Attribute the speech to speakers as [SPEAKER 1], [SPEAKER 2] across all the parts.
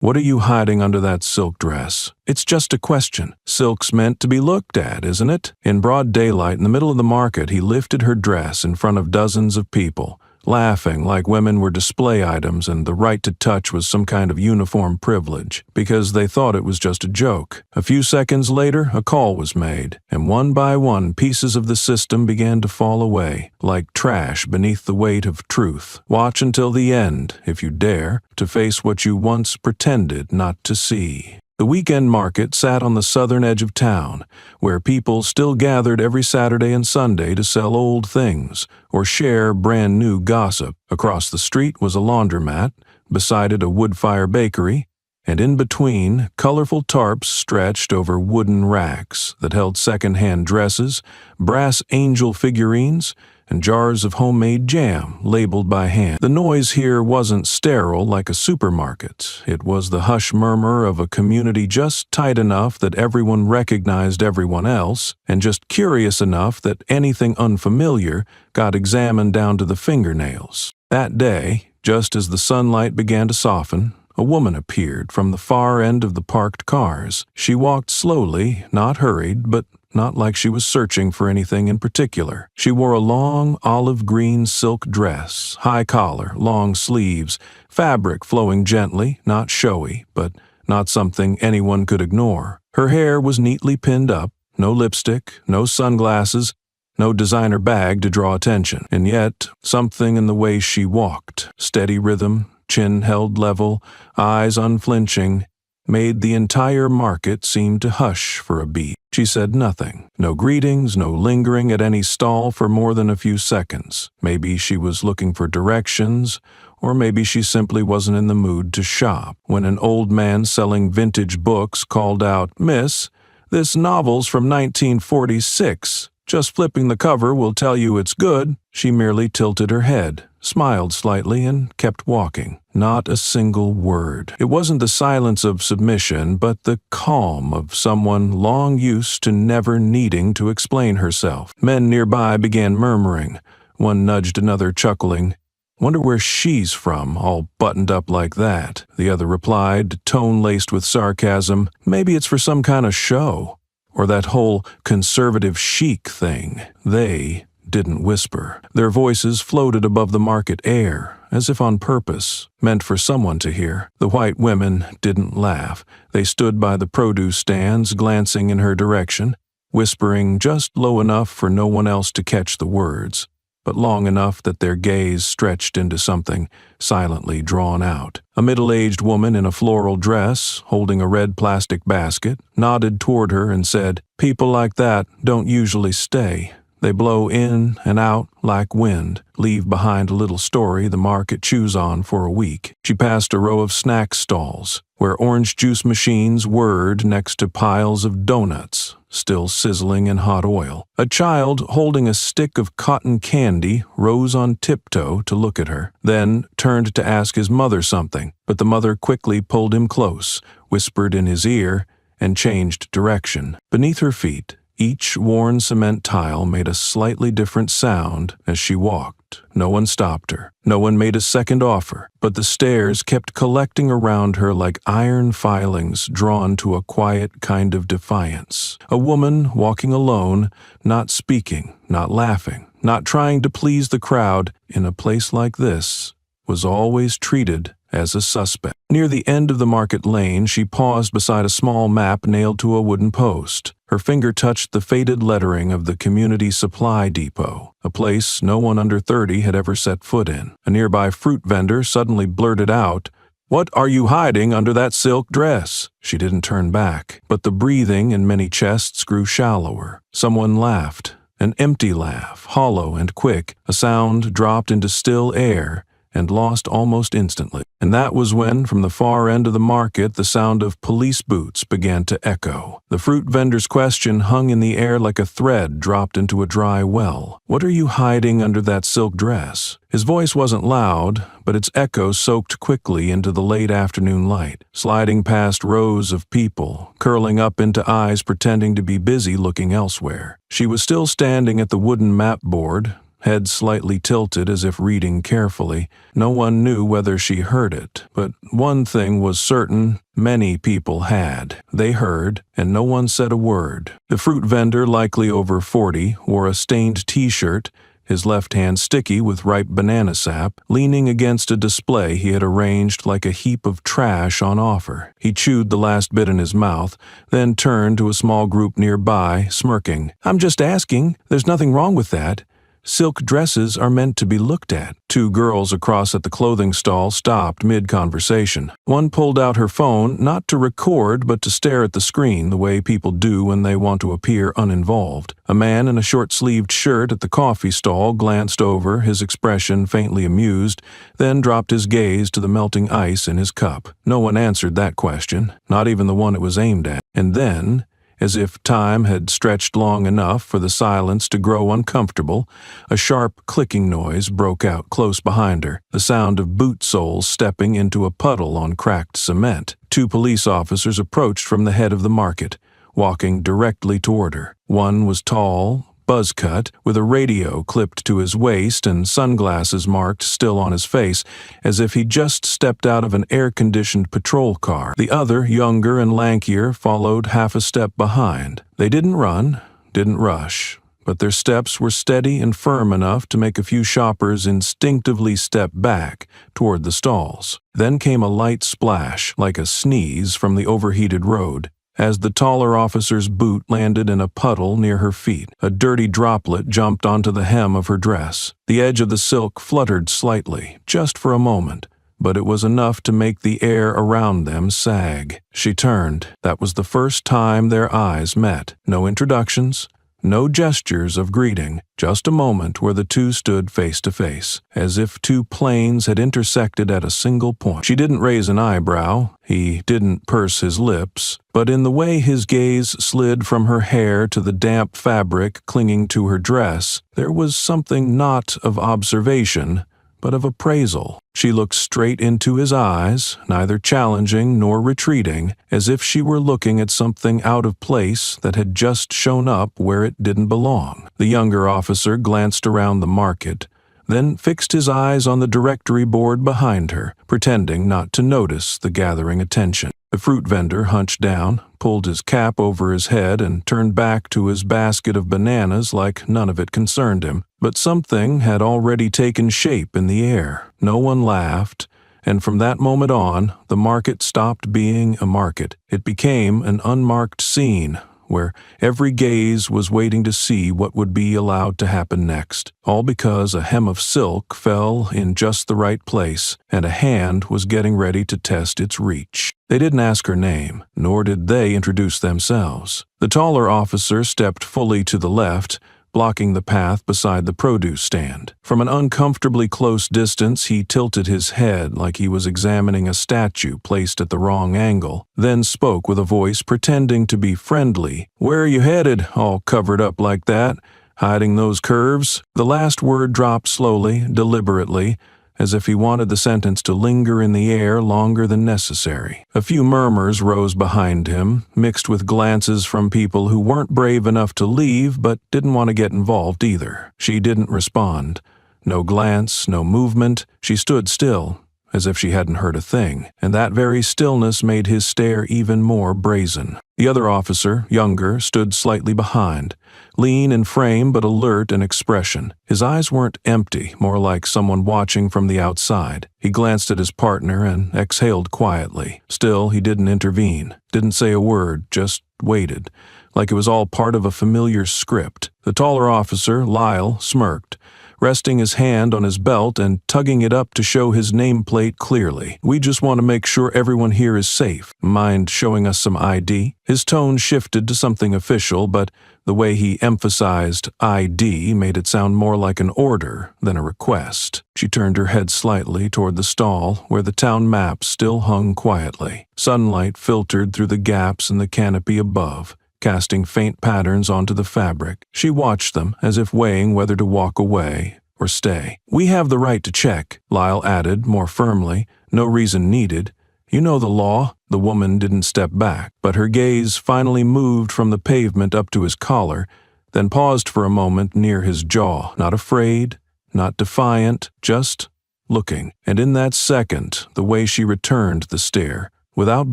[SPEAKER 1] "What are you hiding under that silk dress?" "It's just a question. Silk's meant to be looked at, isn't it?" In broad daylight, in the middle of the market, he lifted her dress in front of dozens of people, laughing like women were display items and the right to touch was some kind of uniform privilege, because they thought it was just a joke. A few seconds later, a call was made, and one by one pieces of the system began to fall away, like trash beneath the weight of truth. Watch until the end, if you dare, to face what you once pretended not to see. The weekend market sat on the southern edge of town, where people still gathered every Saturday and Sunday to sell old things or share brand-new gossip. Across the street was a laundromat, beside it a wood-fire bakery, and in between, colorful tarps stretched over wooden racks that held second-hand dresses, brass angel figurines, and jars of homemade jam labeled by hand. The noise here wasn't sterile like a supermarket. It was the hush murmur of a community just tight enough that everyone recognized everyone else, and just curious enough that anything unfamiliar got examined down to the fingernails. That day, just as the sunlight began to soften, a woman appeared from the far end of the parked cars. She walked slowly, not hurried, but not like she was searching for anything in particular. She wore a long olive-green silk dress, high collar, long sleeves, fabric flowing gently, not showy, but not something anyone could ignore. Her hair was neatly pinned up, no lipstick, no sunglasses, no designer bag to draw attention. And yet, something in the way she walked, steady rhythm, chin held level, eyes unflinching, made the entire market seem to hush for a beat. She said nothing. No greetings, no lingering at any stall for more than a few seconds. Maybe she was looking for directions, or maybe she simply wasn't in the mood to shop. When an old man selling vintage books called out, "Miss, this novel's from 1946. Just flipping the cover will tell you it's good," she merely tilted her head, smiled slightly, and kept walking. Not a single word. It wasn't the silence of submission, but the calm of someone long used to never needing to explain herself. Men nearby began murmuring. One nudged another, chuckling. "Wonder where she's from, all buttoned up like that." The other replied, tone laced with sarcasm, "Maybe it's for some kind of show. Or that whole conservative chic thing." They didn't whisper. Their voices floated above the market air, as if on purpose, meant for someone to hear. The white women didn't laugh. They stood by the produce stands, glancing in her direction, whispering just low enough for no one else to catch the words, but long enough that their gaze stretched into something silently drawn out. A middle-aged woman in a floral dress, holding a red plastic basket, nodded toward her and said, "People like that don't usually stay. They blow in and out like wind, leave behind a little story the market chews on for a week." She passed a row of snack stalls, where orange juice machines whirred next to piles of donuts, still sizzling in hot oil. A child holding a stick of cotton candy rose on tiptoe to look at her, then turned to ask his mother something, but the mother quickly pulled him close, whispered in his ear, and changed direction. Beneath her feet, each worn cement tile made a slightly different sound as she walked. No one stopped her. No one made a second offer, but the stairs kept collecting around her like iron filings drawn to a quiet kind of defiance. A woman walking alone, not speaking, not laughing, not trying to please the crowd in a place like this, was always treated as a suspect. Near the end of the market lane, she paused beside a small map nailed to a wooden post. Her finger touched the faded lettering of the Community Supply Depot, a place no one under 30 had ever set foot in. A nearby fruit vendor suddenly blurted out, "What are you hiding under that silk dress?" She didn't turn back, but the breathing in many chests grew shallower. Someone laughed, an empty laugh, hollow and quick. A sound dropped into still air and lost almost instantly. And that was when, from the far end of the market, the sound of police boots began to echo. The fruit vendor's question hung in the air like a thread dropped into a dry well. "What are you hiding under that silk dress?" His voice wasn't loud, but its echo soaked quickly into the late afternoon light, sliding past rows of people, curling up into eyes pretending to be busy looking elsewhere. She was still standing at the wooden map board, head slightly tilted as if reading carefully. No one knew whether she heard it, but one thing was certain: many people had. They heard, and no one said a word. The fruit vendor, likely over 40, wore a stained t-shirt, his left hand sticky with ripe banana sap, leaning against a display he had arranged like a heap of trash on offer. He chewed the last bit in his mouth, then turned to a small group nearby, smirking. "I'm just asking. There's nothing wrong with that. Silk dresses are meant to be looked at." Two girls across at the clothing stall stopped mid-conversation. One pulled out her phone, not to record but to stare at the screen the way people do when they want to appear uninvolved. A man in a short-sleeved shirt at the coffee stall glanced over, his expression faintly amused, then dropped his gaze to the melting ice in his cup. No one answered that question, not even the one it was aimed at. And then, as if time had stretched long enough for the silence to grow uncomfortable, a sharp clicking noise broke out close behind her, the sound of boot soles stepping into a puddle on cracked cement. Two police officers approached from the head of the market, walking directly toward her. One was tall, buzz-cut, with a radio clipped to his waist and sunglasses marked still on his face, as if he just stepped out of an air-conditioned patrol car. The other, younger and lankier, followed half a step behind. They didn't run, didn't rush, but their steps were steady and firm enough to make a few shoppers instinctively step back toward the stalls. Then came a light splash, like a sneeze from the overheated road, as the taller officer's boot landed in a puddle near her feet. A dirty droplet jumped onto the hem of her dress. The edge of the silk fluttered slightly, just for a moment, but it was enough to make the air around them sag. She turned. That was the first time their eyes met. No introductions, no gestures of greeting, just a moment where the two stood face to face, as if two planes had intersected at a single point. She didn't raise an eyebrow, he didn't purse his lips, but in the way his gaze slid from her hair to the damp fabric clinging to her dress, there was something not of observation, but of appraisal. She looked straight into his eyes, neither challenging nor retreating, as if she were looking at something out of place that had just shown up where it didn't belong. The younger officer glanced around the market, then fixed his eyes on the directory board behind her, pretending not to notice the gathering attention. The fruit vendor hunched down, pulled his cap over his head, and turned back to his basket of bananas like none of it concerned him. But something had already taken shape in the air. No one laughed, and from that moment on, the market stopped being a market. It became an unmarked scene, where every gaze was waiting to see what would be allowed to happen next, all because a hem of silk fell in just the right place, and a hand was getting ready to test its reach. They didn't ask her name, nor did they introduce themselves. The taller officer stepped fully to the left, blocking the path beside the produce stand. From an uncomfortably close distance, he tilted his head like he was examining a statue placed at the wrong angle, then spoke with a voice pretending to be friendly. "Where are you headed, all covered up like that? Hiding those curves?" The last word dropped slowly, deliberately, as if he wanted the sentence to linger in the air longer than necessary. A few murmurs rose behind him, mixed with glances from people who weren't brave enough to leave but didn't want to get involved either. She didn't respond. No glance, no movement. She stood still, as if she hadn't heard a thing, and that very stillness made his stare even more brazen. The other officer, younger, stood slightly behind, lean in frame but alert in expression. His eyes weren't empty, more like someone watching from the outside. He glanced at his partner and exhaled quietly. Still, he didn't intervene, didn't say a word, just waited, like it was all part of a familiar script. The taller officer, Lyle, smirked, resting his hand on his belt and tugging it up to show his nameplate clearly. "We just want to make sure everyone here is safe. Mind showing us some ID?" His tone shifted to something official, but the way he emphasized ID made it sound more like an order than a request. She turned her head slightly toward the stall, where the town map still hung quietly. Sunlight filtered through the gaps in the canopy above, casting faint patterns onto the fabric. She watched them, as if weighing whether to walk away or stay. "We have the right to check," Lyle added more firmly. "No reason needed. You know the law." The woman didn't step back, but her gaze finally moved from the pavement up to his collar, then paused for a moment near his jaw, not afraid, not defiant, just looking. And in that second, the way she returned the stare, without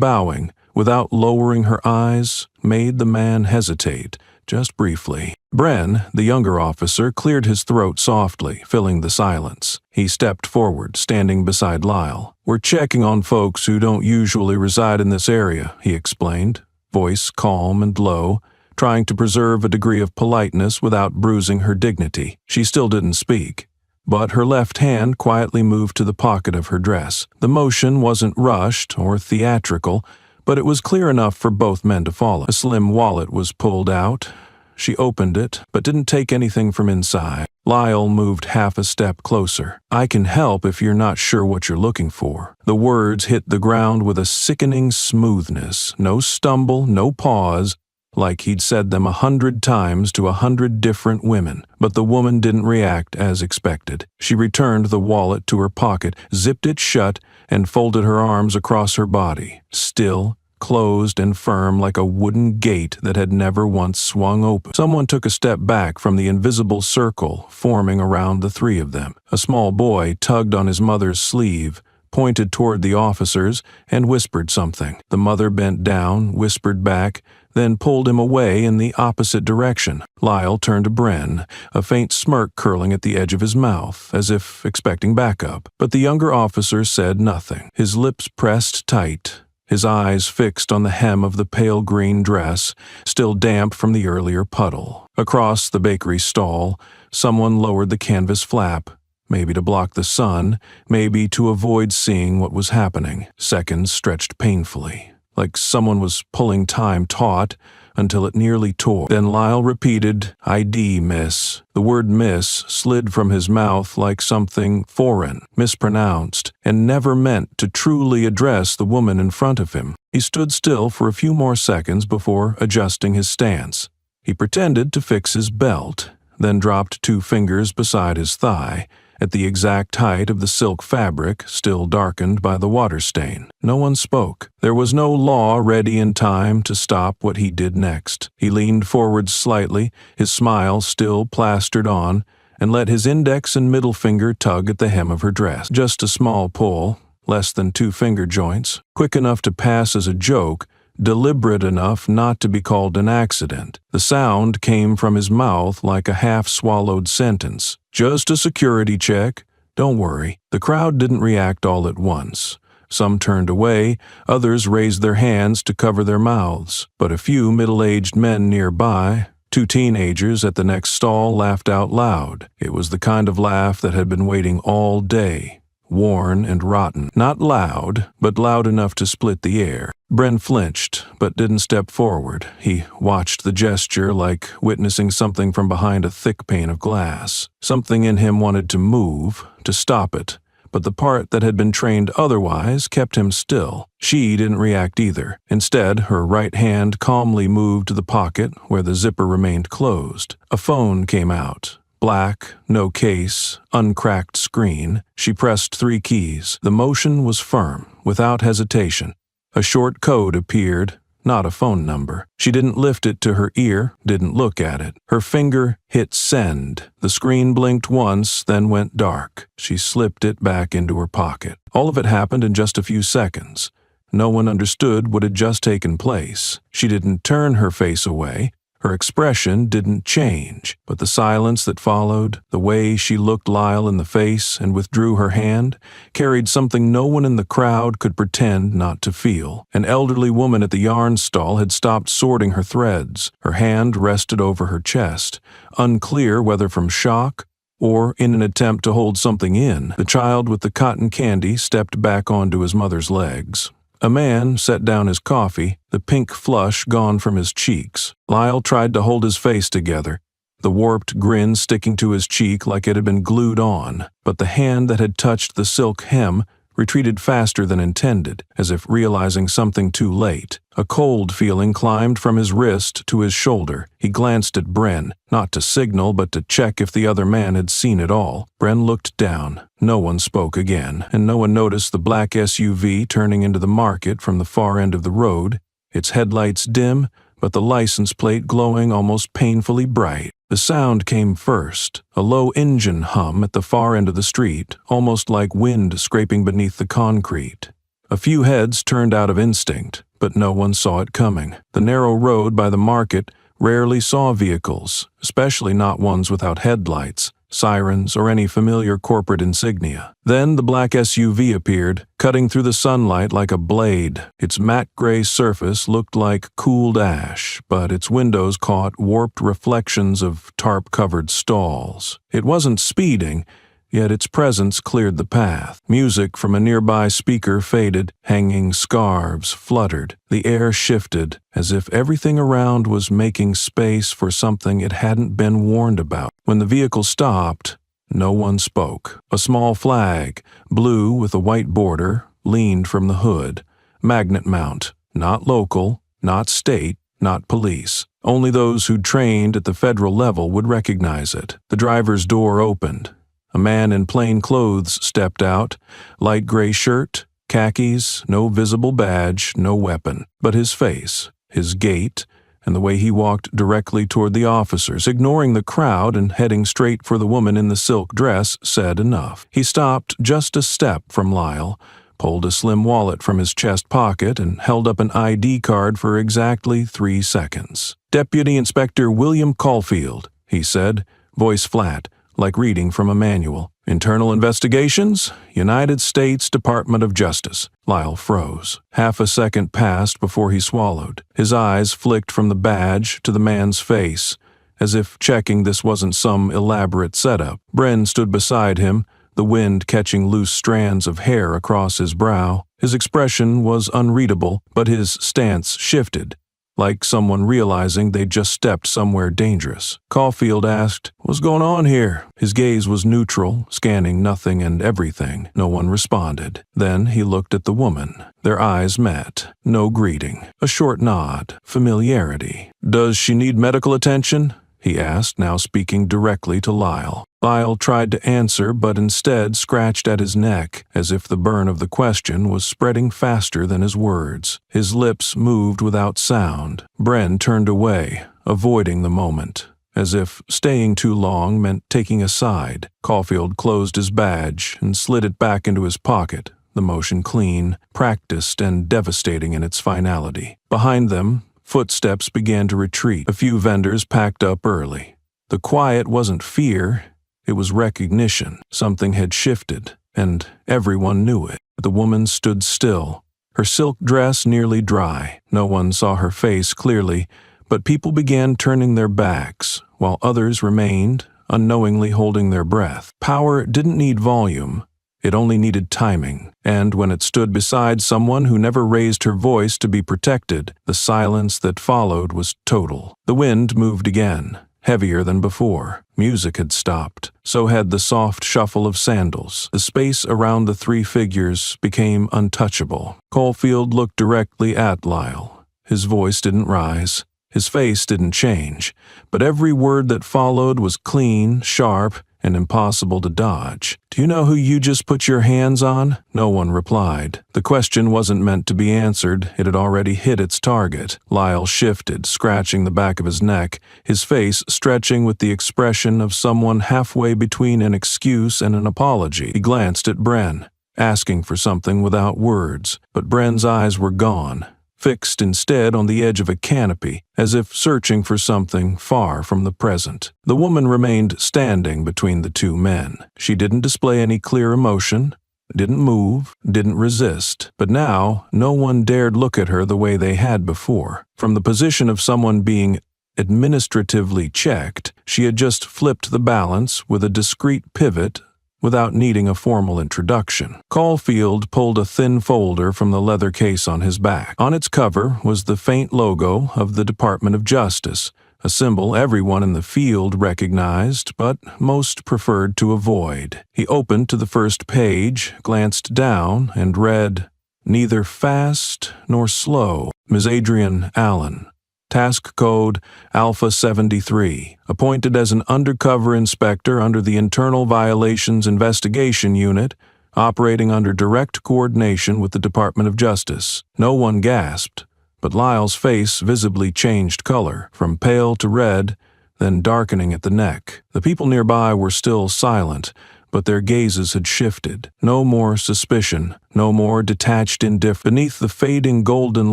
[SPEAKER 1] bowing, without lowering her eyes, made the man hesitate, just briefly. Bren, the younger officer, cleared his throat softly, filling the silence. He stepped forward, standing beside Lyle. "We're checking on folks who don't usually reside in this area," he explained, voice calm and low, trying to preserve a degree of politeness without bruising her dignity. She still didn't speak, but her left hand quietly moved to the pocket of her dress. The motion wasn't rushed or theatrical, but it was clear enough for both men to follow. A slim wallet was pulled out. She opened it, but didn't take anything from inside. Lyle moved half a step closer. "I can help if you're not sure what you're looking for." The words hit the ground with a sickening smoothness. No stumble, no pause, like he'd said them 100 times to 100 different women. But the woman didn't react as expected. She returned the wallet to her pocket, zipped it shut, and folded her arms across her body, still, closed and firm like a wooden gate that had never once swung open. Someone took a step back from the invisible circle forming around the three of them. A small boy tugged on his mother's sleeve, pointed toward the officers, and whispered something. The mother bent down, whispered back, then pulled him away in the opposite direction. Lyle turned to Bren, a faint smirk curling at the edge of his mouth, as if expecting backup. But the younger officer said nothing, his lips pressed tight, his eyes fixed on the hem of the pale green dress, still damp from the earlier puddle. Across the bakery stall, someone lowered the canvas flap, maybe to block the sun, maybe to avoid seeing what was happening. Seconds stretched painfully, like someone was pulling time taut until it nearly tore. Then Lyle repeated, "ID, miss." The word miss slid from his mouth like something foreign, mispronounced, and never meant to truly address the woman in front of him. He stood still for a few more seconds before adjusting his stance. He pretended to fix his belt, then dropped 2 fingers beside his thigh, at the exact height of the silk fabric, still darkened by the water stain. No one spoke. There was no law ready in time to stop what he did next. He leaned forward slightly, his smile still plastered on, and let his index and middle finger tug at the hem of her dress. Just a small pull, less than 2 finger joints, quick enough to pass as a joke, deliberate enough not to be called an accident. The sound came from his mouth like a half-swallowed sentence. "Just a security check. Don't worry." The crowd didn't react all at once. Some turned away, others raised their hands to cover their mouths. But a few middle-aged men nearby, 2 teenagers at the next stall, laughed out loud. It was the kind of laugh that had been waiting all day. Worn and rotten. Not loud, but loud enough to split the air. Bren flinched, but didn't step forward. He watched the gesture like witnessing something from behind a thick pane of glass. Something in him wanted to move, to stop it, but the part that had been trained otherwise kept him still. She didn't react either. Instead, her right hand calmly moved to the pocket where the zipper remained closed. A phone came out. Black, no case, uncracked screen. She pressed 3 keys. The motion was firm, without hesitation. A short code appeared, not a phone number. She didn't lift it to her ear, didn't look at it. Her finger hit send. The screen blinked once, then went dark. She slipped it back into her pocket. All of it happened in just a few seconds. No one understood what had just taken place. She didn't turn her face away. Her expression didn't change, but the silence that followed, the way she looked Lyle in the face and withdrew her hand, carried something no one in the crowd could pretend not to feel. An elderly woman at the yarn stall had stopped sorting her threads. Her hand rested over her chest, unclear whether from shock or in an attempt to hold something in. The child with the cotton candy stepped back onto his mother's legs. A man set down his coffee, the pink flush gone from his cheeks. Lyle tried to hold his face together, the warped grin sticking to his cheek like it had been glued on, but the hand that had touched the silk hem retreated faster than intended, as if realizing something too late. A cold feeling climbed from his wrist to his shoulder. He glanced at Bren, not to signal but to check if the other man had seen it all. Bren looked down. No one spoke again, and no one noticed the black SUV turning into the market from the far end of the road, its headlights dim, but the license plate glowing almost painfully bright. The sound came first, a low engine hum at the far end of the street, almost like wind scraping beneath the concrete. A few heads turned out of instinct, but no one saw it coming. The narrow road by the market rarely saw vehicles, especially not ones without headlights, sirens, or any familiar corporate insignia. Then the black SUV appeared, cutting through the sunlight like a blade. Its matte gray surface looked like cooled ash, but its windows caught warped reflections of tarp-covered stalls. It wasn't speeding, yet its presence cleared the path. Music from a nearby speaker faded, hanging scarves fluttered. The air shifted, as if everything around was making space for something it hadn't been warned about. When the vehicle stopped, no one spoke. A small flag, blue with a white border, leaned from the hood. Magnet mount, not local, not state, not police. Only those who'd trained at the federal level would recognize it. The driver's door opened. A man in plain clothes stepped out, light gray shirt, khakis, no visible badge, no weapon. But his face, his gait, and the way he walked directly toward the officers, ignoring the crowd and heading straight for the woman in the silk dress, said enough. He stopped just a step from Lyle, pulled a slim wallet from his chest pocket, and held up an ID card for exactly 3 seconds. "Deputy Inspector William Caulfield," he said, voice flat, like reading from a manual. "Internal Investigations, United States Department of Justice." Lyle froze. Half a second passed before he swallowed. His eyes flicked from the badge to the man's face, as if checking this wasn't some elaborate setup. Bren stood beside him, the wind catching loose strands of hair across his brow. His expression was unreadable, but his stance shifted, like someone realizing they'd just stepped somewhere dangerous. Caulfield asked, "What's going on here?" His gaze was neutral, scanning nothing and everything. No one responded. Then he looked at the woman. Their eyes met. No greeting. A short nod. Familiarity. "Does she need medical attention?" he asked, now speaking directly to Lyle. Lyle tried to answer, but instead scratched at his neck, as if the burn of the question was spreading faster than his words. His lips moved without sound. Bren turned away, avoiding the moment, as if staying too long meant taking a side. Caulfield closed his badge and slid it back into his pocket, the motion clean, practiced, and devastating in its finality. Behind them, footsteps began to retreat. A few vendors packed up early. The quiet wasn't fear, it was recognition. Something had shifted, and everyone knew it. The woman stood still, her silk dress nearly dry. No one saw her face clearly, but people began turning their backs, while others remained, unknowingly holding their breath. Power didn't need volume. It only needed timing, and when it stood beside someone who never raised her voice to be protected, the silence that followed was total. The wind moved again, heavier than before. Music had stopped. So had the soft shuffle of sandals. The space around the 3 figures became untouchable. Caulfield looked directly at Lyle. His voice didn't rise. His face didn't change. But every word that followed was clean, sharp, and impossible to dodge. "Do you know who you just put your hands on?" No one replied. The question wasn't meant to be answered. It had already hit its target. Lyle shifted, scratching the back of his neck, his face stretching with the expression of someone halfway between an excuse and an apology. He glanced at Bren, asking for something without words, but Bren's eyes were gone, fixed instead on the edge of a canopy, as if searching for something far from the present. The woman remained standing between the 2 men. She didn't display any clear emotion, didn't move, didn't resist, but now no one dared look at her the way they had before. From the position of someone being administratively checked, she had just flipped the balance with a discreet pivot without needing a formal introduction. Caulfield pulled a thin folder from the leather case on his back. On its cover was the faint logo of the Department of Justice, a symbol everyone in the field recognized, but most preferred to avoid. He opened to the first page, glanced down, and read, "Neither fast nor slow. Ms. Adrienne Allen. Task Code Alpha 73, appointed as an undercover inspector under the Internal Violations Investigation Unit, operating under direct coordination with the Department of Justice." No one gasped. But Lyle's face visibly changed color, from pale to red, then darkening at the neck. The people nearby were still silent, but their gazes had shifted. No more suspicion, no more detached indifference. Beneath the fading golden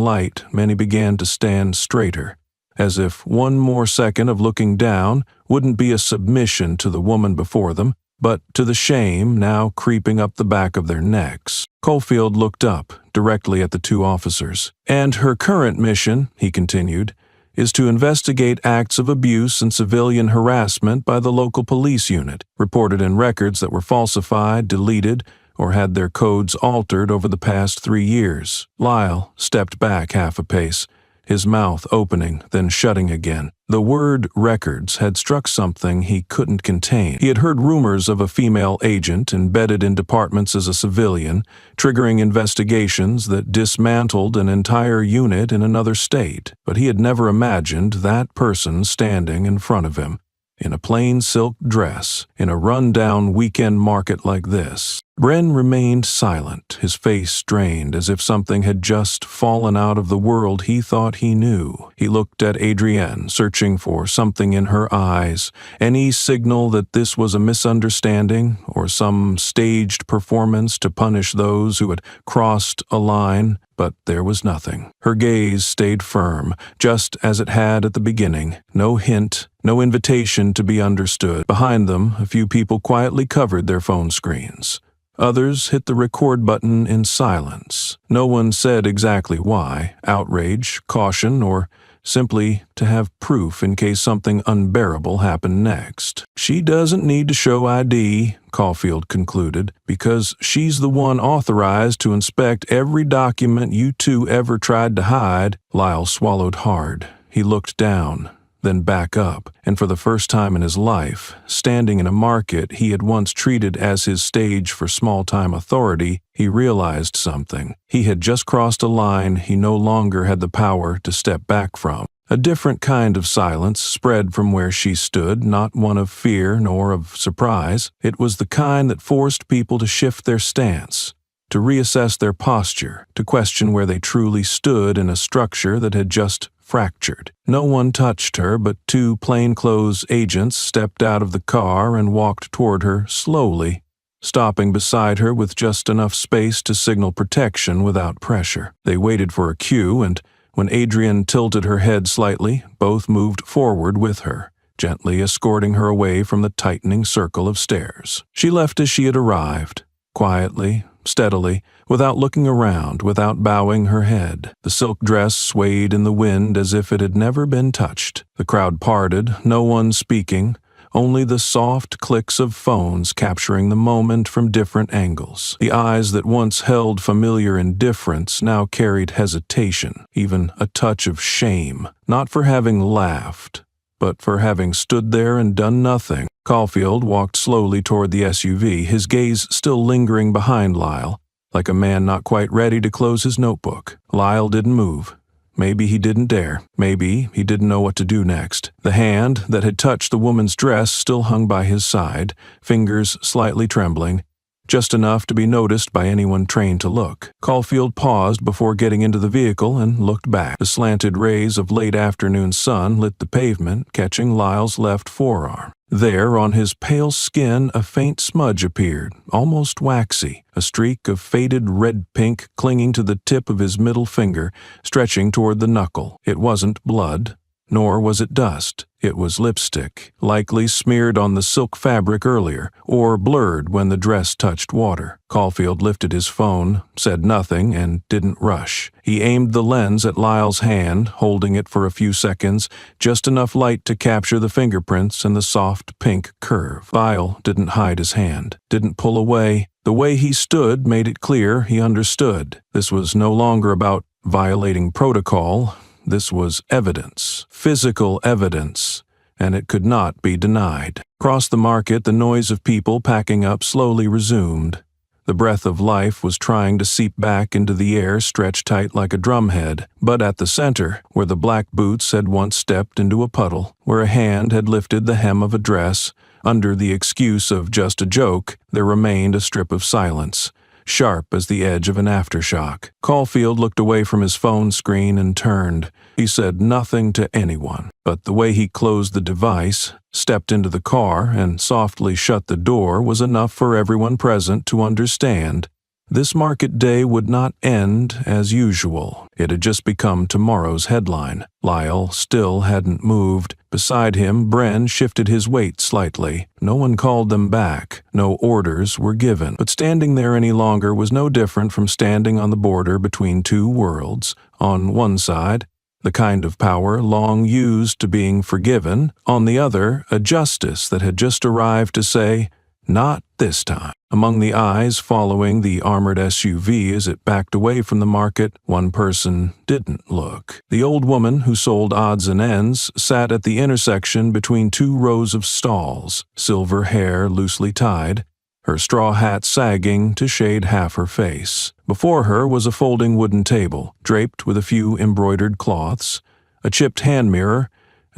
[SPEAKER 1] light, many began to stand straighter, as if one more second of looking down wouldn't be a submission to the woman before them, but to the shame now creeping up the back of their necks. Caulfield looked up, directly at the two officers. "And her current mission," he continued, "is to investigate acts of abuse and civilian harassment by the local police unit, reported in records that were falsified, deleted, or had their codes altered over the past 3 years." Lyle stepped back half a pace, his mouth opening, then shutting again. The word records had struck something he couldn't contain. He had heard rumors of a female agent embedded in departments as a civilian, triggering investigations that dismantled an entire unit in another state, but he had never imagined that person standing in front of him, in a plain silk dress, in a run-down weekend market like this. Bren remained silent, his face strained, as if something had just fallen out of the world he thought he knew. He looked at Adrienne, searching for something in her eyes, any signal that this was a misunderstanding or some staged performance to punish those who had crossed a line, but there was nothing. Her gaze stayed firm, just as it had at the beginning. No hint, no invitation to be understood. Behind them, a few people quietly covered their phone screens. Others hit the record button in silence. No one said exactly why, outrage, caution, or simply to have proof in case something unbearable happened next. "She doesn't need to show ID," Caulfield concluded, "because she's the one authorized to inspect every document you two ever tried to hide." Lyle swallowed hard. He looked down, then back up, and for the first time in his life, standing in a market he had once treated as his stage for small-time authority, he realized something. He had just crossed a line he no longer had the power to step back from. A different kind of silence spread from where she stood, not one of fear nor of surprise. It was the kind that forced people to shift their stance, to reassess their posture, to question where they truly stood in a structure that had just fractured. No one touched her, but two plainclothes agents stepped out of the car and walked toward her slowly, stopping beside her with just enough space to signal protection without pressure. They waited for a cue, and when Adrienne tilted her head slightly, both moved forward with her, gently escorting her away from the tightening circle of stairs. She left as she had arrived, quietly, steadily, without looking around, without bowing her head. The silk dress swayed in the wind as if it had never been touched. The crowd parted, no one speaking, only the soft clicks of phones capturing the moment from different angles. The eyes that once held familiar indifference now carried hesitation, even a touch of shame, not for having laughed, but for having stood there and done nothing. Caulfield walked slowly toward the SUV, his gaze still lingering behind Lyle, like a man not quite ready to close his notebook. Lyle didn't move. Maybe he didn't dare. Maybe he didn't know what to do next. The hand that had touched the woman's dress still hung by his side, fingers slightly trembling, just enough to be noticed by anyone trained to look. Caulfield paused before getting into the vehicle and looked back. The slanted rays of late afternoon sun lit the pavement, catching Lyle's left forearm. There, on his pale skin, a faint smudge appeared, almost waxy, a streak of faded red-pink clinging to the tip of his middle finger, stretching toward the knuckle. It wasn't blood, nor was it dust. It was lipstick, likely smeared on the silk fabric earlier, or blurred when the dress touched water. Caulfield lifted his phone, said nothing, and didn't rush. He aimed the lens at Lyle's hand, holding it for a few seconds, just enough light to capture the fingerprints and the soft pink curve. Lyle didn't hide his hand, didn't pull away. The way he stood made it clear he understood. This was no longer about violating protocol. This was evidence, physical evidence, and it could not be denied. Across the market, the noise of people packing up slowly resumed. The breath of life was trying to seep back into the air stretched tight like a drumhead, but at the center, where the black boots had once stepped into a puddle, where a hand had lifted the hem of a dress, under the excuse of just a joke, there remained a strip of silence, sharp as the edge of an aftershock. Caulfield looked away from his phone screen and turned. He said nothing to anyone, but the way he closed the device, stepped into the car, and softly shut the door was enough for everyone present to understand. This market day would not end as usual. It had just become tomorrow's headline. Lyle still hadn't moved. Beside him, Bren shifted his weight slightly. No one called them back. No orders were given. But standing there any longer was no different from standing on the border between two worlds. On one side, the kind of power long used to being forgiven. On the other, a justice that had just arrived to say, "Not this time." Among the eyes following the armored SUV as it backed away from the market, one person didn't look. The old woman who sold odds and ends sat at the intersection between two rows of stalls, silver hair loosely tied, her straw hat sagging to shade half her face. Before her was a folding wooden table, draped with a few embroidered cloths, a chipped hand mirror,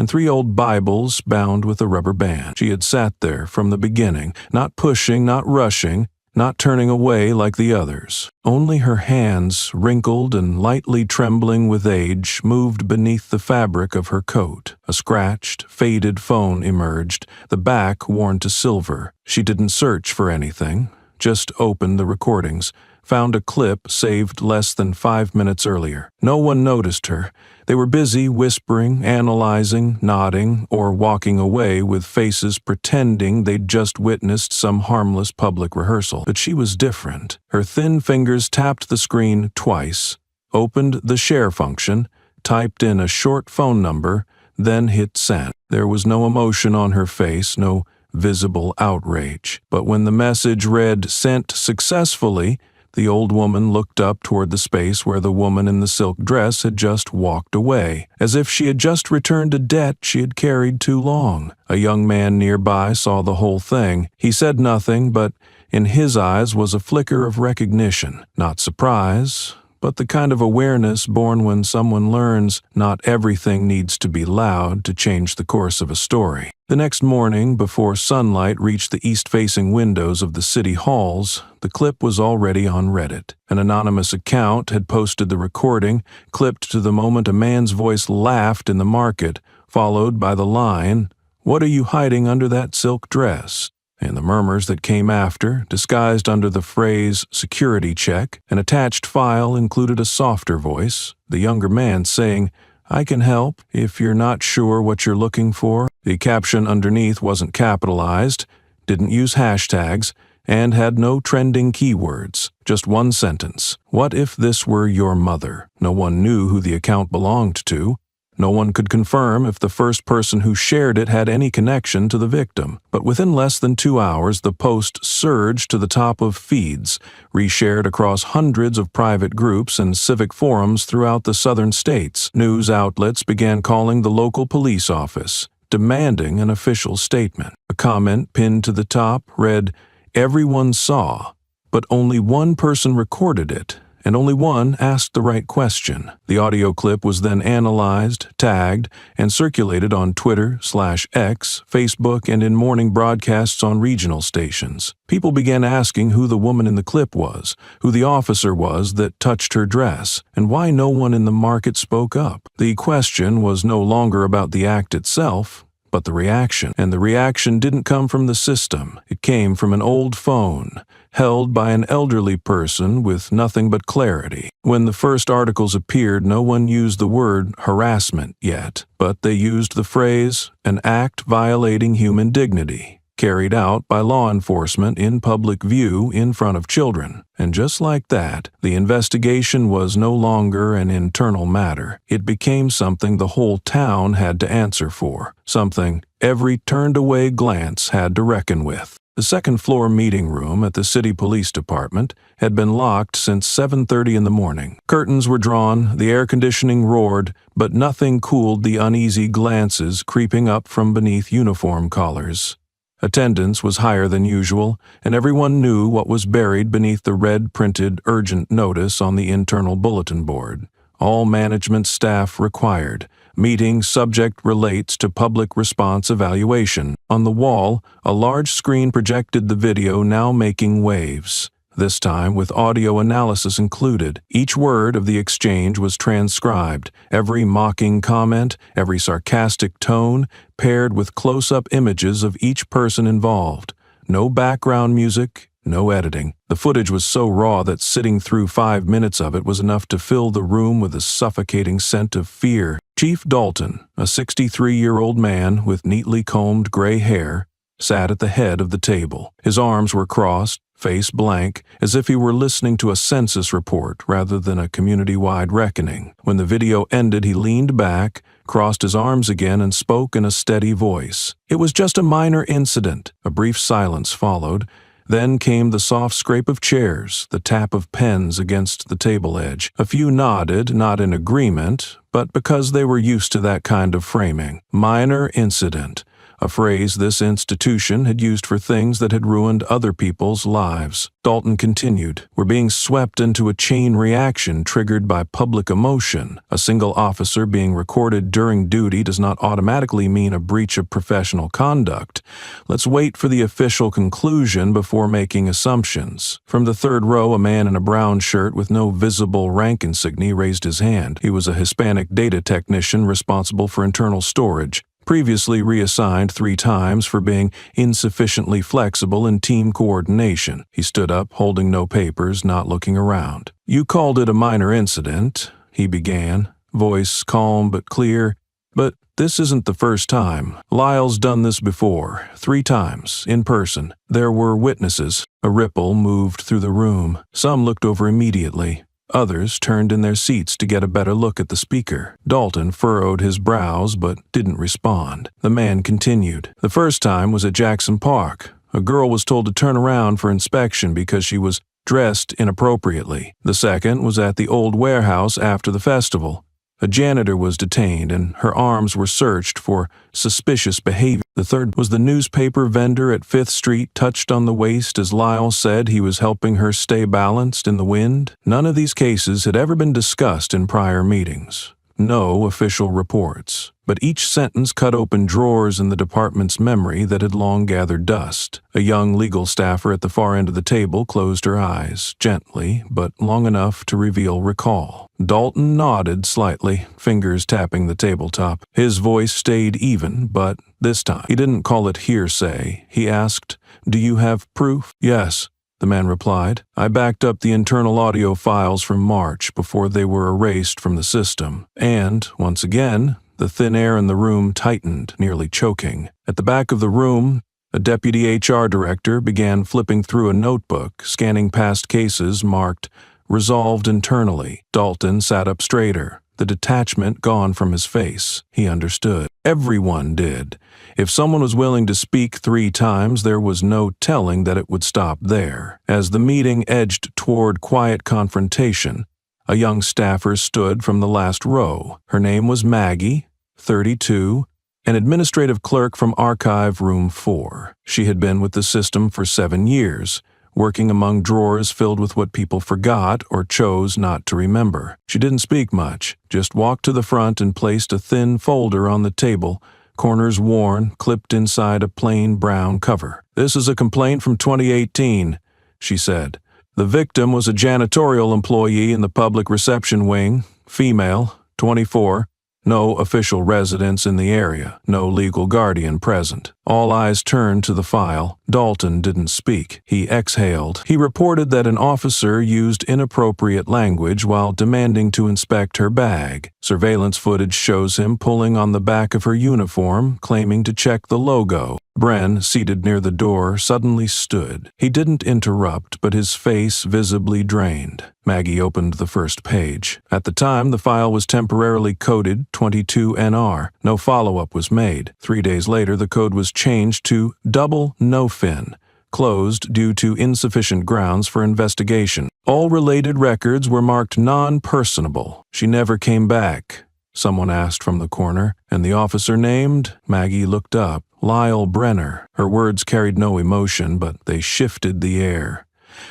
[SPEAKER 1] and 3 old Bibles bound with a rubber band. She had sat there from the beginning, not pushing, not rushing, not turning away like the others. Only her hands, wrinkled and lightly trembling with age, moved beneath the fabric of her coat. A scratched, faded phone emerged, the back worn to silver. She didn't search for anything, just opened the recordings, found a clip saved less than 5 minutes earlier. No one noticed her. They were busy whispering, analyzing, nodding, or walking away with faces pretending they'd just witnessed some harmless public rehearsal. But she was different. Her thin fingers tapped the screen twice, opened the share function, typed in a short phone number, then hit send. There was no emotion on her face, no visible outrage. But when the message read, "Sent successfully," the old woman looked up toward the space where the woman in the silk dress had just walked away, as if she had just returned a debt she had carried too long. A young man nearby saw the whole thing. He said nothing, but in his eyes was a flicker of recognition, not surprise, but the kind of awareness born when someone learns not everything needs to be loud to change the course of a story. The next morning, before sunlight reached the east-facing windows of the city halls, the clip was already on Reddit. An anonymous account had posted the recording, clipped to the moment a man's voice laughed in the market, followed by the line, "What are you hiding under that silk dress?" And the murmurs that came after, disguised under the phrase "security check." An attached file included a softer voice, the younger man saying, "I can help if you're not sure what you're looking for." The caption underneath wasn't capitalized, didn't use hashtags, and had no trending keywords. Just one sentence. What if this were your mother? No one knew who the account belonged to. No one could confirm if the first person who shared it had any connection to the victim. But within less than 2 hours, the post surged to the top of feeds, reshared across hundreds of private groups and civic forums throughout the southern states. News outlets began calling the local police office, demanding an official statement. A comment pinned to the top read, "Everyone saw, but only one person recorded it, and only one asked the right question." The audio clip was then analyzed, tagged, and circulated on Twitter/X, Facebook, and in morning broadcasts on regional stations. People began asking who the woman in the clip was, who the officer was that touched her dress, and why no one in the market spoke up. The question was no longer about the act itself, but the reaction. And the reaction didn't come from the system. It came from an old phone, held by an elderly person with nothing but clarity. When the first articles appeared, no one used the word harassment yet, but they used the phrase, "an act violating human dignity," carried out by law enforcement in public view in front of children. And just like that, the investigation was no longer an internal matter. It became something the whole town had to answer for, something every turned-away glance had to reckon with. The second-floor meeting room at the city police department had been locked since 7:30 in the morning. Curtains were drawn, the air conditioning roared, but nothing cooled the uneasy glances creeping up from beneath uniform collars. Attendance was higher than usual, and everyone knew what was buried beneath the red-printed urgent notice on the internal bulletin board. All management staff required. Meeting subject relates to public response evaluation. On the wall, a large screen projected the video now making waves. this time with audio analysis included. Each word of the exchange was transcribed, every mocking comment, every sarcastic tone, paired with close-up images of each person involved. No background music, no editing. The footage was so raw that sitting through 5 minutes of it was enough to fill the room with a suffocating scent of fear. Chief Dalton, a 63-year-old man with neatly combed gray hair, sat at the head of the table. His arms were crossed, face blank, as if he were listening to a census report rather than a community-wide reckoning. When the video ended, he leaned back, crossed his arms again, and spoke in a steady voice. "It was just a minor incident." A brief silence followed. Then came the soft scrape of chairs, the tap of pens against the table edge. A few nodded, not in agreement, but because they were used to that kind of framing. Minor incident, a phrase this institution had used for things that had ruined other people's lives. Dalton continued, "We're being swept into a chain reaction triggered by public emotion. A single officer being recorded during duty does not automatically mean a breach of professional conduct. Let's wait for the official conclusion before making assumptions." From the third row, a man in a brown shirt with no visible rank insignia raised his hand. He was a Hispanic data technician responsible for internal storage, previously reassigned 3 times for being insufficiently flexible in team coordination. He stood up, holding no papers, not looking around. "You called it a minor incident," he began, voice calm but clear, "but this isn't the first time. Lyle's done this before, 3 times, in person. There were witnesses." A ripple moved through the room. Some looked over immediately. Others turned in their seats to get a better look at the speaker. Dalton furrowed his brows but didn't respond. The man continued. "The first time was at Jackson Park. A girl was told to turn around for inspection because she was dressed inappropriately. The second was at the old warehouse after the festival. A janitor was detained and her arms were searched for suspicious behavior. The third was the newspaper vendor at 5th Street touched on the waist as Lyle said he was helping her stay balanced in the wind. None of these cases had ever been discussed in prior meetings. No official reports. But each sentence cut open drawers in the department's memory that had long gathered dust. A young legal staffer at the far end of the table closed her eyes, gently, but long enough to reveal recall. Dalton nodded slightly, fingers tapping the tabletop. His voice stayed even, but this time he didn't call it hearsay. He asked, "Do you have proof?" "Yes," the man replied. "I backed up the internal audio files from March before they were erased from the system." And, once again, the thin air in the room tightened, nearly choking. At the back of the room, a deputy HR director began flipping through a notebook, scanning past cases marked "resolved internally." Dalton sat up straighter, the detachment gone from his face. He understood. Everyone did. If someone was willing to speak 3 times, there was no telling that it would stop there. As the meeting edged toward quiet confrontation, a young staffer stood from the last row. Her name was Maggie, 32, an administrative clerk from Archive Room 4. She had been with the system for 7 years, working among drawers filled with what people forgot or chose not to remember. She didn't speak much, just walked to the front and placed a thin folder on the table, corners worn, clipped inside a plain brown cover. "This is a complaint from 2018, she said. "The victim was a janitorial employee in the public reception wing, female, 24, no official residence in the area, no legal guardian present." All eyes turned to the file. Dalton didn't speak. He exhaled. He reported that an officer used inappropriate language while demanding to inspect her bag. Surveillance footage shows him pulling on the back of her uniform, claiming to check the logo. Bren, seated near the door, suddenly stood. He didn't interrupt, but his face visibly drained. Maggie opened the first page. At the time, the file was temporarily coded 22NR. No follow-up was made. 3 days later, the code was changed to double no-fin, closed due to insufficient grounds for investigation. All related records were marked non-personable. "She never came back," someone asked from the corner, "and the officer named?" Maggie looked up. "Lyle Brenner." Her words carried no emotion, but they shifted the air.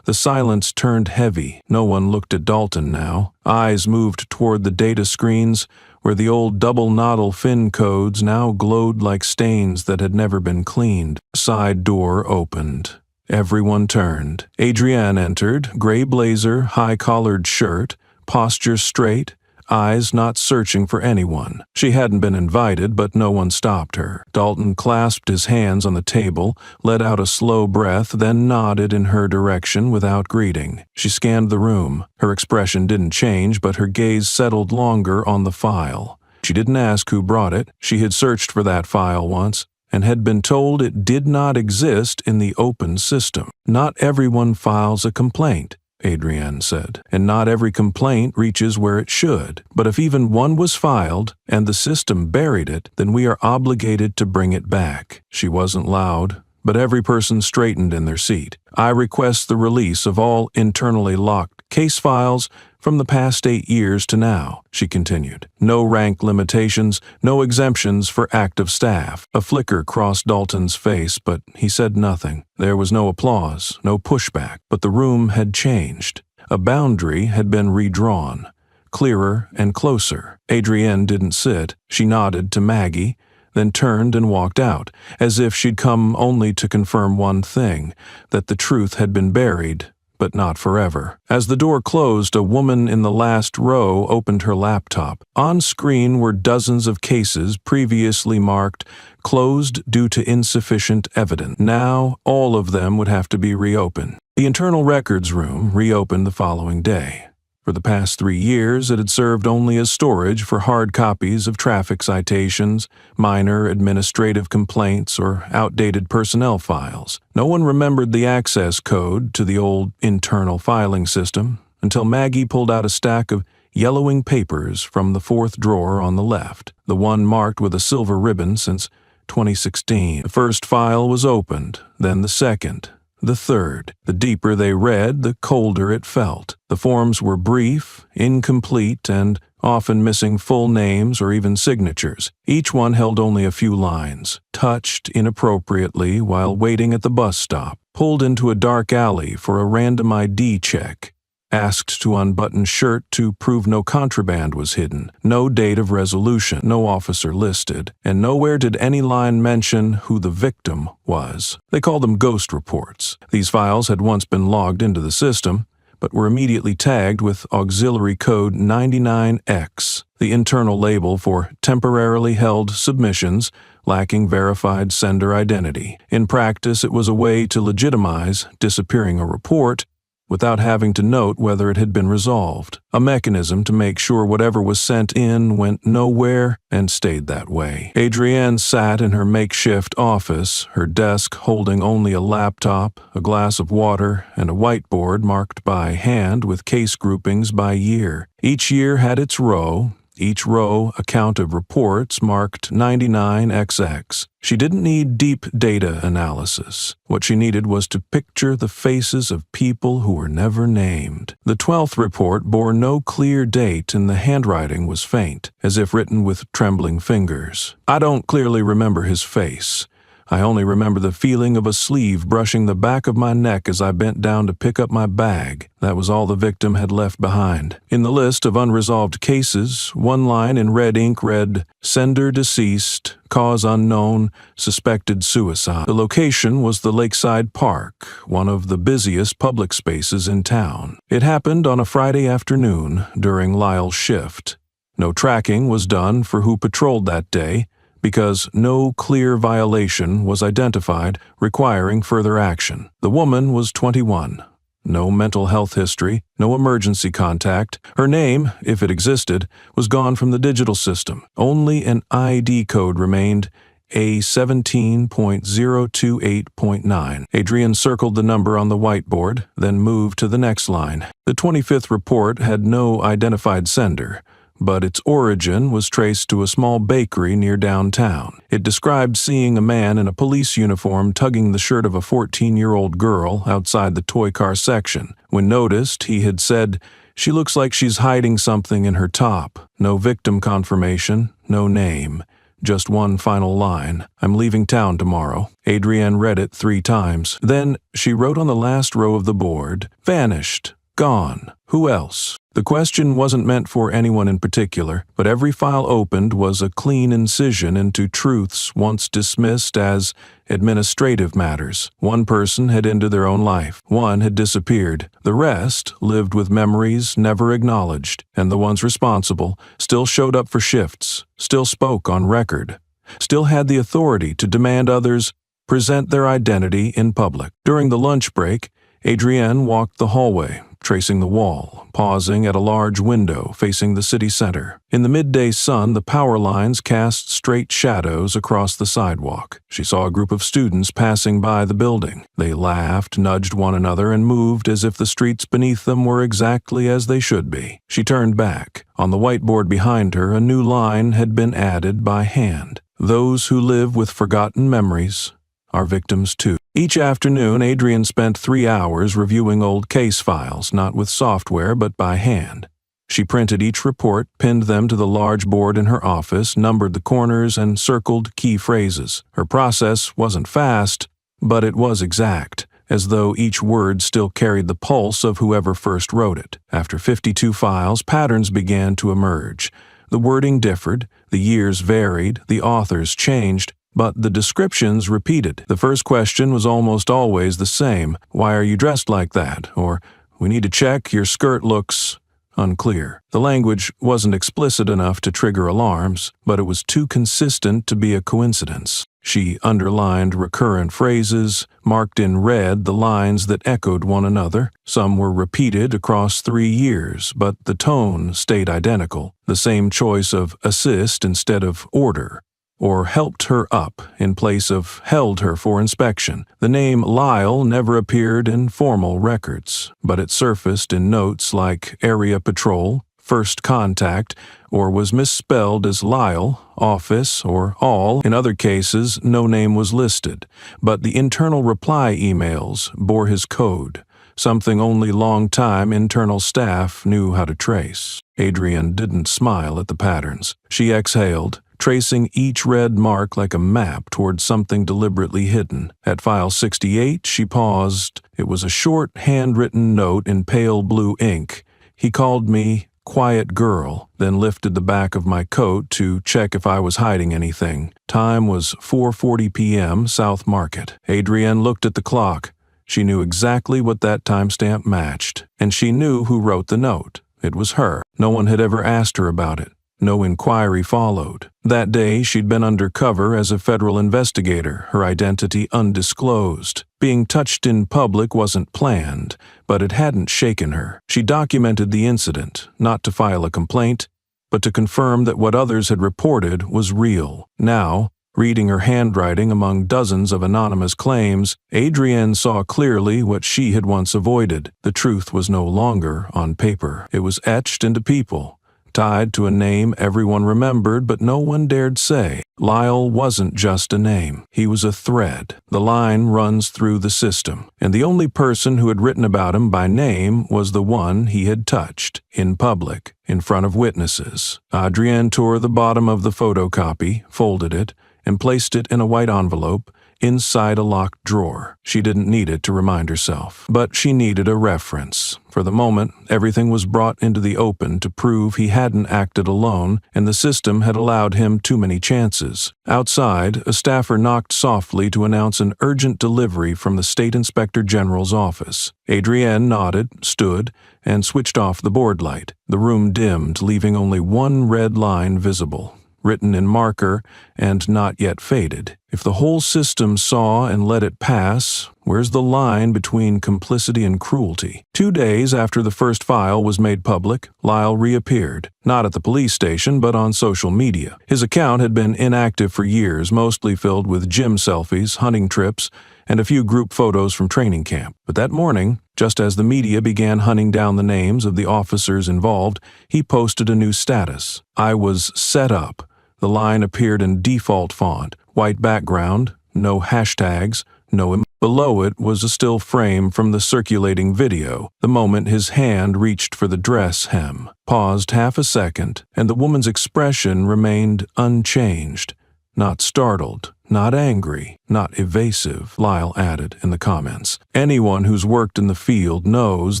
[SPEAKER 1] The silence turned heavy. No one looked at Dalton now. Eyes moved toward the data screens, where the old double nodal fin codes now glowed like stains that had never been cleaned. Side door opened. Everyone turned. Adrienne entered, gray blazer, high-collared shirt, posture straight, eyes not searching for anyone. She hadn't been invited, but no one stopped her. Dalton clasped his hands on the table, let out a slow breath, then nodded in her direction without greeting. She scanned the room. Her expression didn't change, but her gaze settled longer on the file. She didn't ask who brought it. She had searched for that file once, and had been told it did not exist in the open system. Not everyone files a complaint, Adrienne said, and not every complaint reaches where it should. But if even one was filed, and the system buried it, then we are obligated to bring it back. She wasn't loud, but every person straightened in their seat. I request the release of all internally locked case files from the past 8 years to now, she continued. No rank limitations, no exemptions for active staff. A flicker crossed Dalton's face, but he said nothing. There was no applause, no pushback, but the room had changed. A boundary had been redrawn, clearer and closer. Adrienne didn't sit. She nodded to Maggie, then turned and walked out, as if she'd come only to confirm one thing, that the truth had been buried, but not forever. As the door closed, a woman in the last row opened her laptop. On screen were dozens of cases previously marked closed due to insufficient evidence. Now, all of them would have to be reopened. The internal records room reopened the following day. For the past 3 years, it had served only as storage for hard copies of traffic citations, minor administrative complaints, or outdated personnel files. No one remembered the access code to the old internal filing system until Maggie pulled out a stack of yellowing papers from the 4th drawer on the left, the one marked with a silver ribbon since 2016. The first file was opened, then the second, the third. The deeper they read, the colder it felt. The forms were brief, incomplete, and often missing full names or even signatures. Each one held only a few lines. Touched inappropriately while waiting at the bus stop. Pulled into a dark alley for a random ID check. Asked to unbutton shirt to prove no contraband was hidden, no date of resolution, no officer listed, and nowhere did any line mention who the victim was. They called them ghost reports. These files had once been logged into the system, but were immediately tagged with auxiliary code 99X, the internal label for temporarily held submissions lacking verified sender identity. In practice, it was a way to legitimize disappearing a report without having to note whether it had been resolved, a mechanism to make sure whatever was sent in went nowhere and stayed that way. Adrienne sat in her makeshift office, her desk holding only a laptop, a glass of water, and a whiteboard marked by hand with case groupings by year. Each year had its row, each row a count of reports marked 99XX. She didn't need deep data analysis. What she needed was to picture the faces of people who were never named. The 12th report bore no clear date and the handwriting was faint, as if written with trembling fingers. I don't clearly remember his face. I only remember the feeling of a sleeve brushing the back of my neck as I bent down to pick up my bag. That was all the victim had left behind. In the list of unresolved cases, one line in red ink read, "Sender deceased, cause unknown, suspected suicide." The location was the Lakeside Park, one of the busiest public spaces in town. It happened on a Friday afternoon during Lyle's shift. No tracking was done for who patrolled that day, because no clear violation was identified requiring further action. The woman was 21. No mental health history, no emergency contact. Her name, if it existed, was gone from the digital system. Only an ID code remained, A17.028.9. Adrienne circled the number on the whiteboard, then moved to the next line. The 25th report had no identified sender, but its origin was traced to a small bakery near downtown. It described seeing a man in a police uniform tugging the shirt of a 14-year-old girl outside the toy car section. When noticed, he had said, "She looks like she's hiding something in her top." No victim confirmation, no name. Just one final line, "I'm leaving town tomorrow." Adrienne read it 3 times. Then she wrote on the last row of the board, "Vanished. Gone. Who else? The question wasn't meant for anyone in particular, but every file opened was a clean incision into truths once dismissed as administrative matters. One person had ended their own life. One had disappeared. The rest lived with memories never acknowledged, and the ones responsible still showed up for shifts, still spoke on record, still had the authority to demand others present their identity in public. During the lunch break, Adrienne walked the hallway, tracing the wall, pausing at a large window facing the city center. In the midday sun, the power lines cast straight shadows across the sidewalk. She saw a group of students passing by the building. They laughed, nudged one another, and moved as if the streets beneath them were exactly as they should be. She turned back. On the whiteboard behind her, a new line had been added by hand. Those who live with forgotten memories are victims too. Each afternoon, Adrienne spent 3 hours reviewing old case files, not with software but by hand. She printed each report, pinned them to the large board in her office, numbered the corners, and circled key phrases. Her process wasn't fast, but it was exact, as though each word still carried the pulse of whoever first wrote it. After 52 files, patterns began to emerge. The wording differed, the years varied, the authors changed, but the descriptions repeated. The first question was almost always the same. Why are you dressed like that? Or, we need to check, your skirt looks unclear. The language wasn't explicit enough to trigger alarms, but it was too consistent to be a coincidence. She underlined recurrent phrases, marked in red the lines that echoed one another. Some were repeated across 3 years, but the tone stayed identical. The same choice of assist instead of order, or helped her up in place of held her for inspection. The name Lyle never appeared in formal records, but it surfaced in notes like area patrol, first contact, or was misspelled as Lyle, office, or all. In other cases, no name was listed, but the internal reply emails bore his code, something only long-time internal staff knew how to trace. Adrienne didn't smile at the patterns. She exhaled, tracing each red mark like a map toward something deliberately hidden. At file 68, she paused. It was a short, handwritten note in pale blue ink. He called me quiet girl, then lifted the back of my coat to check if I was hiding anything. Time was 4:40 p.m., South Market. Adrienne looked at the clock. She knew exactly what that timestamp matched, and she knew who wrote the note. It was her. No one had ever asked her about it. No inquiry followed. That day, she'd been undercover as a federal investigator, her identity undisclosed. Being touched in public wasn't planned, but it hadn't shaken her. She documented the incident, not to file a complaint, but to confirm that what others had reported was real. Now, reading her handwriting among dozens of anonymous claims, Adrienne saw clearly what she had once avoided. The truth was no longer on paper. It was etched into people, tied to a name everyone remembered but no one dared say. Lyle wasn't just a name. He was a thread. The line runs through the system, and the only person who had written about him by name was the one he had touched, in public, in front of witnesses. Adrienne tore the bottom of the photocopy, folded it, and placed it in a white envelope inside a locked drawer. She didn't need it to remind herself, but she needed a reference. For the moment, everything was brought into the open to prove he hadn't acted alone, and the system had allowed him too many chances. Outside, a staffer knocked softly to announce an urgent delivery from the State Inspector General's office. Adrienne nodded, stood, and switched off the board light. The room dimmed, leaving only one red line visible, written in marker and not yet faded. If the whole system saw and let it pass, where's the line between complicity and cruelty? 2 days after the first file was made public, Lyle reappeared, not at the police station but on social media. His account had been inactive for years, mostly filled with gym selfies, hunting trips, and a few group photos from training camp. But that morning, just as the media began hunting down the names of the officers involved, he posted a new status. I was set up. The line appeared in default font, white background, no hashtags, no Below it was a still frame from the circulating video, the moment his hand reached for the dress hem, paused half a second, and the woman's expression remained unchanged, not startled, not angry, not evasive, Lyle added in the comments. Anyone who's worked in the field knows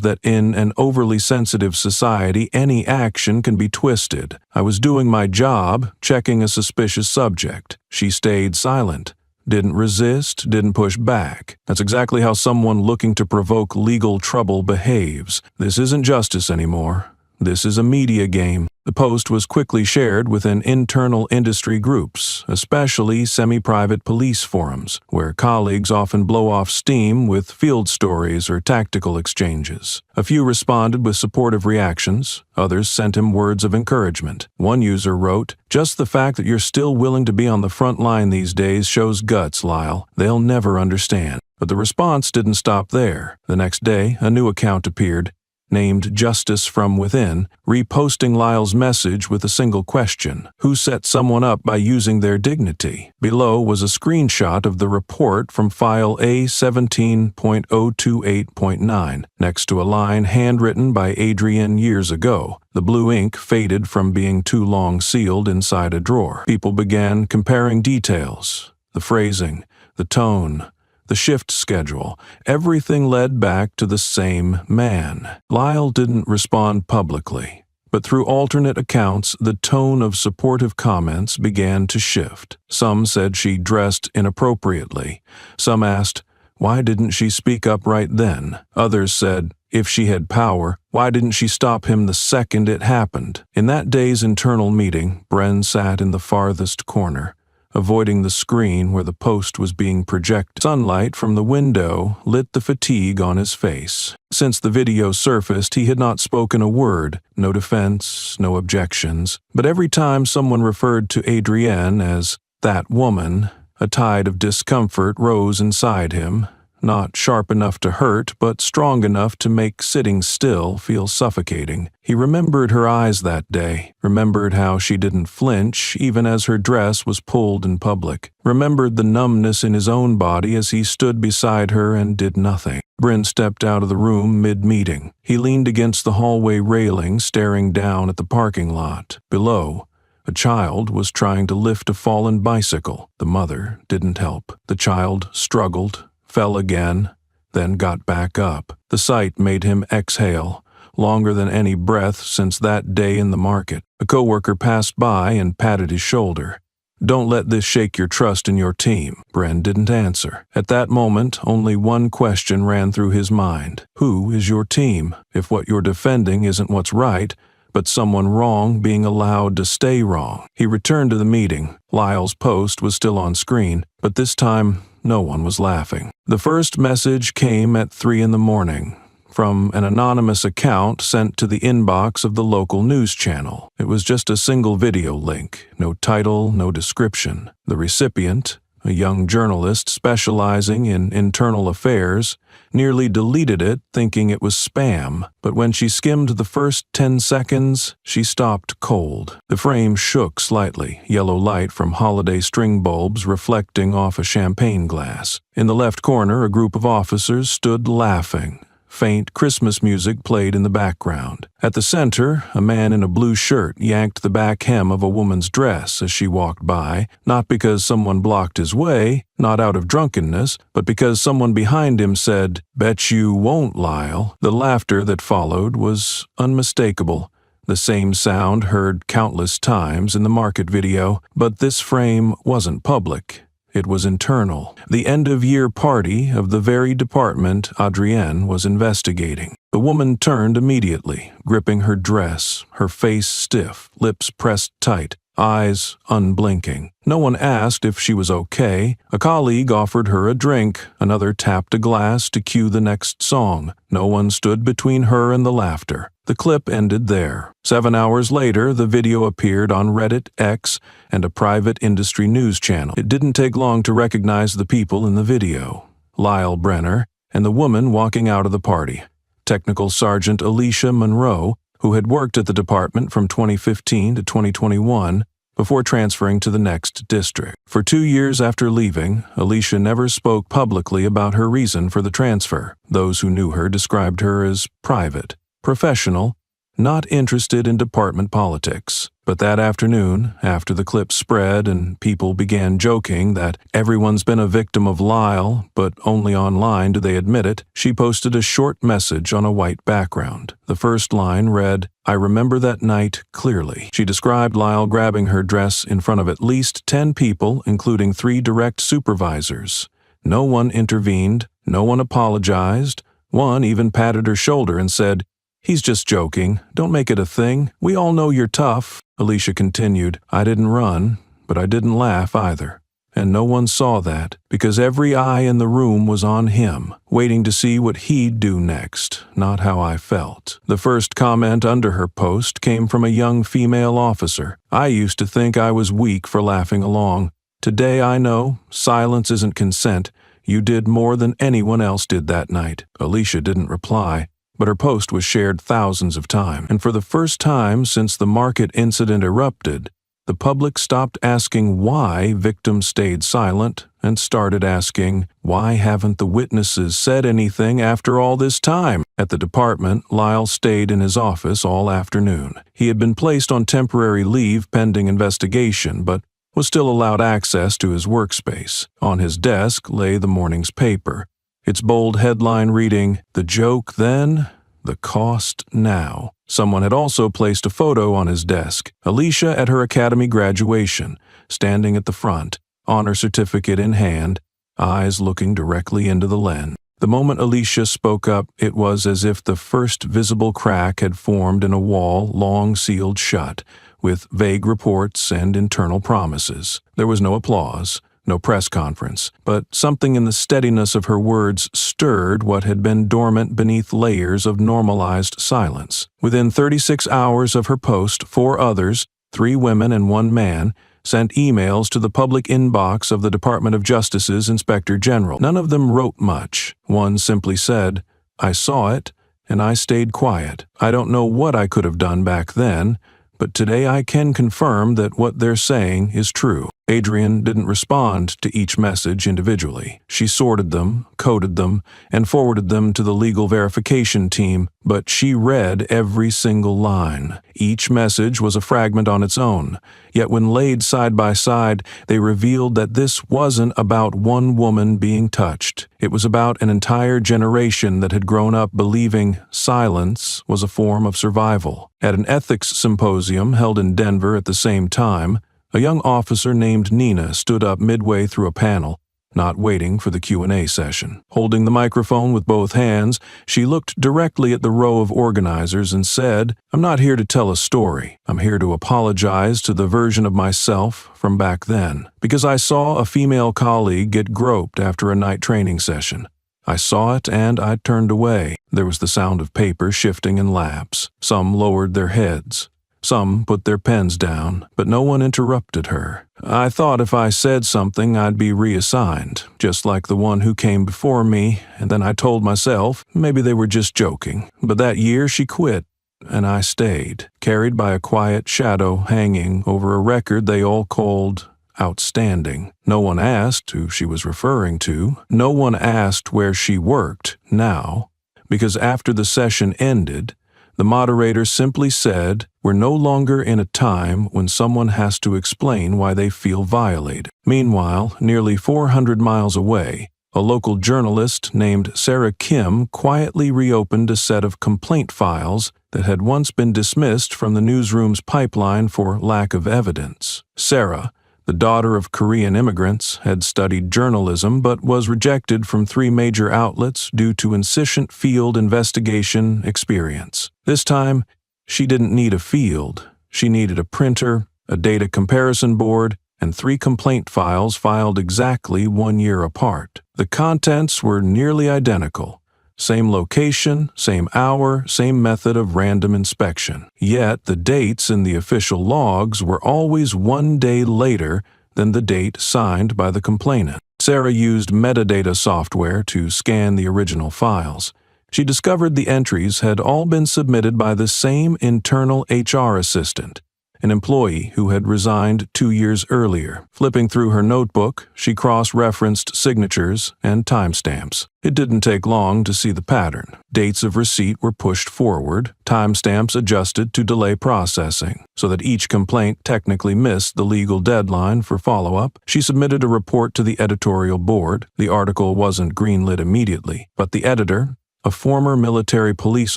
[SPEAKER 1] that in an overly sensitive society, any action can be twisted. I was doing my job, checking a suspicious subject. She stayed silent. Didn't resist, didn't push back. That's exactly how someone looking to provoke legal trouble behaves. This isn't justice anymore. This is a media game. The post was quickly shared within internal industry groups, especially semi-private police forums, where colleagues often blow off steam with field stories or tactical exchanges. A few responded with supportive reactions. Others sent him words of encouragement. One user wrote, "Just the fact that you're still willing to be on the front line these days shows guts, Lyle. They'll never understand." But the response didn't stop there. The next day, a new account appeared, named Justice from Within, reposting Lyle's message with a single question: who set someone up by using their dignity? Below was a screenshot of the report from file A17.028.9, next to a line handwritten by Adrienne years ago. The blue ink faded from being too long sealed inside a drawer. People began comparing details, the phrasing, the tone, the shift schedule. Everything led back to the same man. Lyle didn't respond publicly, but through alternate accounts, the tone of supportive comments began to shift. Some said she dressed inappropriately. Some asked, why didn't she speak up right then? Others said, if she had power, why didn't she stop him the second it happened? In that day's internal meeting, Bren sat in the farthest corner, avoiding the screen where the post was being projected. Sunlight from the window lit the fatigue on his face. Since the video surfaced, he had not spoken a word, no defense, no objections. But every time someone referred to Adrienne as that woman, a tide of discomfort rose inside him, not sharp enough to hurt, but strong enough to make sitting still feel suffocating. He remembered her eyes that day, remembered how she didn't flinch even as her dress was pulled in public, remembered the numbness in his own body as he stood beside her and did nothing. Bryn stepped out of the room mid-meeting. He leaned against the hallway railing, staring down at the parking lot. Below, a child was trying to lift a fallen bicycle. The mother didn't help. The child struggled, fell again, then got back up. The sight made him exhale, longer than any breath since that day in the market. A coworker passed by and patted his shoulder. Don't let this shake your trust in your team. Bren didn't answer. At that moment, only one question ran through his mind. Who is your team? If what you're defending isn't what's right, but someone wrong being allowed to stay wrong. He returned to the meeting. Lyle's post was still on screen, but this time, no one was laughing. The first message came at 3 a.m. from an anonymous account sent to the inbox of the local news channel. It was just a single video link, no title, no description. The recipient, a young journalist specializing in internal affairs, nearly deleted it thinking it was spam, but when she skimmed the first 10 seconds, she stopped cold. The frame shook slightly, yellow light from holiday string bulbs reflecting off a champagne glass. In the left corner, a group of officers stood laughing. Faint Christmas music played in the background. At the center, a man in a blue shirt yanked the back hem of a woman's dress as she walked by, not because someone blocked his way, not out of drunkenness, but because someone behind him said, "Bet you won't, Lyle." The laughter that followed was unmistakable. The same sound heard countless times in the market video, but this frame wasn't public. It was internal. The end-of-year party of the very department Adrienne was investigating. The woman turned immediately, gripping her dress, her face stiff, lips pressed tight, eyes unblinking. No one asked if she was okay. A colleague offered her a drink. Another tapped a glass to cue the next song. No one stood between her and the laughter. The clip ended there. 7 hours later, the video appeared on Reddit, X, and a private industry news channel. It didn't take long to recognize the people in the video. Lyle Brenner and the woman walking out of the party. Technical Sergeant Alicia Monroe, who had worked at the department from 2015 to 2021 before transferring to the next district. For 2 years after leaving, Alicia never spoke publicly about her reason for the transfer. Those who knew her described her as private, professional, not interested in department politics. But that afternoon, after the clip spread and people began joking that everyone's been a victim of Lyle, but only online do they admit it, she posted a short message on a white background. The first line read, "I remember that night clearly." She described Lyle grabbing her dress in front of at least 10 people, including 3 direct supervisors. No one intervened, no one apologized. One even patted her shoulder and said, "He's just joking. Don't make it a thing. We all know you're tough." Alicia continued, "I didn't run, but I didn't laugh either. And no one saw that, because every eye in the room was on him, waiting to see what he'd do next, not how I felt." The first comment under her post came from a young female officer. "I used to think I was weak for laughing along. Today I know silence isn't consent. You did more than anyone else did that night." Alicia didn't reply, but her post was shared thousands of times. And for the first time since the market incident erupted, the public stopped asking why victims stayed silent and started asking, why haven't the witnesses said anything after all this time? At the department, Lyle stayed in his office all afternoon. He had been placed on temporary leave pending investigation, but was still allowed access to his workspace. On his desk lay the morning's paper, its bold headline reading, "The joke then, the cost now." Someone had also placed a photo on his desk, Alicia at her academy graduation, standing at the front, honor certificate in hand, eyes looking directly into the lens. The moment Alicia spoke up, it was as if the first visible crack had formed in a wall long sealed shut, with vague reports and internal promises. There was no applause, no press conference, but something in the steadiness of her words stirred what had been dormant beneath layers of normalized silence. Within 36 hours of her post, 4 others, 3 women and 1 man, sent emails to the public inbox of the Department of Justice's Inspector General. None of them wrote much. One simply said, "I saw it, and I stayed quiet. I don't know what I could have done back then, but today I can confirm that what they're saying is true." Adrienne didn't respond to each message individually. She sorted them, coded them, and forwarded them to the legal verification team, but she read every single line. Each message was a fragment on its own, yet when laid side by side, they revealed that this wasn't about one woman being touched. It was about an entire generation that had grown up believing silence was a form of survival. At an ethics symposium held in Denver at the same time, a young officer named Nina stood up midway through a panel, not waiting for the Q&A session. Holding the microphone with both hands, she looked directly at the row of organizers and said, "I'm not here to tell a story. I'm here to apologize to the version of myself from back then, because I saw a female colleague get groped after a night training session. I saw it and I turned away." There was the sound of paper shifting in laps. Some lowered their heads. Some put their pens down, but no one interrupted her. "I thought if I said something I'd be reassigned, just like the one who came before me, and then I told myself maybe they were just joking. But that year she quit, and I stayed, carried by a quiet shadow hanging over a record they all called outstanding." No one asked who she was referring to. No one asked where she worked now, because after the session ended, the moderator simply said, "We're no longer in a time when someone has to explain why they feel violated." Meanwhile, nearly 400 miles away, a local journalist named Sarah Kim quietly reopened a set of complaint files that had once been dismissed from the newsroom's pipeline for lack of evidence. Sarah, the daughter of Korean immigrants, had studied journalism but was rejected from 3 major outlets due to insufficient field investigation experience. This time, she didn't need a field. She needed a printer, a data comparison board, and 3 complaint files filed exactly 1 year apart. The contents were nearly identical. Same location, same hour, same method of random inspection. Yet the dates in the official logs were always 1 day later than the date signed by the complainant. Sarah used metadata software to scan the original files. She discovered the entries had all been submitted by the same internal HR assistant, an employee who had resigned 2 years earlier. Flipping through her notebook, she cross-referenced signatures and timestamps. It didn't take long to see the pattern. Dates of receipt were pushed forward, timestamps adjusted to delay processing, so that each complaint technically missed the legal deadline for follow-up. She submitted a report to the editorial board. The article wasn't greenlit immediately, but the editor, a former military police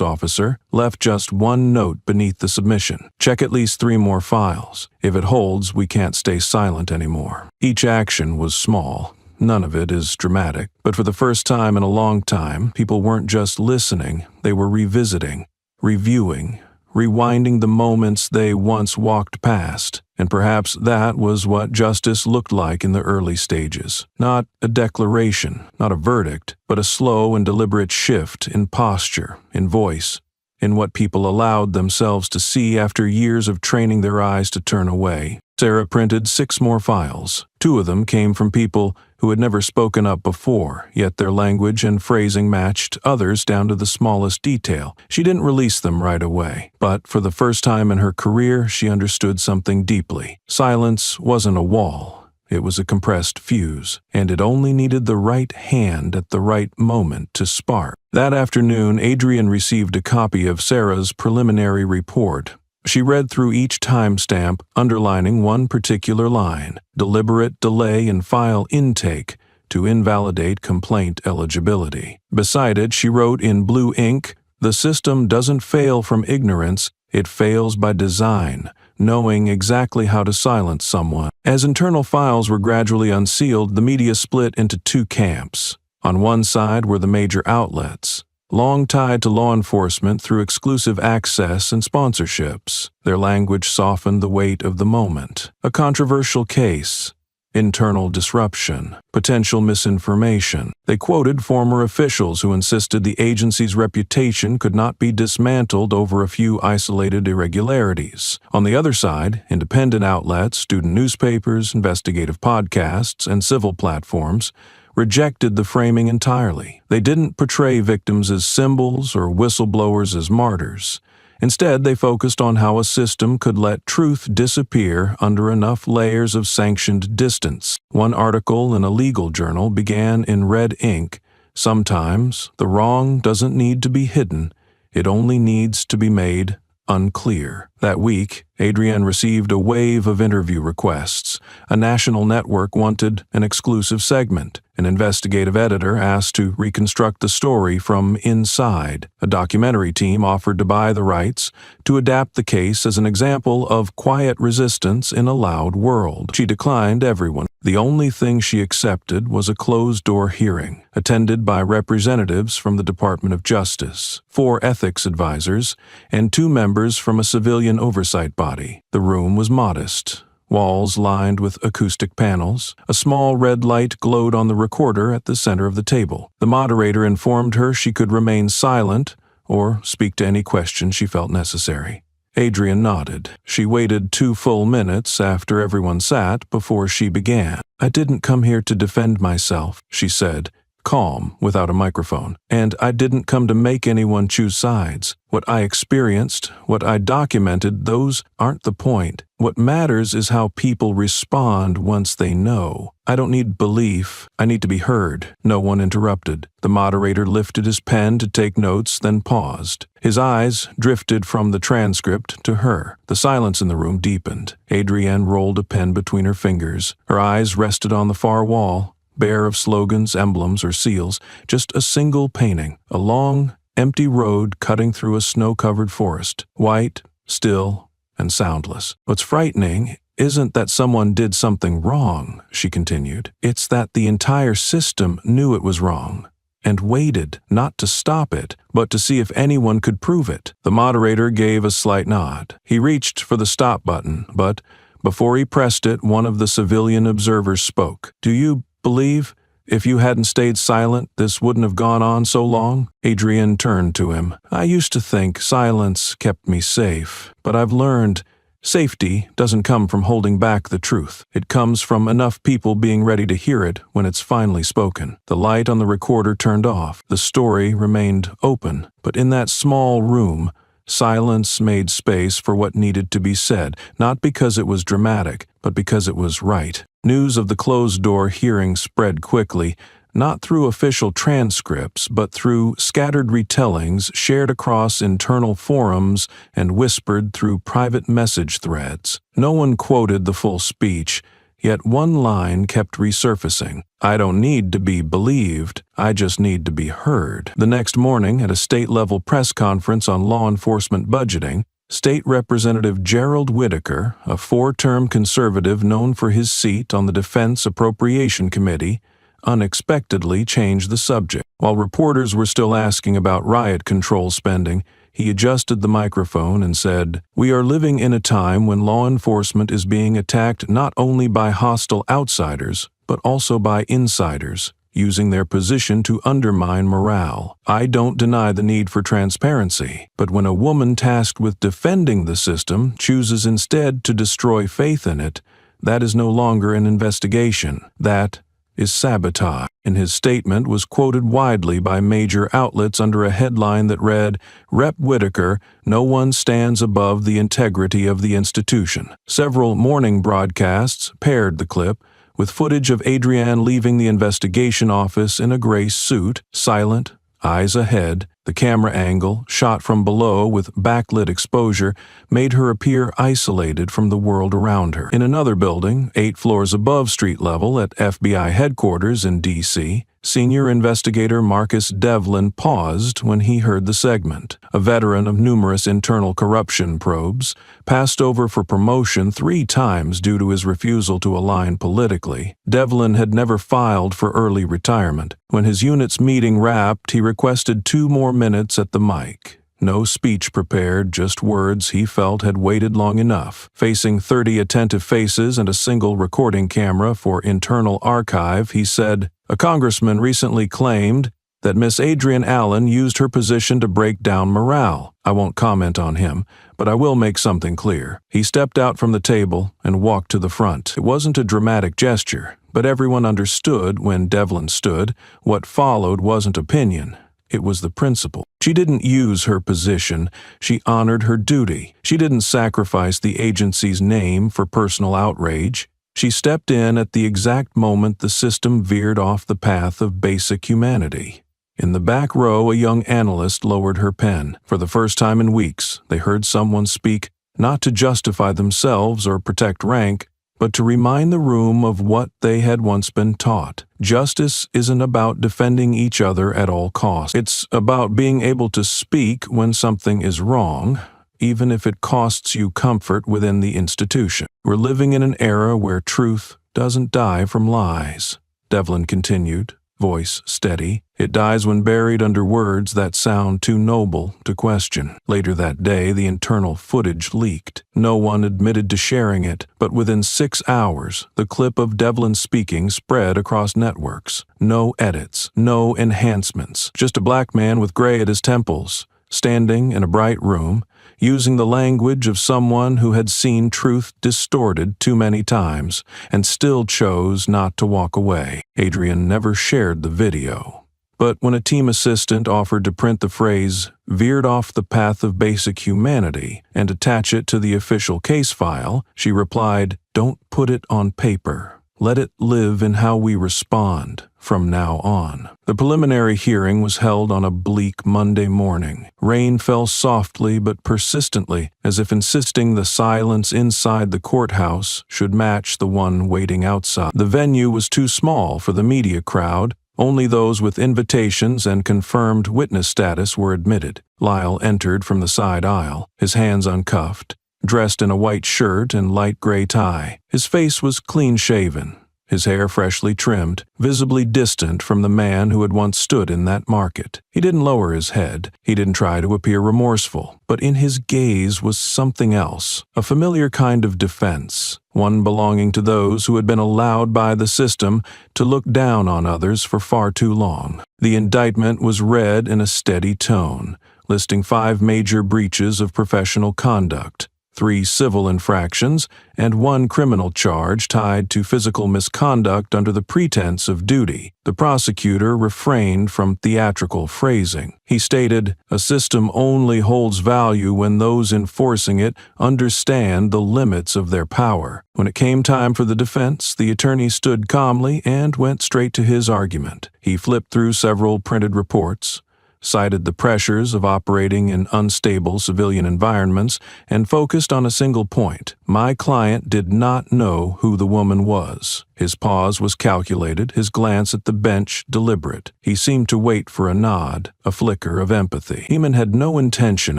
[SPEAKER 1] officer, left just one note beneath the submission. Check at least 3 more files. If it holds, we can't stay silent anymore. Each action was small. None of it is dramatic, but for the first time in a long time, people weren't just listening, they were revisiting, reviewing, rewinding the moments they once walked past. And perhaps that was what justice looked like in the early stages. Not a declaration, not a verdict, but a slow and deliberate shift in posture, in voice, in what people allowed themselves to see after years of training their eyes to turn away. Sarah printed 6 more files. 2 of them came from people who had never spoken up before, yet their language and phrasing matched others down to the smallest detail. She didn't release them right away, but for the first time in her career, she understood something deeply. Silence wasn't a wall. It was a compressed fuse, and it only needed the right hand at the right moment to spark. That afternoon, Adrian received a copy of Sarah's preliminary report. She read through each timestamp, underlining one particular line: deliberate delay in file intake to invalidate complaint eligibility. Beside it, she wrote in blue ink, "The system doesn't fail from ignorance, it fails by design, knowing exactly how to silence someone." As internal files were gradually unsealed, the media split into 2 camps. On one side were the major outlets, long tied to law enforcement through exclusive access and sponsorships. Their language softened the weight of the moment. A controversial case, internal disruption, potential misinformation. They quoted former officials who insisted the agency's reputation could not be dismantled over a few isolated irregularities. On the other side, independent outlets, student newspapers, investigative podcasts, and civil platforms rejected the framing entirely. They didn't portray victims as symbols or whistleblowers as martyrs. Instead, they focused on how a system could let truth disappear under enough layers of sanctioned distance. One article in a legal journal began in red ink, "Sometimes the wrong doesn't need to be hidden, it only needs to be made unclear." That week, Adrienne received a wave of interview requests. A national network wanted an exclusive segment. An investigative editor asked to reconstruct the story from inside. A documentary team offered to buy the rights to adapt the case as an example of quiet resistance in a loud world. She declined everyone. The only thing she accepted was a closed-door hearing, attended by representatives from the Department of Justice, 4 ethics advisors, and 2 members from a civilian oversight body. The room was modest. Walls lined with acoustic panels. A small red light glowed on the recorder at the center of the table. The moderator informed her she could remain silent or speak to any question she felt necessary. Adrienne nodded. She waited 2 full minutes after everyone sat before she began. "I didn't come here to defend myself," she said, calm, without a microphone. "And I didn't come to make anyone choose sides. What I experienced, what I documented, those aren't the point. What matters is how people respond once they know. I don't need belief, I need to be heard." No one interrupted. The moderator lifted his pen to take notes, then paused. His eyes drifted from the transcript to her. The silence in the room deepened. Adrienne rolled a pen between her fingers. Her eyes rested on the far wall, bare of slogans, emblems, or seals, just a single painting, a long, empty road cutting through a snow-covered forest, white, still, and soundless. "What's frightening isn't that someone did something wrong," she continued. "It's that the entire system knew it was wrong and waited, not to stop it, but to see if anyone could prove it." The moderator gave a slight nod. He reached for the stop button, but before he pressed it, one of the civilian observers spoke. "Do you believe if you hadn't stayed silent, this wouldn't have gone on so long?" Adrienne turned to him. "I used to think silence kept me safe, but I've learned safety doesn't come from holding back the truth. It comes from enough people being ready to hear it when it's finally spoken." The light on the recorder turned off. The story remained open, but in that small room, Silence made space for what needed to be said, not because it was dramatic, but because it was right. News of the closed-door hearing spread quickly, not through official transcripts, but through scattered retellings shared across internal forums and whispered through private message threads. No one quoted the full speech, yet one line kept resurfacing. "I don't need to be believed, I just need to be heard." The next morning, at a state-level press conference on law enforcement budgeting, State Representative Gerald Whitaker, a four-term conservative known for his seat on the Defense Appropriation Committee, unexpectedly changed the subject. While reporters were still asking about riot control spending, he adjusted the microphone and said, "We are living in a time when law enforcement is being attacked not only by hostile outsiders, but also by insiders, using their position to undermine morale. I don't deny the need for transparency, but when a woman tasked with defending the system chooses instead to destroy faith in it, that is no longer an investigation. That is sabotage." In his statement was quoted widely by major outlets under a headline that read, "Rep. Whitaker, no one stands above the integrity of the institution." Several morning broadcasts paired the clip with footage of Adrienne leaving the investigation office in a gray suit, silent, eyes ahead. The camera angle, shot from below with backlit exposure, made her appear isolated from the world around her. In another building, 8 floors above street level at FBI headquarters in D.C., senior investigator Marcus Devlin paused when he heard the segment. A veteran of numerous internal corruption probes, passed over for promotion 3 times due to his refusal to align politically, Devlin had never filed for early retirement. When his unit's meeting wrapped, he requested 2 more minutes at the mic. No speech prepared, just words he felt had waited long enough. Facing 30 attentive faces and a single recording camera for internal archive, he said, "A congressman recently claimed that Miss Adrienne Allen used her position to break down morale. I won't comment on him, but I will make something clear." He stepped out from the table and walked to the front. It wasn't a dramatic gesture, but everyone understood when Devlin stood. What followed wasn't opinion. It was the principle. She didn't use her position, she honored her duty. She didn't sacrifice the agency's name for personal outrage. She stepped in at the exact moment the system veered off the path of basic humanity. In the back row, a young analyst lowered her pen. For the first time in weeks, they heard someone speak, not to justify themselves or protect rank, but to remind the room of what they had once been taught. Justice isn't about defending each other at all costs. It's about being able to speak when something is wrong, even if it costs you comfort within the institution. We're living in an era where truth doesn't die from lies, Devlin continued, voice steady. It dies when buried under words that sound too noble to question. Later that day, the internal footage leaked. No one admitted to sharing it, but within 6 hours, the clip of Devlin speaking spread across networks. No edits, no enhancements, just a black man with gray at his temples, standing in a bright room, using the language of someone who had seen truth distorted too many times and still chose not to walk away. Adrienne never shared the video. But when a team assistant offered to print the phrase, "veered off the path of basic humanity," and attach it to the official case file, she replied, "Don't put it on paper. Let it live in how we respond from now on." The preliminary hearing was held on a bleak Monday morning. Rain fell softly but persistently, as if insisting the silence inside the courthouse should match the one waiting outside. The venue was too small for the media crowd. Only those with invitations and confirmed witness status were admitted. Lyle entered from the side aisle, his hands uncuffed, dressed in a white shirt and light gray tie. His face was clean-shaven, his hair freshly trimmed, visibly distant from the man who had once stood in that market. He didn't lower his head. He didn't try to appear remorseful. But in his gaze was something else, a familiar kind of defense, one belonging to those who had been allowed by the system to look down on others for far too long. The indictment was read in a steady tone, listing 5 major breaches of professional conduct, 3 civil infractions, and 1 criminal charge tied to physical misconduct under the pretense of duty. The prosecutor refrained from theatrical phrasing. He stated, "A system only holds value when those enforcing it understand the limits of their power." When it came time for the defense, the attorney stood calmly and went straight to his argument. He flipped through several printed reports, cited the pressures of operating in unstable civilian environments, and focused on a single point. My client did not know who the woman was. His pause was calculated, his glance at the bench deliberate. He seemed to wait for a nod, a flicker of empathy. Heman had no intention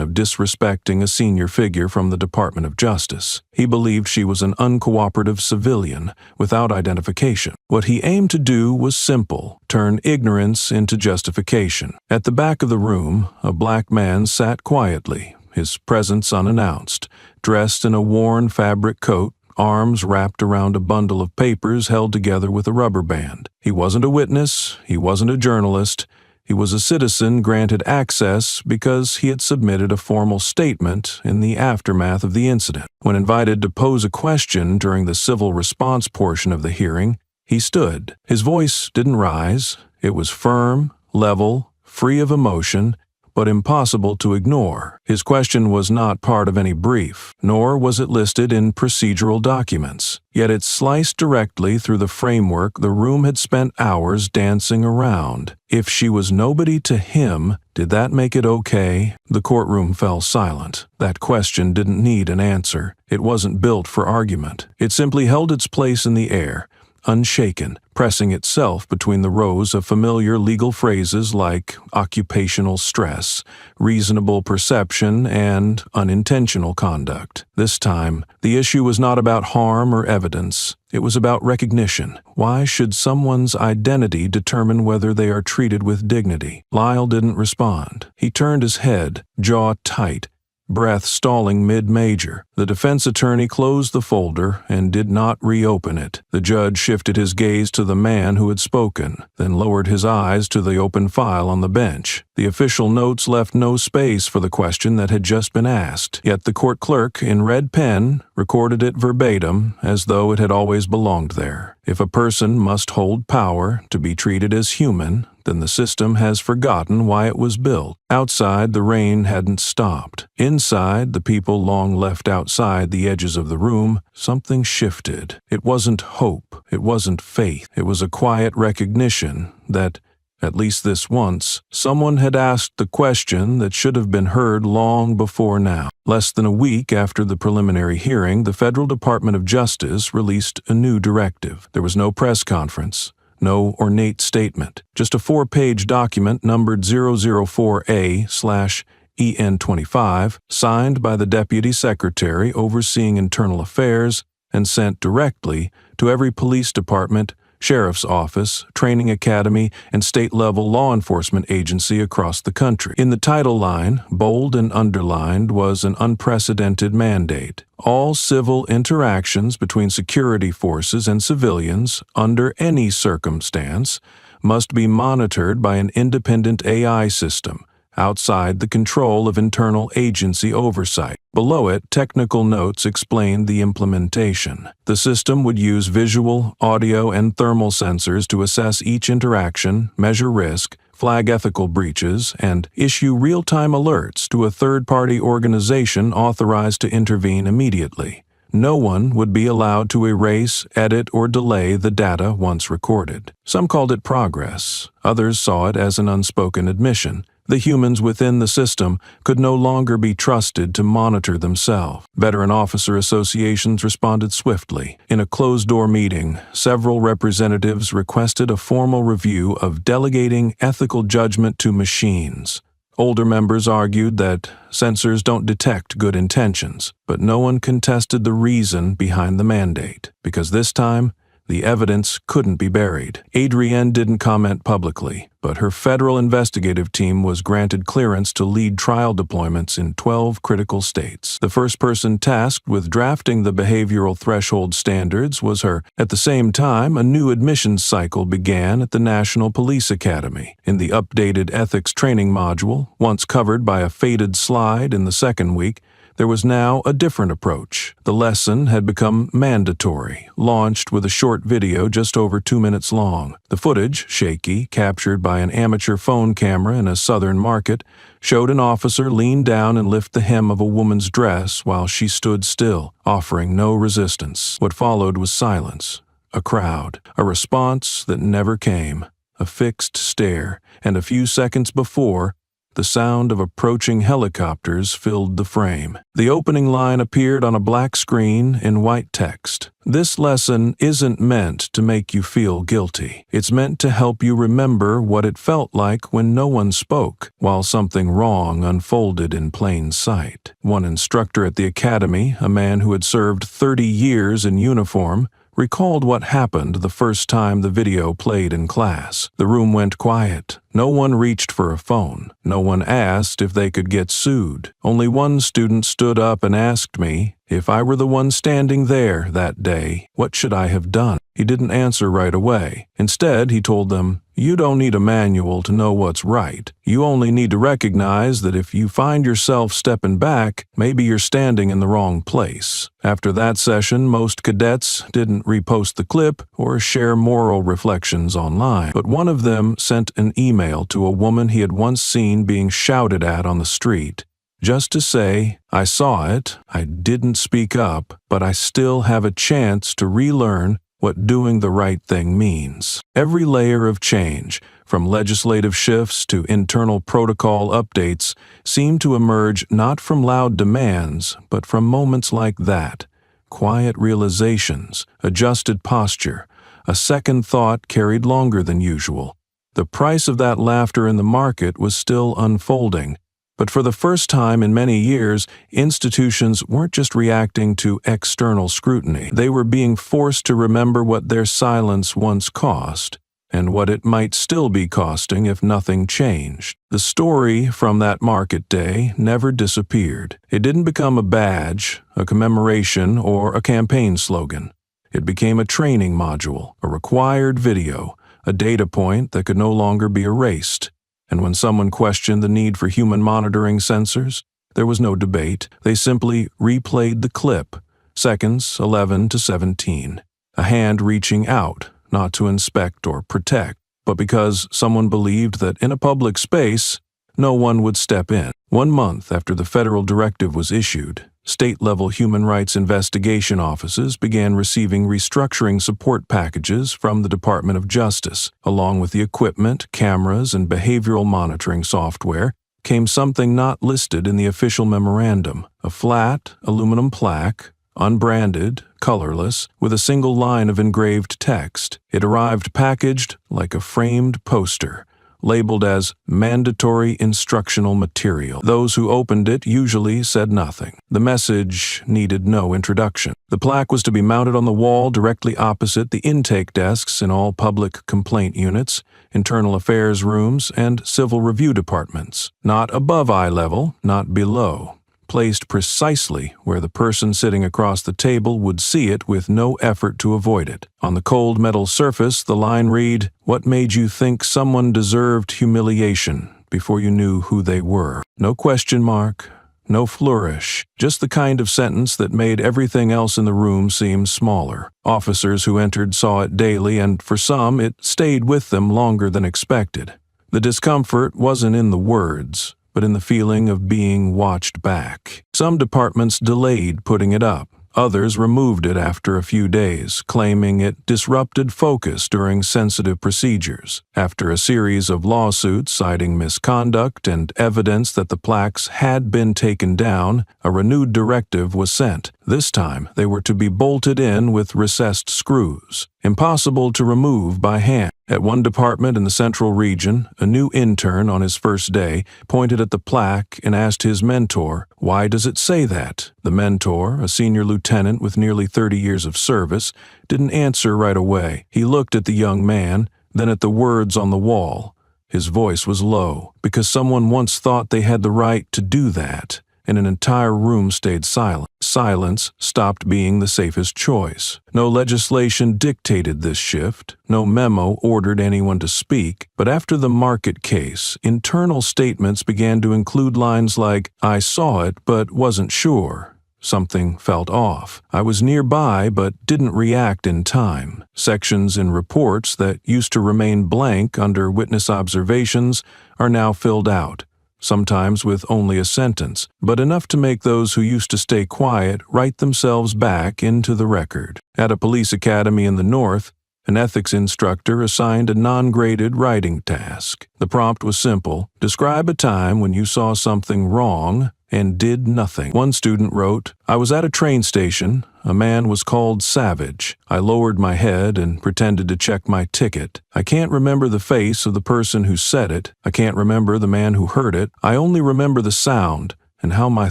[SPEAKER 1] of disrespecting a senior figure from the Department of Justice. He believed she was an uncooperative civilian without identification. What he aimed to do was simple: turn ignorance into justification. At the back of the room, a black man sat quietly, his presence unannounced, dressed in a worn fabric coat, arms wrapped around a bundle of papers held together with a rubber band. He wasn't a witness, he wasn't a journalist, he was a citizen granted access because he had submitted a formal statement in the aftermath of the incident. When invited to pose a question during the civil response portion of the hearing, he stood. His voice didn't rise. It was firm, level, free of emotion, but impossible to ignore. His question was not part of any brief, nor was it listed in procedural documents. Yet it sliced directly through the framework the room had spent hours dancing around. If she was nobody to him, did that make it okay? The courtroom fell silent. That question didn't need an answer. It wasn't built for argument. It simply held its place in the air, unshaken, pressing itself between the rows of familiar legal phrases like occupational stress, reasonable perception, and unintentional conduct. This time, the issue was not about harm or evidence. It was about recognition. Why should someone's identity determine whether they are treated with dignity? Lyle didn't respond. He turned his head, jaw tight, breath stalling mid-major. The defense attorney closed the folder and did not reopen it. The judge shifted his gaze to the man who had spoken, then lowered his eyes to the open file on the bench. The official notes left no space for the question that had just been asked, yet the court clerk, in red pen, recorded it verbatim as though it had always belonged there. If a person must hold power to be treated as human, then the system has forgotten why it was built. Outside, the rain hadn't stopped. Inside, the people long left outside the edges of the room, something shifted. It wasn't hope. It wasn't faith. It was a quiet recognition that, at least this once, someone had asked the question that should have been heard long before now. Less than a week after the preliminary hearing, the Federal Department of Justice released a new directive. There was no press conference, no ornate statement, just a 4-page document numbered 004A/EN25, signed by the Deputy Secretary overseeing internal affairs and sent directly to every police department, sheriff's office, training academy, and state-level law enforcement agency across the country. In the title line, bold and underlined, was an unprecedented mandate. All civil interactions between security forces and civilians, under any circumstance, must be monitored by an independent AI system, outside the control of internal agency oversight. Below it, technical notes explained the implementation. The system would use visual, audio, and thermal sensors to assess each interaction, measure risk, flag ethical breaches, and issue real-time alerts to a third-party organization authorized to intervene immediately. No one would be allowed to erase, edit, or delay the data once recorded. Some called it progress. Others saw it as an unspoken admission. The humans within the system could no longer be trusted to monitor themselves. Veteran officer associations responded swiftly. In a closed-door meeting, several representatives requested a formal review of delegating ethical judgment to machines. Older members argued that sensors don't detect good intentions, but no one contested the reason behind the mandate, because this time, the evidence couldn't be buried. Adrienne didn't comment publicly, but her federal investigative team was granted clearance to lead trial deployments in 12 critical states. The first person tasked with drafting the behavioral threshold standards was her. At the same time, a new admissions cycle began at the National Police Academy. In the updated ethics training module, once covered by a faded slide in the second week, There was now a different approach. The lesson had become mandatory, launched with a short video just over 2 minutes long. The footage, shaky, captured by an amateur phone camera in a southern market, showed an officer lean down and lift the hem of a woman's dress while she stood still, offering no resistance. What followed was silence, a crowd, a response that never came, a fixed stare, and a few seconds before, the sound of approaching helicopters filled the frame. The opening line appeared on a black screen in white text. This lesson isn't meant to make you feel guilty. It's meant to help you remember what it felt like when no one spoke, while something wrong unfolded in plain sight. One instructor at the academy, a man who had served 30 years in uniform, recalled what happened the first time the video played in class. The room went quiet. No one reached for a phone. No one asked if they could get sued. Only one student stood up and asked me, if I were the one standing there that day, what should I have done? He didn't answer right away. Instead, he told them, you don't need a manual to know what's right. You only need to recognize that if you find yourself stepping back, maybe you're standing in the wrong place. After that session, most cadets didn't repost the clip or share moral reflections online, but one of them sent an email to a woman he had once seen being shouted at on the street, just to say, I saw it, I didn't speak up, but I still have a chance to relearn what doing the right thing means. Every layer of change, from legislative shifts to internal protocol updates, seemed to emerge not from loud demands, but from moments like that. Quiet realizations, adjusted posture, a second thought carried longer than usual. The price of that laughter in the market was still unfolding, but for the first time in many years, institutions weren't just reacting to external scrutiny. They were being forced to remember what their silence once cost, and what it might still be costing if nothing changed. The story from that market day never disappeared. It didn't become a badge, a commemoration, or a campaign slogan. It became a training module, a required video, a data point that could no longer be erased. And when someone questioned the need for human monitoring sensors, there was no debate. They simply replayed the clip, seconds 11 to 17. A hand reaching out, not to inspect or protect, but because someone believed that in a public space, no one would step in. 1 month after the federal directive was issued, state-level human rights investigation offices began receiving restructuring support packages from the Department of Justice. Along with the equipment, cameras, and behavioral monitoring software came something not listed in the official memorandum, a flat, aluminum plaque, unbranded, colorless, with a single line of engraved text. It arrived packaged like a framed poster, labeled as mandatory instructional material. Those who opened it usually said nothing. The message needed no introduction. The plaque was to be mounted on the wall directly opposite the intake desks in all public complaint units, internal affairs rooms, and civil review departments. Not above eye level, not below. Placed precisely where the person sitting across the table would see it with no effort to avoid it. On the cold metal surface, the line read, "What made you think someone deserved humiliation before you knew who they were?" No question mark, no flourish, just the kind of sentence that made everything else in the room seem smaller. Officers who entered saw it daily, and for some, it stayed with them longer than expected. The discomfort wasn't in the words, but in the feeling of being watched back. Some departments delayed putting it up. Others removed it after a few days, claiming it disrupted focus during sensitive procedures. After a series of lawsuits citing misconduct and evidence that the plaques had been taken down, a renewed directive was sent. This time, they were to be bolted in with recessed screws, impossible to remove by hand. At one department in the central region, a new intern on his first day pointed at the plaque and asked his mentor, "Why does it say that?" The mentor, a senior lieutenant with nearly 30 years of service, didn't answer right away. He looked at the young man, then at the words on the wall. His voice was low, because someone once thought they had the right to do that, and an entire room stayed silent. Silence stopped being the safest choice. No legislation dictated this shift. No memo ordered anyone to speak. But after the market case, internal statements began to include lines like, "I saw it, but wasn't sure." Something felt off. "I was nearby but didn't react in time." Sections in reports that used to remain blank under witness observations are now filled out, sometimes with only a sentence, but enough to make those who used to stay quiet write themselves back into the record. At a police academy in the North, an ethics instructor assigned a non-graded writing task. The prompt was simple: describe a time when you saw something wrong and did nothing. One student wrote, "I was at a train station. A man was called Savage. I lowered my head and pretended to check my ticket. I can't remember the face of the person who said it. I can't remember the man who heard it. I only remember the sound and how my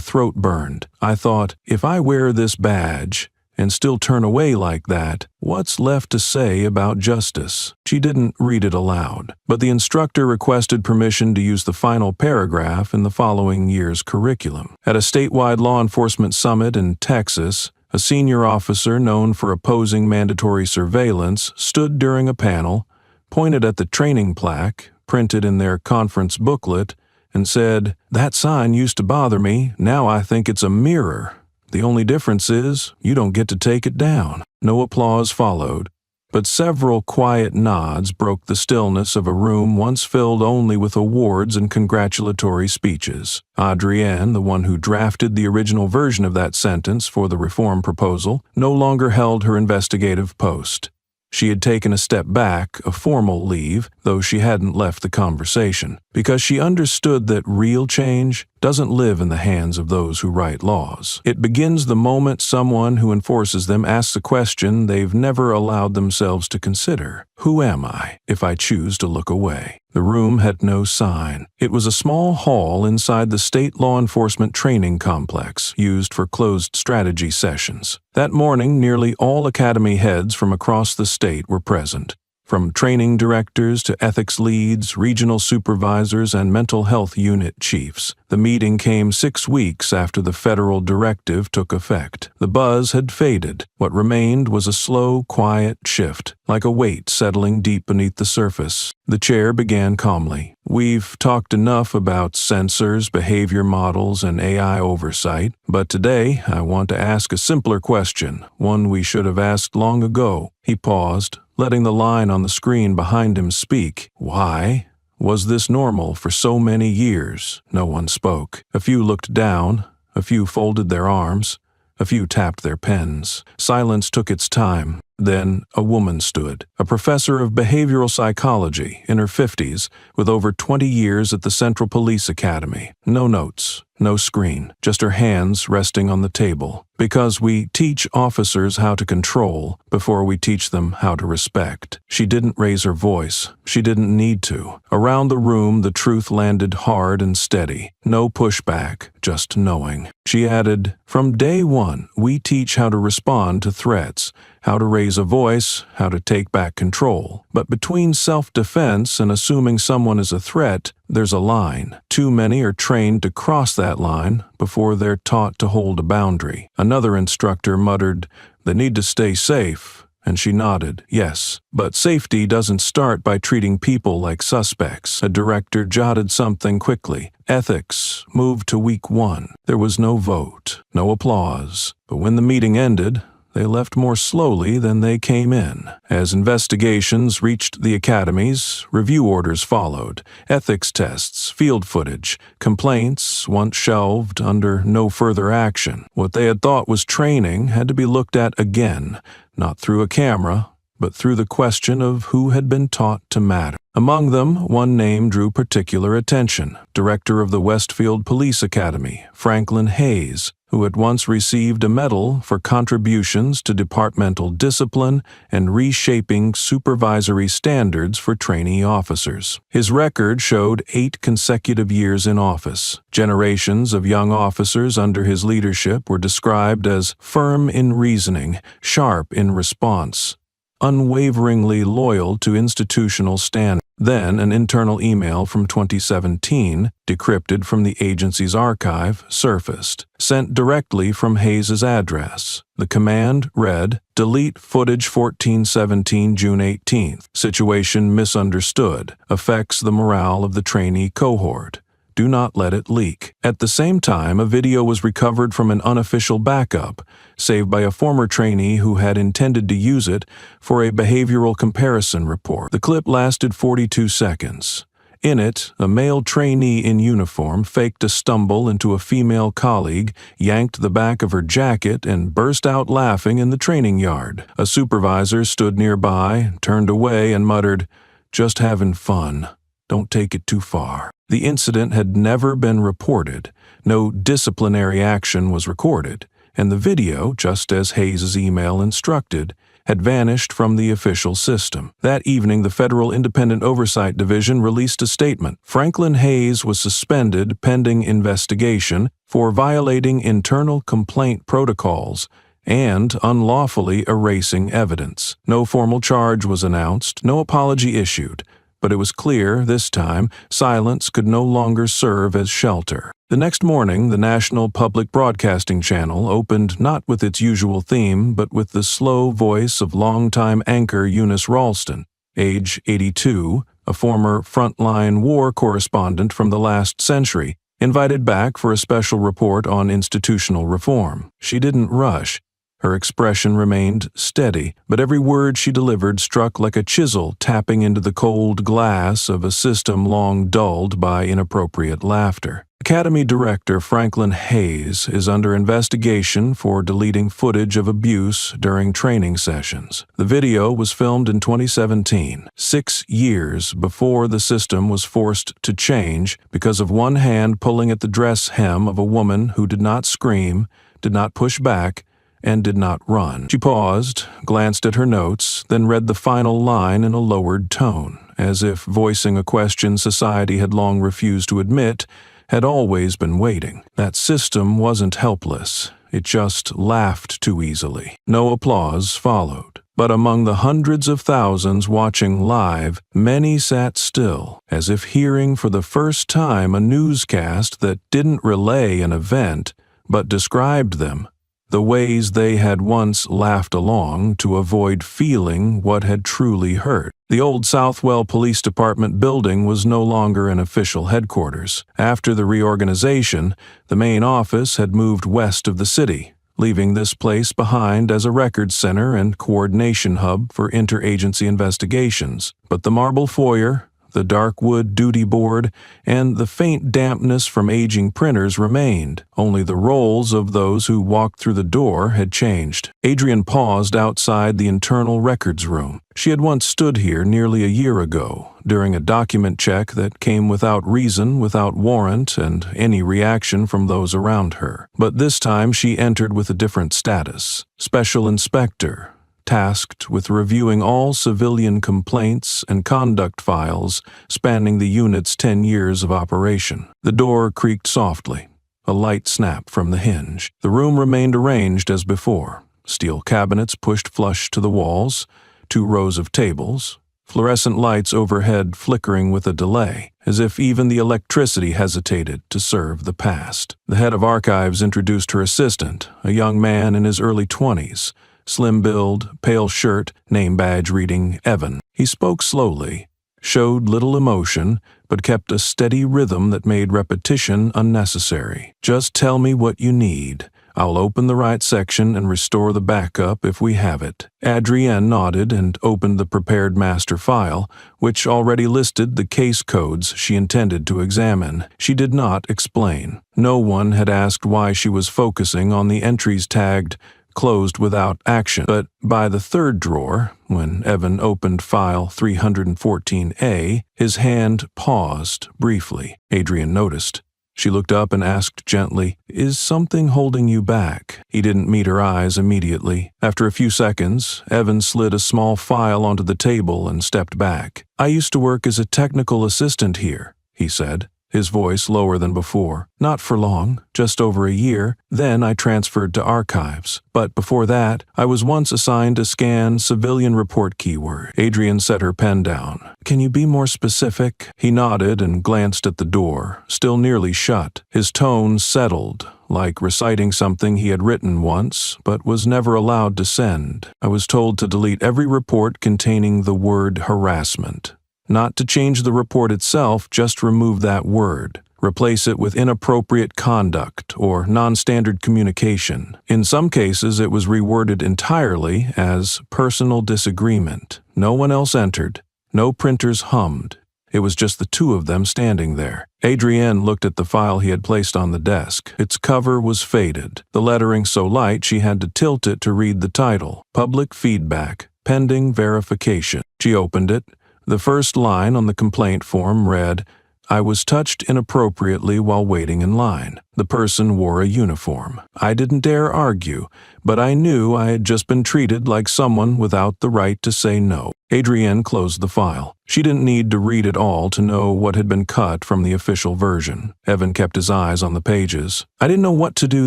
[SPEAKER 1] throat burned. I thought, if I wear this badge and still turn away like that, what's left to say about justice?" She didn't read it aloud, but the instructor requested permission to use the final paragraph in the following year's curriculum. At a statewide law enforcement summit in Texas, a senior officer known for opposing mandatory surveillance stood during a panel, pointed at the training plaque printed in their conference booklet, and said, "That sign used to bother me. Now I think it's a mirror. The only difference is you don't get to take it down." No applause followed, but several quiet nods broke the stillness of a room once filled only with awards and congratulatory speeches. Adrienne, the one who drafted the original version of that sentence for the reform proposal, no longer held her investigative post. She had taken a step back, a formal leave, though she hadn't left the conversation, because she understood that real change doesn't live in the hands of those who write laws. It begins the moment someone who enforces them asks a question they've never allowed themselves to consider. Who am I if I choose to look away? The room had no sign. It was a small hall inside the state law enforcement training complex, used for closed strategy sessions. That morning, nearly all academy heads from across the state were present. From training directors to ethics leads, regional supervisors, and mental health unit chiefs. The meeting came 6 weeks after the federal directive took effect. The buzz had faded. What remained was a slow, quiet shift, like a weight settling deep beneath the surface. The chair began calmly. "We've talked enough about sensors, behavior models, and AI oversight, but today I want to ask a simpler question, one we should have asked long ago." He paused, letting the line on the screen behind him speak. Why was this normal for so many years? No one spoke. A few looked down, a few folded their arms, a few tapped their pens. Silence took its time. Then a woman stood, a professor of behavioral psychology in her 50s, with over 20 years at the Central Police Academy. No notes, no screen, just her hands resting on the table. Because we teach officers how to control before we teach them how to respect. She didn't raise her voice. She didn't need to. Around the room, the truth landed hard and steady. No pushback, just knowing. She added, "From day one, we teach how to respond to threats, how to raise a voice, how to take back control. But between self-defense and assuming someone is a threat, there's a line. Too many are trained to cross that line before they're taught to hold a boundary." Another instructor muttered, "They need to stay safe." And she nodded, yes. But safety doesn't start by treating people like suspects. A director jotted something quickly. Ethics moved to week 1. There was no vote, no applause. But when the meeting ended, they left more slowly than they came in. As investigations reached the academies, review orders followed, ethics tests, field footage, complaints once shelved under no further action. What they had thought was training had to be looked at again, not through a camera, but through the question of who had been taught to matter. Among them, one name drew particular attention: Director of the Westfield Police Academy, Franklin Hayes, who had once received a medal for contributions to departmental discipline and reshaping supervisory standards for trainee officers. His record showed 8 consecutive years in office. Generations of young officers under his leadership were described as firm in reasoning, sharp in response, unwaveringly loyal to institutional standards. Then an internal email from 2017, decrypted from the agency's archive, surfaced, sent directly from Hayes's address. The command read, "Delete footage 1417 June 18th. Situation misunderstood. Affects the morale of the trainee cohort. Do not let it leak." At the same time, a video was recovered from an unofficial backup, saved by a former trainee who had intended to use it for a behavioral comparison report. The clip lasted 42 seconds. In it, a male trainee in uniform faked a stumble into a female colleague, yanked the back of her jacket, and burst out laughing in the training yard. A supervisor stood nearby, turned away, and muttered, "Just having fun. Don't take it too far." The incident had never been reported. No disciplinary action was recorded, and the video, just as Hayes's email instructed, had vanished from the official system. That evening, the Federal Independent Oversight Division released a statement. Franklin Hayes was suspended pending investigation for violating internal complaint protocols and unlawfully erasing evidence. No formal charge was announced, no apology issued. But it was clear, this time, silence could no longer serve as shelter. The next morning, the National Public Broadcasting Channel opened not with its usual theme, but with the slow voice of longtime anchor Eunice Ralston, age 82, a former frontline war correspondent from the last century, invited back for a special report on institutional reform. She didn't rush. Her expression remained steady, but every word she delivered struck like a chisel tapping into the cold glass of a system long dulled by inappropriate laughter. Academy Director Franklin Hayes is under investigation for deleting footage of abuse during training sessions. The video was filmed in 2017, 6 years before the system was forced to change because of one hand pulling at the dress hem of a woman who did not scream, did not push back, and did not run. She paused, glanced at her notes, then read the final line in a lowered tone, as if voicing a question society had long refused to admit had always been waiting. That system wasn't helpless. It just laughed too easily. No applause followed. But among the hundreds of thousands watching live, many sat still, as if hearing for the first time a newscast that didn't relay an event, but described them, the ways they had once laughed along to avoid feeling what had truly hurt. The old Southwell Police Department building was no longer an official headquarters. After the reorganization, the main office had moved west of the city, leaving this place behind as a records center and coordination hub for interagency investigations. But the marble foyer, the dark wood duty board, and the faint dampness from aging printers remained. Only the roles of those who walked through the door had changed. Adrian paused outside the internal records room. She had once stood here nearly a year ago, during a document check that came without reason, without warrant, and any reaction from those around her. But this time she entered with a different status. Special Inspector, tasked with reviewing all civilian complaints and conduct files spanning the unit's 10 years of operation. The door creaked softly. A light snapped from the hinge. The room remained arranged as before. Steel cabinets pushed flush to the walls, 2 rows of tables, fluorescent lights overhead flickering with a delay, as if even the electricity hesitated to serve the past. The head of archives introduced her assistant, a young man in his early 20s, slim build, pale shirt, name badge reading Evan. He spoke slowly, showed little emotion, but kept a steady rhythm that made repetition unnecessary. "Just tell me what you need. I'll open the right section and restore the backup if we have it." Adrienne nodded and opened the prepared master file, which already listed the case codes she intended to examine. She did not explain. No one had asked why she was focusing on the entries tagged "closed without action." But by the 3rd drawer, when Evan opened file 314A, his hand paused briefly. Adrian noticed. She looked up and asked gently, "Is something holding you back?" He didn't meet her eyes immediately. After a few seconds, Evan slid a small file onto the table and stepped back. "I used to work as a technical assistant here," he said. his voice lower than before. Not for long, just over a year. Then I transferred to archives. But before that, I was once assigned to scan civilian report keyword. Adrian set her pen down. Can you be more specific? He nodded and glanced at the door, still nearly shut. His tone settled, like reciting something he had written once, but was never allowed to send. I was told to delete every report containing the word harassment. Not to change the report itself, just remove that word. Replace it with inappropriate conduct or non-standard communication. In some cases, it was reworded entirely as personal disagreement. No one else entered. No printers hummed. It was just the two of them standing there. Adrienne looked at the file he had placed on the desk. Its cover was faded, the lettering so light she had to tilt it to read the title. Public feedback, pending verification. She opened it. The first line on the complaint form read, I was touched inappropriately while waiting in line. The person wore a uniform. I didn't dare argue, but I knew I had just been treated like someone without the right to say no. Adrienne closed the file. She didn't need to read it all to know what had been cut from the official version. Evan kept his eyes on the pages. I didn't know what to do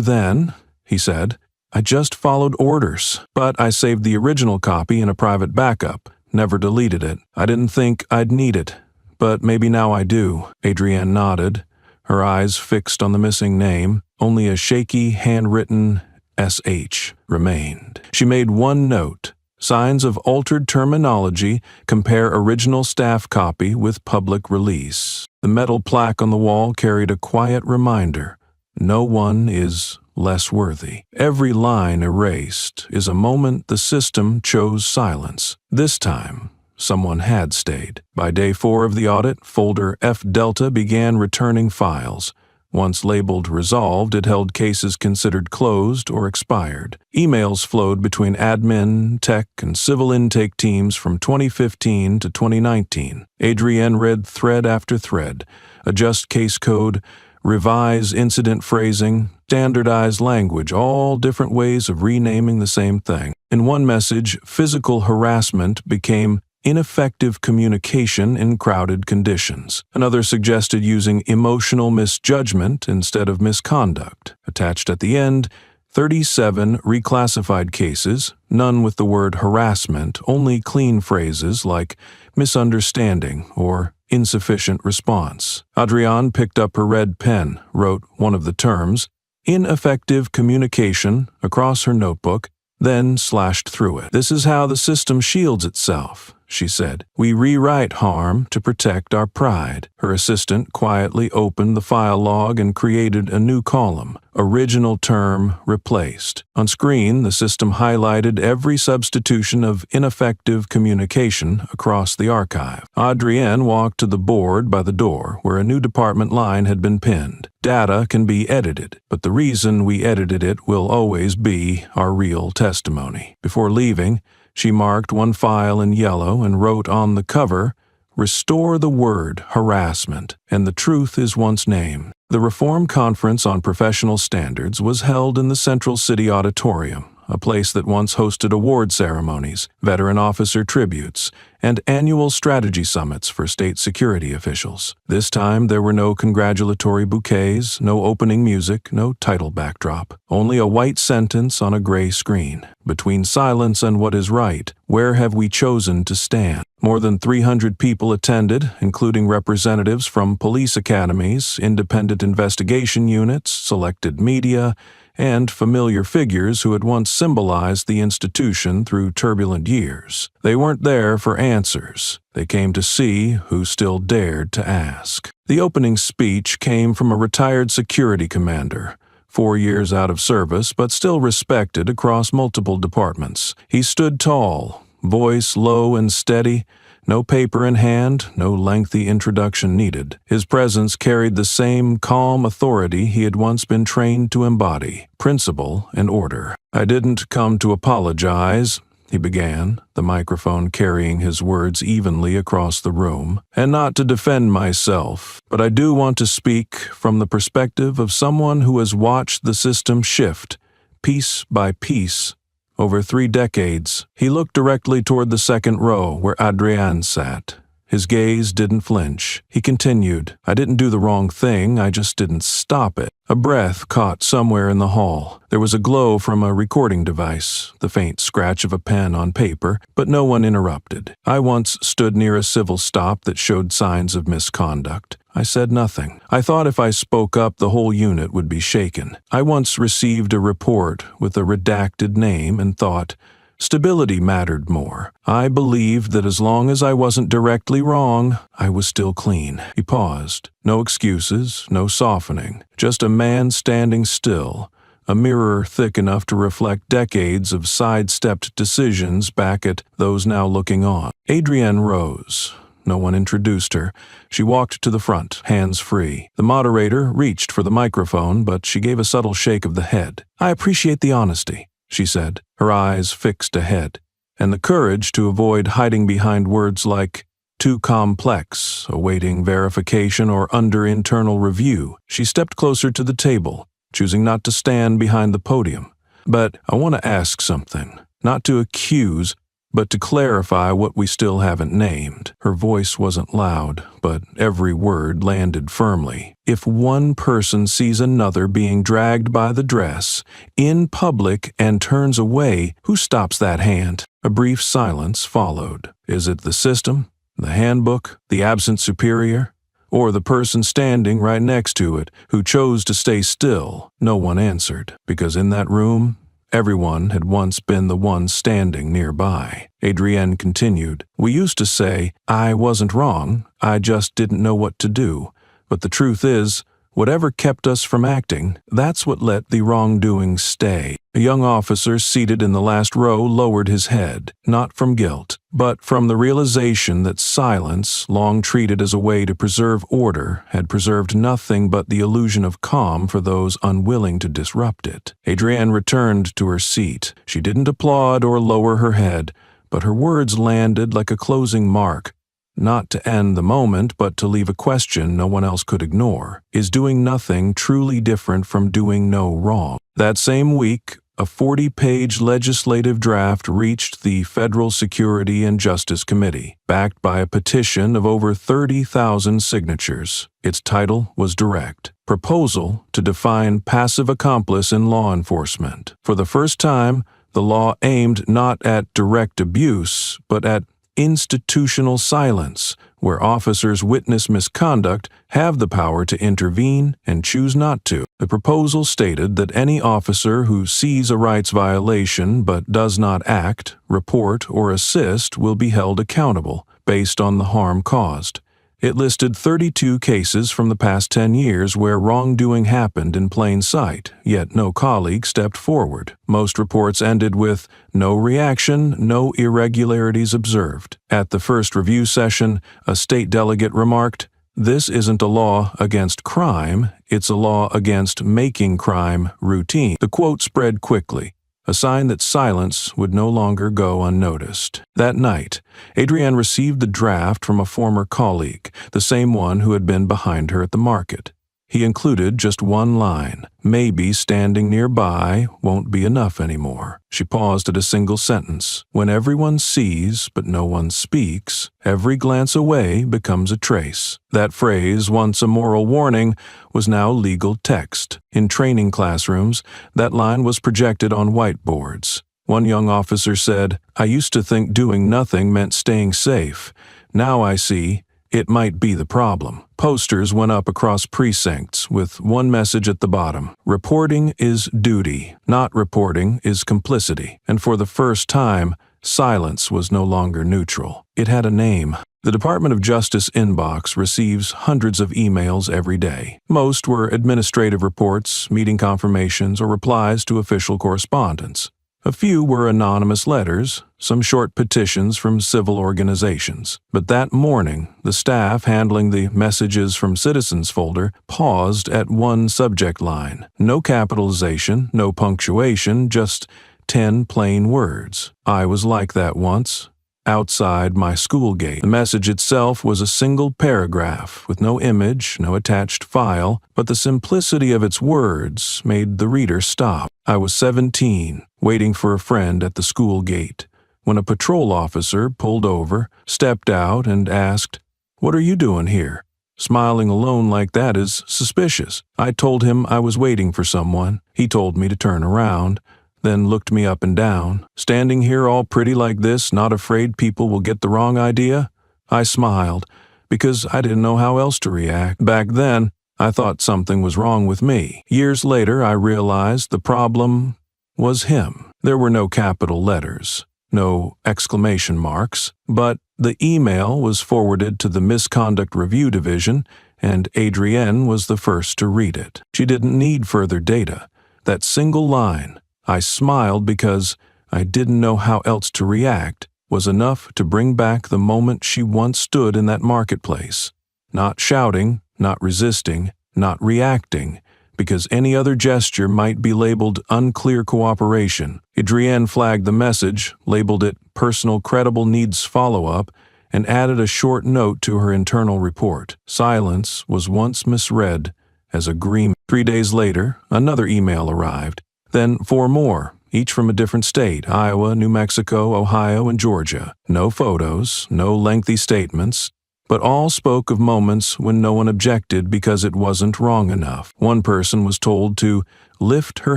[SPEAKER 1] then, he said. I just followed orders, but I saved the original copy in a private backup. Never deleted it. I didn't think I'd need it, but maybe now I do. Adrienne nodded, her eyes fixed on the missing name. Only a shaky, handwritten SH remained. She made one note. Signs of altered terminology. Compare original staff copy with public release. The metal plaque on the wall carried a quiet reminder. No one is less worthy. Every line erased is a moment the system chose silence. This time, someone had stayed. By day 4 of the audit, folder F Delta began returning files. Once labeled resolved, it held cases considered closed or expired. Emails flowed between admin, tech, and civil intake teams from 2015 to 2019. Adrienne read thread after thread. Adjust case code, revise incident phrasing, standardize language, all different ways of renaming the same thing. In one message, physical harassment became ineffective communication in crowded conditions. Another suggested using emotional misjudgment instead of misconduct. Attached at the end, 37 reclassified cases, none with the word harassment, only clean phrases like misunderstanding or insufficient response. Adrienne picked up her red pen, wrote one of the terms, ineffective communication, across her notebook, then slashed through it. This is how the system shields itself, she said. We rewrite harm to protect our pride. Her assistant quietly opened the file log and created a new column. Original term replaced. On screen, the system highlighted every substitution of ineffective communication across the archive. Adrienne walked to the board by the door where a new department line had been pinned. Data can be edited, but the reason we edited it will always be our real testimony. Before leaving, she marked one file in yellow and wrote on the cover, "Restore the word harassment, and the truth is once named." The Reform Conference on Professional Standards was held in the Central City Auditorium, a place that once hosted award ceremonies, veteran officer tributes, and annual strategy summits for state security officials. This time there were no congratulatory bouquets, no opening music, no title backdrop, only a white sentence on a gray screen. Between silence and what is right, where have we chosen to stand? More than 300 people attended, including representatives from police academies, independent investigation units, selected media, and familiar figures who had once symbolized the institution through turbulent years. They weren't there for answers. They came to see who still dared to ask. The opening speech came from a retired security commander, 4 years out of service, but still respected across multiple departments. He stood tall, voice low and steady, no paper in hand, no lengthy introduction needed. His presence carried the same calm authority he had once been trained to embody, principle and order. "I didn't come to apologize," he began, the microphone carrying his words evenly across the room, "and not to defend myself, but I do want to speak from the perspective of someone who has watched the system shift, piece by piece, over 3 decades." He looked directly toward the second row where Adrienne sat, His gaze didn't flinch. He continued, "I didn't do the wrong thing, I just didn't stop it." A breath caught somewhere in the hall. There was a glow from a recording device, the faint scratch of a pen on paper, but no one interrupted. I once stood near a civil stop that showed signs of misconduct. I said nothing. I thought if I spoke up, the whole unit would be shaken. I once received a report with a redacted name and thought, stability mattered more. I believed that as long as I wasn't directly wrong, I was still clean. He paused. No excuses, no softening. Just a man standing still, a mirror thick enough to reflect decades of sidestepped decisions back at those now looking on. Adrienne rose. No one introduced her. She walked to the front, hands free. The moderator reached for the microphone, but she gave a subtle shake of the head. "I appreciate the honesty," she said, her eyes fixed ahead, and the courage to avoid hiding behind words like too complex, awaiting verification, or under internal review. She stepped closer to the table, choosing not to stand behind the podium. "But I want to ask something, not to accuse, but to clarify what we still haven't named." Her voice wasn't loud, but every word landed firmly. "If one person sees another being dragged by the dress in public and turns away, who stops that hand?" A brief silence followed. Is it the system, the handbook, the absent superior, or the person standing right next to it who chose to stay still? No one answered, because in that room, everyone had once been the one standing nearby. Adrienne continued, "We used to say, I wasn't wrong, I just didn't know what to do. But the truth is, whatever kept us from acting, that's what let the wrongdoing stay." A young officer seated in the last row lowered his head, not from guilt, but from the realization that silence, long treated as a way to preserve order, had preserved nothing but the illusion of calm for those unwilling to disrupt it. Adrienne returned to her seat. She didn't applaud or lower her head, but her words landed like a closing mark, not to end the moment, but to leave a question no one else could ignore. Is doing nothing truly different from doing no wrong? That same week, a 40-page legislative draft reached the Federal Security and Justice Committee, backed by a petition of over 30,000 signatures. Its title was direct: Proposal to Define Passive Accomplice in Law Enforcement. For the first time, the law aimed not at direct abuse, but at institutional silence, where officers witness misconduct, have the power to intervene, and choose not to. The proposal stated that any officer who sees a rights violation but does not act, report, or assist will be held accountable based on the harm caused. It listed 32 cases from the past 10 years where wrongdoing happened in plain sight, yet no colleague stepped forward. Most reports ended with no reaction, no irregularities observed. At the first review session, a state delegate remarked, "This isn't a law against crime, it's a law against making crime routine." The quote spread quickly, a sign that silence would no longer go unnoticed. That night, Adrienne received the draft from a former colleague, the same one who had been behind her at the market. He included just one line: "Maybe standing nearby won't be enough anymore." She paused at a single sentence. "When everyone sees but no one speaks, every glance away becomes a trace." That phrase, once a moral warning, was now legal text. In training classrooms, that line was projected on whiteboards. One young officer said, "I used to think doing nothing meant staying safe. Now I see it might be the problem." Posters went up across precincts with one message at the bottom: reporting is duty, not reporting is complicity. And for the first time, silence was no longer neutral. It had a name. The Department of Justice inbox receives hundreds of emails every day. Most were administrative reports, meeting confirmations, or replies to official correspondence. A few were anonymous letters, some short petitions from civil organizations. But that morning, the staff handling the Messages from Citizens folder paused at one subject line. No capitalization, no punctuation, just 10 plain words. "I was like that once. Outside my school gate." The message itself was a single paragraph, with no image, no attached file, but the simplicity of its words made the reader stop. "I was 17, waiting for a friend at the school gate. when a patrol officer pulled over, stepped out, and asked, "What are you doing here? Smiling alone like that is suspicious." I told him I was waiting for someone. He told me to turn around, then looked me up and down. "Standing here all pretty like this, not afraid people will get the wrong idea?" I smiled, because I didn't know how else to react. Back then, I thought something was wrong with me. Years later, I realized the problem was him. There were no capital letters, no exclamation marks, but the email was forwarded to the Misconduct Review Division, and Adrienne was the first to read it. She didn't need further data. That single line, "I smiled because I didn't know how else to react," was enough to bring back the moment she once stood in that marketplace. Not shouting, not resisting, not reacting, because any other gesture might be labeled unclear cooperation. Adrienne flagged the message, labeled it personal credible needs follow-up, and added a short note to her internal report. Silence was once misread as agreement. 3 days later, another email arrived. Then 4 more, each from a different state: Iowa, New Mexico, Ohio, and Georgia. No photos, no lengthy statements, but all spoke of moments when no one objected because it wasn't wrong enough. One person was told to lift her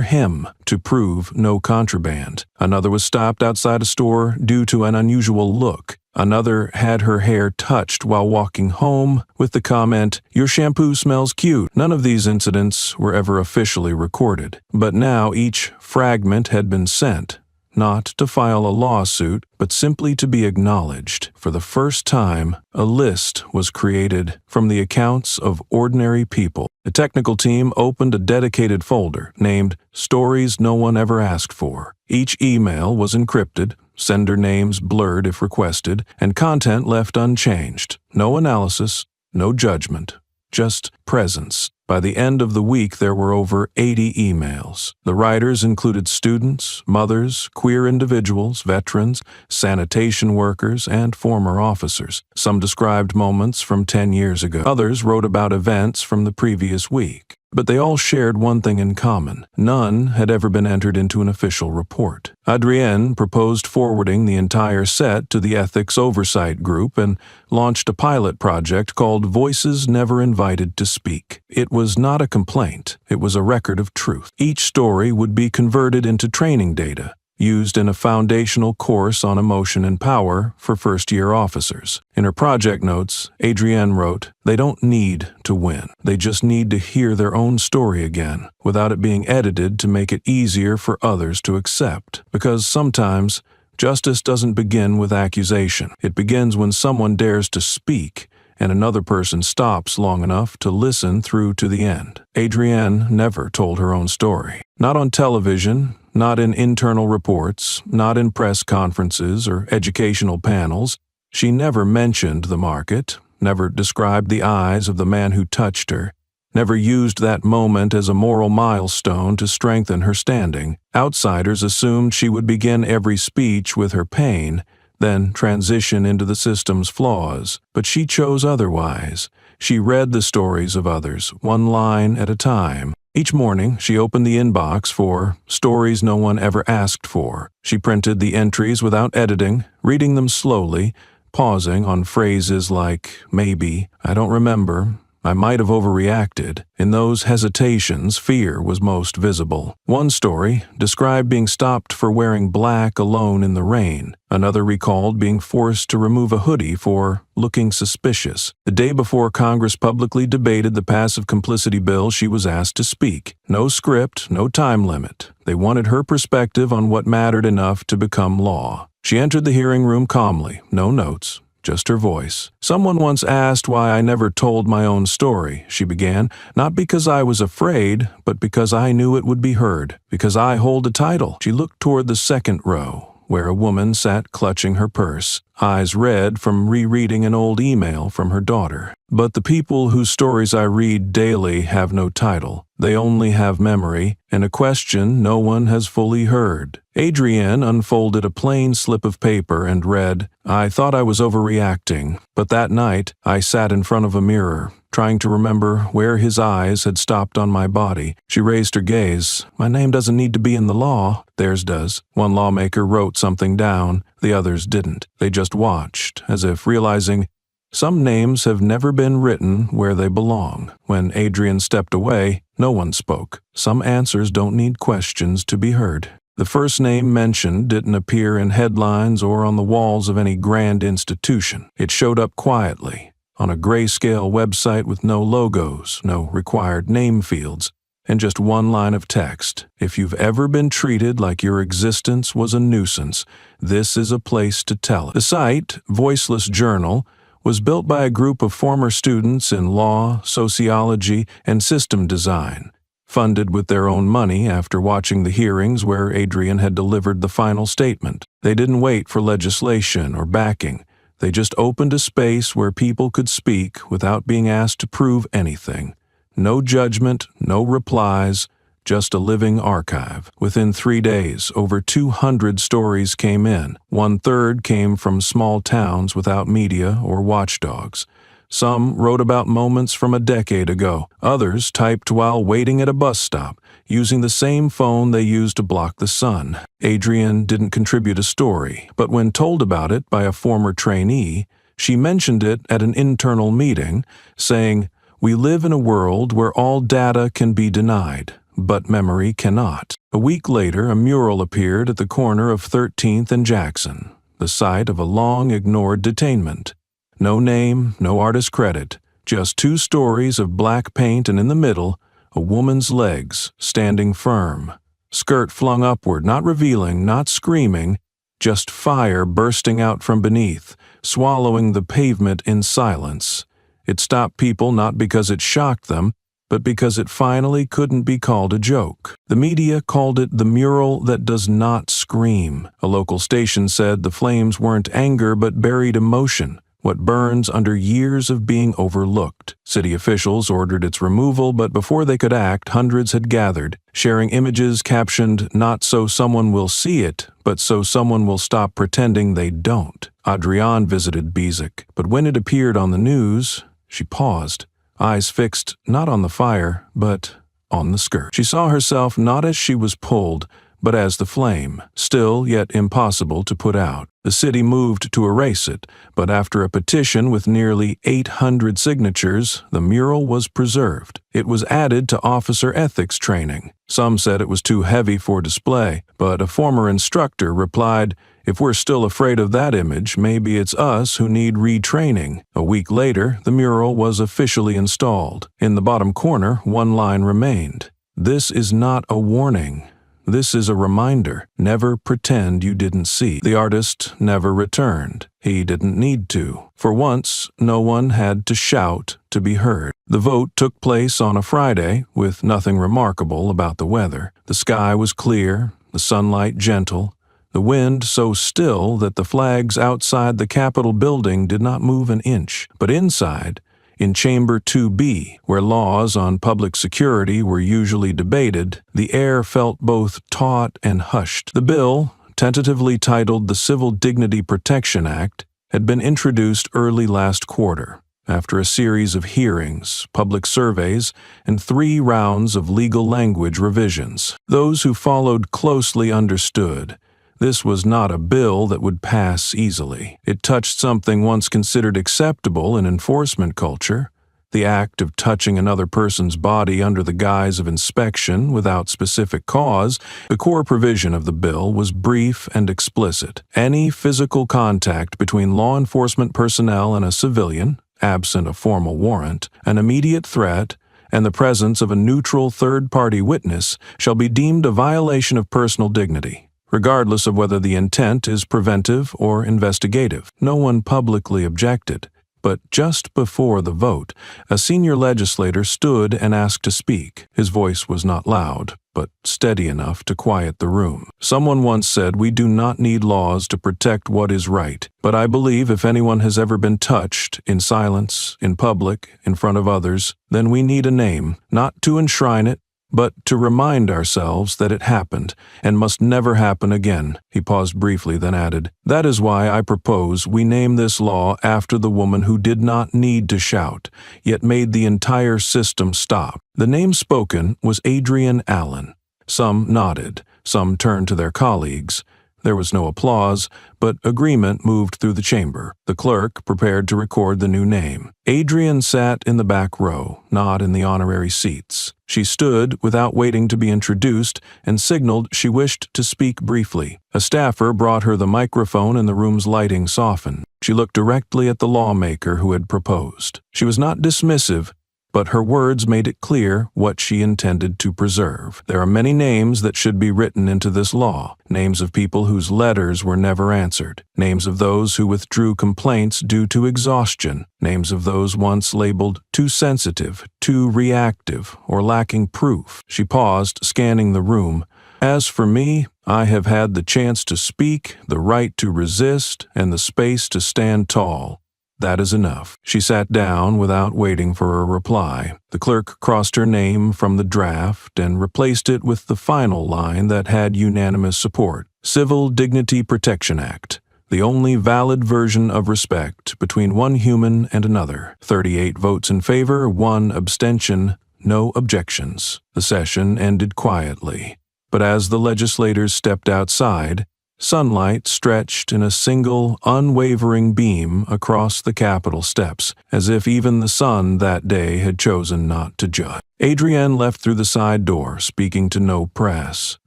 [SPEAKER 1] hem to prove no contraband. Another was stopped outside a store due to an unusual look. Another had her hair touched while walking home with the comment, "Your shampoo smells cute." None of these incidents were ever officially recorded, but now each fragment had been sent, not to file a lawsuit, but simply to be acknowledged. For the first time, a list was created from the accounts of ordinary people. The technical team opened a dedicated folder named Stories No One Ever Asked For. Each email was encrypted, sender names blurred if requested, and content left unchanged. No analysis, no judgment, just presence. By the end of the week, there were over 80 emails. The writers included students, mothers, queer individuals, veterans, sanitation workers, and former officers. Some described moments from 10 years ago. Others wrote about events from the previous week. But they all shared one thing in common. None had ever been entered into an official report. Adrienne proposed forwarding the entire set to the Ethics Oversight Group and launched a pilot project called Voices Never Invited to Speak. It was not a complaint. It was a record of truth. Each story would be converted into training data, used in a foundational course on emotion and power for first-year officers. In her project notes, Adrienne wrote, "They don't need to win. They just need to hear their own story again, without it being edited to make it easier for others to accept. Because sometimes, justice doesn't begin with accusation. It begins when someone dares to speak, and another person stops long enough to listen through to the end." Adrienne never told her own story. Not on television, not in internal reports, not in press conferences or educational panels. She never mentioned the market, never described the eyes of the man who touched her, never used that moment as a moral milestone to strengthen her standing. Outsiders assumed she would begin every speech with her pain, then transition into the system's flaws. But she chose otherwise. She read the stories of others, one line at a time. Each morning, she opened the inbox for Stories No One Ever Asked For. She printed the entries without editing, reading them slowly, pausing on phrases like, "maybe," "I don't remember," "I might have overreacted." In those hesitations, fear was most visible. One story described being stopped for wearing black alone in the rain. Another recalled being forced to remove a hoodie for looking suspicious. The day before Congress publicly debated the passive complicity bill, she was asked to speak. No script, no time limit. They wanted her perspective on what mattered enough to become law. She entered the hearing room calmly, no notes, just her voice. "Someone once asked why I never told my own story," she began, "not because I was afraid, but because I knew it would be heard, because I hold a title." She looked toward the second row, where a woman sat clutching her purse, eyes red from rereading an old email from her daughter. "But the people whose stories I read daily have no title. They only have memory, and a question no one has fully heard." Adrienne unfolded a plain slip of paper and read, "I thought I was overreacting, but that night I sat in front of a mirror, trying to remember where his eyes had stopped on my body." She raised her gaze. "My name doesn't need to be in the law. Theirs does." One lawmaker wrote something down, The others didn't. They just watched, as if realizing some names have never been written where they belong. When Adrian stepped away, no one spoke. Some answers don't need questions to be heard. The first name mentioned didn't appear in headlines or on the walls of any grand institution. It showed up quietly, on a grayscale website with no logos, no required name fields, and just one line of text. If you've ever been treated like your existence was a nuisance, this is a place to tell it. The site, Voiceless Journal, was built by a group of former students in law, sociology, and system design, funded with their own money after watching the hearings where Adrian had delivered the final statement. They didn't wait for legislation or backing. They just opened a space where people could speak without being asked to prove anything. No judgment, no replies, just a living archive. Within 3 days, over 200 stories came in. 1/3 came from small towns without media or watchdogs. Some wrote about moments from a decade ago. Others typed while waiting at a bus stop, using the same phone they used to block the sun. Adrian didn't contribute a story, but when told about it by a former trainee, she mentioned it at an internal meeting, saying, "We live in a world where all data can be denied, but memory cannot." A week later, a mural appeared at the corner of 13th and Jackson, the site of a long-ignored detainment. No name, no artist credit, just 2 stories of black paint, and in the middle, a woman's legs standing firm. Skirt flung upward, not revealing, not screaming, just fire bursting out from beneath, swallowing the pavement in silence. It stopped people not because it shocked them, but because it finally couldn't be called a joke. The media called it the mural that does not scream. A local station said the flames weren't anger but buried emotion, what burns under years of being overlooked. City officials ordered its removal, but before they could act, hundreds had gathered, sharing images captioned, "Not so someone will see it, but so someone will stop pretending they don't." Adrienne visited Bezic, but when it appeared on the news, she paused, eyes fixed not on the fire, but on the skirt. She saw herself not as she was pulled, but as the flame, still yet impossible to put out. The city moved to erase it, but after a petition with nearly 800 signatures, the mural was preserved. It was added to officer ethics training. Some said it was too heavy for display, but a former instructor replied, "If we're still afraid of that image, maybe it's us who need retraining." A week later, the mural was officially installed. In the bottom corner, one line remained. "This is not a warning. This is a reminder. Never pretend you didn't see." The artist never returned. He didn't need to. For once, no one had to shout to be heard. The vote took place on a Friday, with nothing remarkable about the weather. The sky was clear, the sunlight gentle, the wind so still that the flags outside the Capitol building did not move an inch. But inside, in Chamber 2B, where laws on public security were usually debated, the air felt both taut and hushed. The bill, tentatively titled the Civil Dignity Protection Act, had been introduced early last quarter, after a series of hearings, public surveys, and 3 rounds of legal language revisions. Those who followed closely understood this was not a bill that would pass easily. It touched something once considered acceptable in enforcement culture, the act of touching another person's body under the guise of inspection without specific cause. The core provision of the bill was brief and explicit. Any physical contact between law enforcement personnel and a civilian, absent a formal warrant, an immediate threat, and the presence of a neutral third-party witness shall be deemed a violation of personal dignity, regardless of whether the intent is preventive or investigative. No one publicly objected, but just before the vote, a senior legislator stood and asked to speak. His voice was not loud, but steady enough to quiet the room. Someone once said, "We do not need laws to protect what is right, but I believe if anyone has ever been touched, in silence, in public, in front of others, then we need a name, not to enshrine it, but to remind ourselves that it happened and must never happen again." He paused briefly, then added, "That is why I propose we name this law after the woman who did not need to shout, yet made the entire system stop." The name spoken was Adrienne Allen. Some nodded, some turned to their colleagues. There was no applause, but agreement moved through the chamber. The clerk prepared to record the new name. Adrian sat in the back row, not in the honorary seats. She stood without waiting to be introduced and signaled she wished to speak briefly. A staffer brought her the microphone and the room's lighting softened. She looked directly at the lawmaker who had proposed. She was not dismissive, but her words made it clear what she intended to preserve. There are many names that should be written into this law, names of people whose letters were never answered, names of those who withdrew complaints due to exhaustion, names of those once labeled too sensitive, too reactive, or lacking proof. She paused, scanning the room. As for me, I have had the chance to speak, the right to resist, and the space to stand tall. That is enough. She sat down without waiting for a reply. The clerk crossed her name from the draft and replaced it with the final line that had unanimous support. Civil Dignity Protection Act. The only valid version of respect between one human and another. 38 votes in favor, 1 abstention, no objections. The session ended quietly. But as the legislators stepped outside, sunlight stretched in a single, unwavering beam across the Capitol steps, as if even the sun that day had chosen not to judge. Adrienne left through the side door, speaking to no press.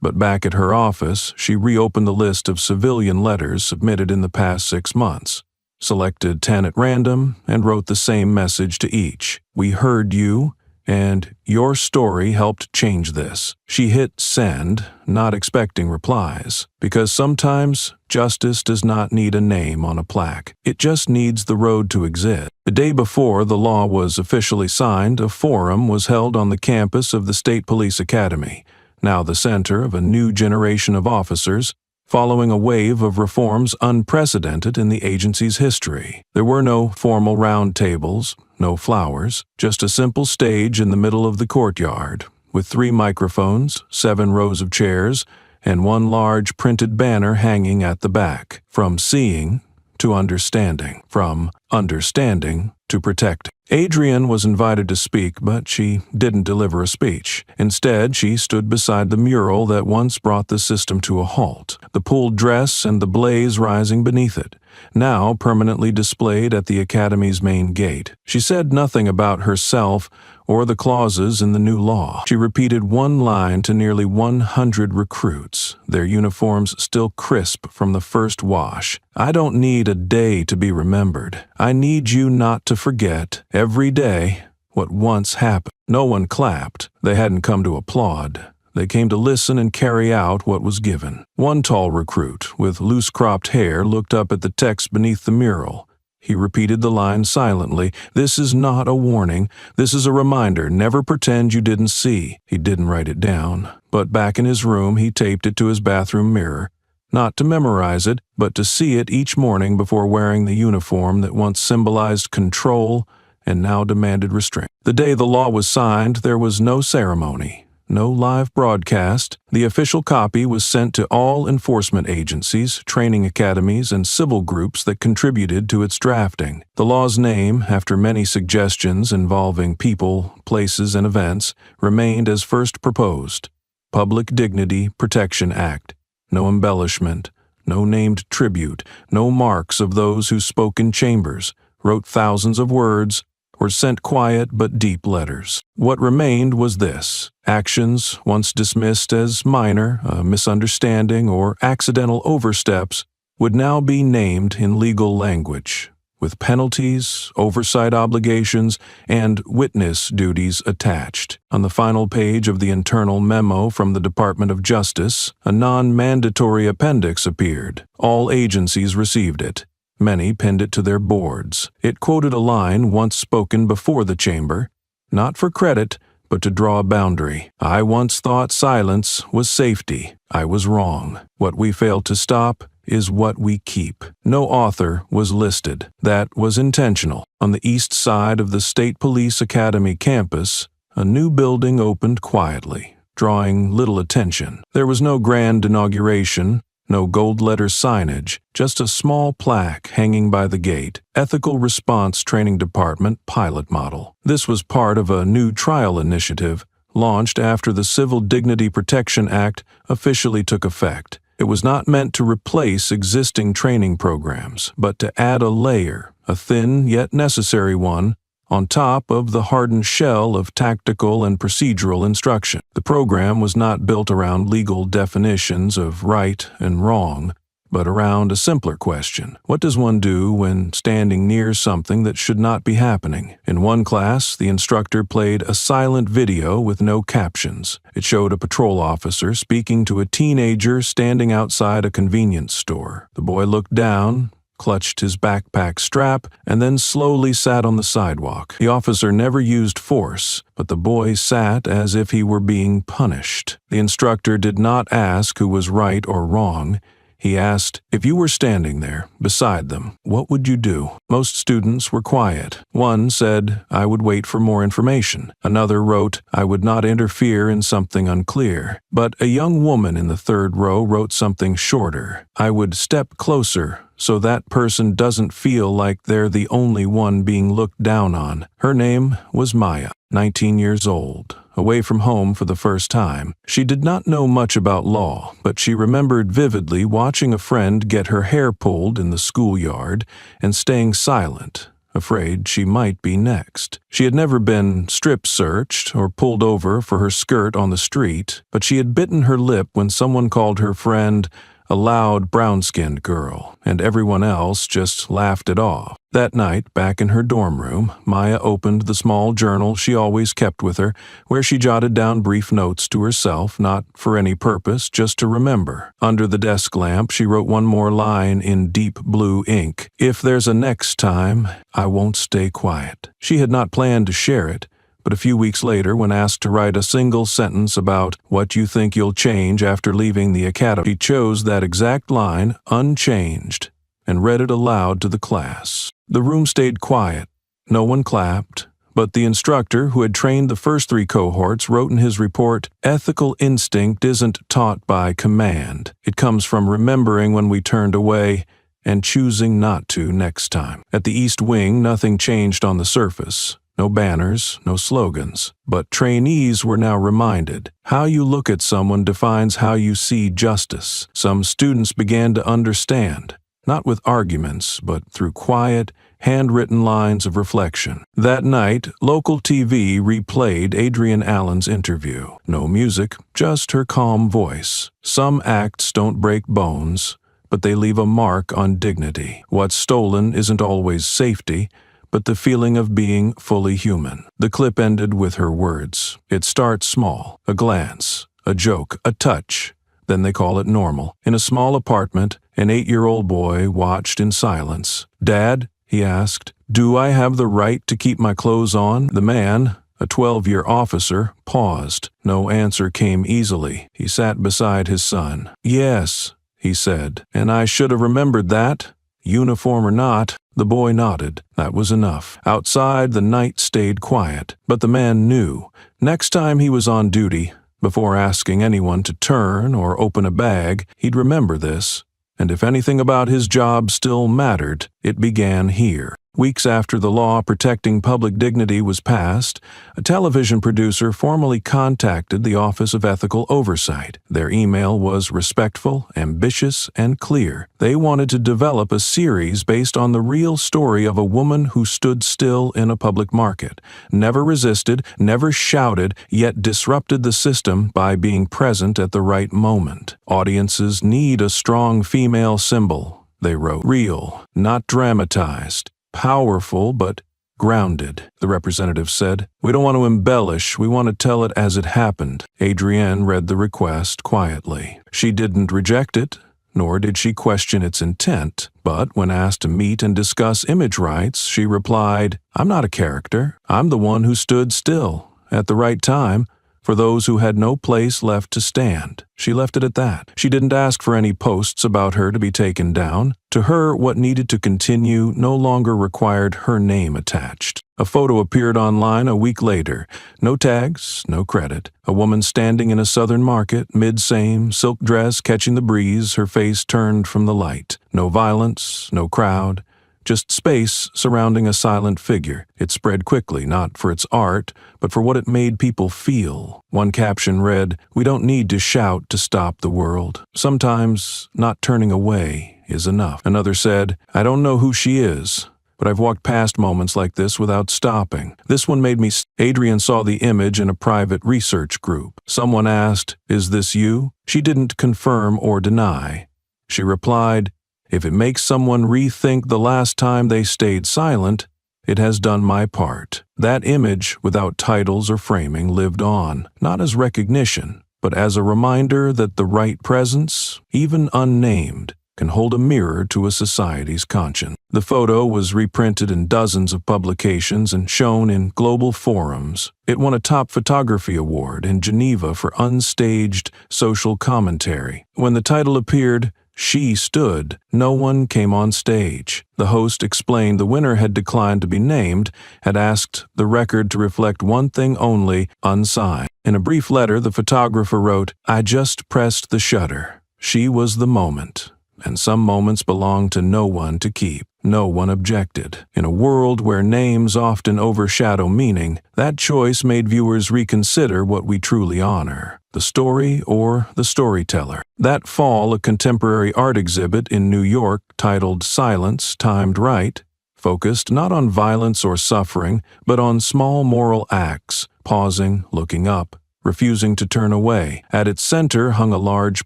[SPEAKER 1] But back at her office, she reopened the list of civilian letters submitted in the past 6 months, selected 10 at random, and wrote the same message to each. We heard you, and your story helped change this. She hit send, not expecting replies, because sometimes justice does not need a name on a plaque. It just needs the road to exist. The day before the law was officially signed, a forum was held on the campus of the State Police Academy, now the center of a new generation of officers, following a wave of reforms unprecedented in the agency's history. There were no formal round tables, no flowers, just a simple stage in the middle of the courtyard, with 3 microphones, 7 rows of chairs, and 1 large printed banner hanging at the back. From seeing to understanding. From understanding to protecting. Adrienne was invited to speak, but she didn't deliver a speech. Instead, she stood beside the mural that once brought the system to a halt, the pulled dress and the blaze rising beneath it, now permanently displayed at the Academy's main gate. She said nothing about herself or the clauses in the new law. She repeated 1 line to nearly 100 recruits, their uniforms still crisp from the first wash. I don't need a day to be remembered. I need you not to forget, every day, what once happened. No one clapped. They hadn't come to applaud. They came to listen and carry out what was given. 1 tall recruit, with loose-cropped hair, looked up at the text beneath the mural. He repeated the line silently. This is not a warning. This is a reminder. Never pretend you didn't see. He didn't write it down, but back in his room he taped it to his bathroom mirror. Not to memorize it, but to see it each morning before wearing the uniform that once symbolized control and now demanded restraint. The day the law was signed, there was no ceremony. No live broadcast. The official copy was sent to all enforcement agencies, training academies, and civil groups that contributed to its drafting. The law's name, after many suggestions involving people, places, and events, remained as first proposed. Public Dignity Protection Act. No embellishment, no named tribute, no marks of those who spoke in chambers, wrote thousands of words, or sent quiet but deep letters. What remained was this: actions once dismissed as minor, a misunderstanding, or accidental oversteps would now be named in legal language, with penalties, oversight obligations, and witness duties attached. On the final page of the internal memo from the Department of Justice, a non-mandatory appendix appeared. All agencies received it. Many pinned it to their boards. It quoted a line once spoken before the chamber, not for credit, but to draw a boundary. I once thought silence was safety. I was wrong. What we fail to stop is what we keep. No author was listed. That was intentional. On the east side of the State Police Academy campus, a new building opened quietly, drawing little attention. There was no grand inauguration, no gold-letter signage, just a small plaque hanging by the gate. Ethical Response Training Department Pilot Model. This was part of a new trial initiative launched after the Civil Dignity Protection Act officially took effect. It was not meant to replace existing training programs, but to add a layer, a thin yet necessary one, on top of the hardened shell of tactical and procedural instruction. The program was not built around legal definitions of right and wrong, but around a simpler question. What does one do when standing near something that should not be happening? In one class, the instructor played a silent video with no captions. It showed a patrol officer speaking to a teenager standing outside a convenience store. The boy looked down, clutched his backpack strap, and then slowly sat on the sidewalk. The officer never used force, but the boy sat as if he were being punished. The instructor did not ask who was right or wrong. He asked, if you were standing there, beside them, what would you do? Most students were quiet. One said, I would wait for more information. Another wrote, I would not interfere in something unclear. But a young woman in the third row wrote something shorter. I would step closer so that person doesn't feel like they're the only one being looked down on. Her name was Maya, 19 years old. Away from home for the first time. She did not know much about law, but she remembered vividly watching a friend get her hair pulled in the schoolyard and staying silent, afraid she might be next. She had never been strip-searched or pulled over for her skirt on the street, but she had bitten her lip when someone called her friend a loud, brown-skinned girl, and everyone else just laughed it off. That night, back in her dorm room, Maya opened the small journal she always kept with her, where she jotted down brief notes to herself, not for any purpose, just to remember. Under the desk lamp, she wrote one more line in deep blue ink. If there's a next time, I won't stay quiet. She had not planned to share it, but a few weeks later, when asked to write a single sentence about what you think you'll change after leaving the academy, she chose that exact line, unchanged, and read it aloud to the class. The room stayed quiet. No one clapped, but the instructor, who had trained the first 3 cohorts, wrote in his report, ethical instinct isn't taught by command. It comes from remembering when we turned away and choosing not to next time. At the East Wing, nothing changed on the surface. No banners, no slogans. But trainees were now reminded, how you look at someone defines how you see justice. Some students began to understand, not with arguments, but through quiet, handwritten lines of reflection. That night, local TV replayed Adrienne Allen's interview. No music, just her calm voice. Some acts don't break bones, but they leave a mark on dignity. What's stolen isn't always safety, but the feeling of being fully human. The clip ended with her words. It starts small, a glance, a joke, a touch. Then they call it normal. In a small apartment, an 8-year-old boy watched in silence. Dad, he asked, do I have the right to keep my clothes on? The man, a 12-year officer, paused. No answer came easily. He sat beside his son. Yes, he said, and I should have remembered that. Uniform or not, the boy nodded. That was enough. Outside, the night stayed quiet, but the man knew. Next time he was on duty, before asking anyone to turn or open a bag, he'd remember this. And if anything about his job still mattered, it began here. Weeks after the law protecting public dignity was passed, a television producer formally contacted the Office of Ethical Oversight. Their email was respectful, ambitious, and clear. They wanted to develop a series based on the real story of a woman who stood still in a public market, never resisted, never shouted, yet disrupted the system by being present at the right moment. Audiences need a strong female symbol, they wrote. Real, not dramatized. Powerful, but grounded, the representative said. We don't want to embellish, we want to tell it as it happened. Adrienne read the request quietly. She didn't reject it, nor did she question its intent, but when asked to meet and discuss image rights, she replied, I'm not a character. I'm the one who stood still, at the right time, for those who had no place left to stand. She left it at that. She didn't ask for any posts about her to be taken down. To her, what needed to continue no longer required her name attached. A photo appeared online a week later. No tags, no credit. A woman standing in a southern market, mid-same, silk dress catching the breeze, her face turned from the light. No violence, no crowd. just space surrounding a silent figure. It spread quickly, not for its art, but for what it made people feel. One caption read, "We don't need to shout to stop the world. Sometimes not turning away is enough." Another said, "I don't know who she is, but I've walked past moments like this without stopping." This one made me. Adrian saw the image in a private research group. Someone asked, "Is this you?" She didn't confirm or deny. She replied, "If it makes someone rethink the last time they stayed silent, it has done my part." That image, without titles or framing, lived on, not as recognition, but as a reminder that the right presence, even unnamed, can hold a mirror to a society's conscience. The photo was reprinted in dozens of publications and shown in global forums. It won a top photography award in Geneva for unstaged social commentary. When the title appeared, "She Stood," no one came on stage. The host explained the winner had declined to be named, had asked the record to reflect one thing only, unsigned. In a brief letter, the photographer wrote, "I just pressed the shutter. She was the moment. And some moments belong to no one to keep." No one objected. In a world where names often overshadow meaning, that choice made viewers reconsider what we truly honor: the story or the storyteller. That fall, a contemporary art exhibit in New York titled "Silence Timed Right" focused not on violence or suffering, but on small moral acts: pausing, looking up, refusing to turn away. At its center hung a large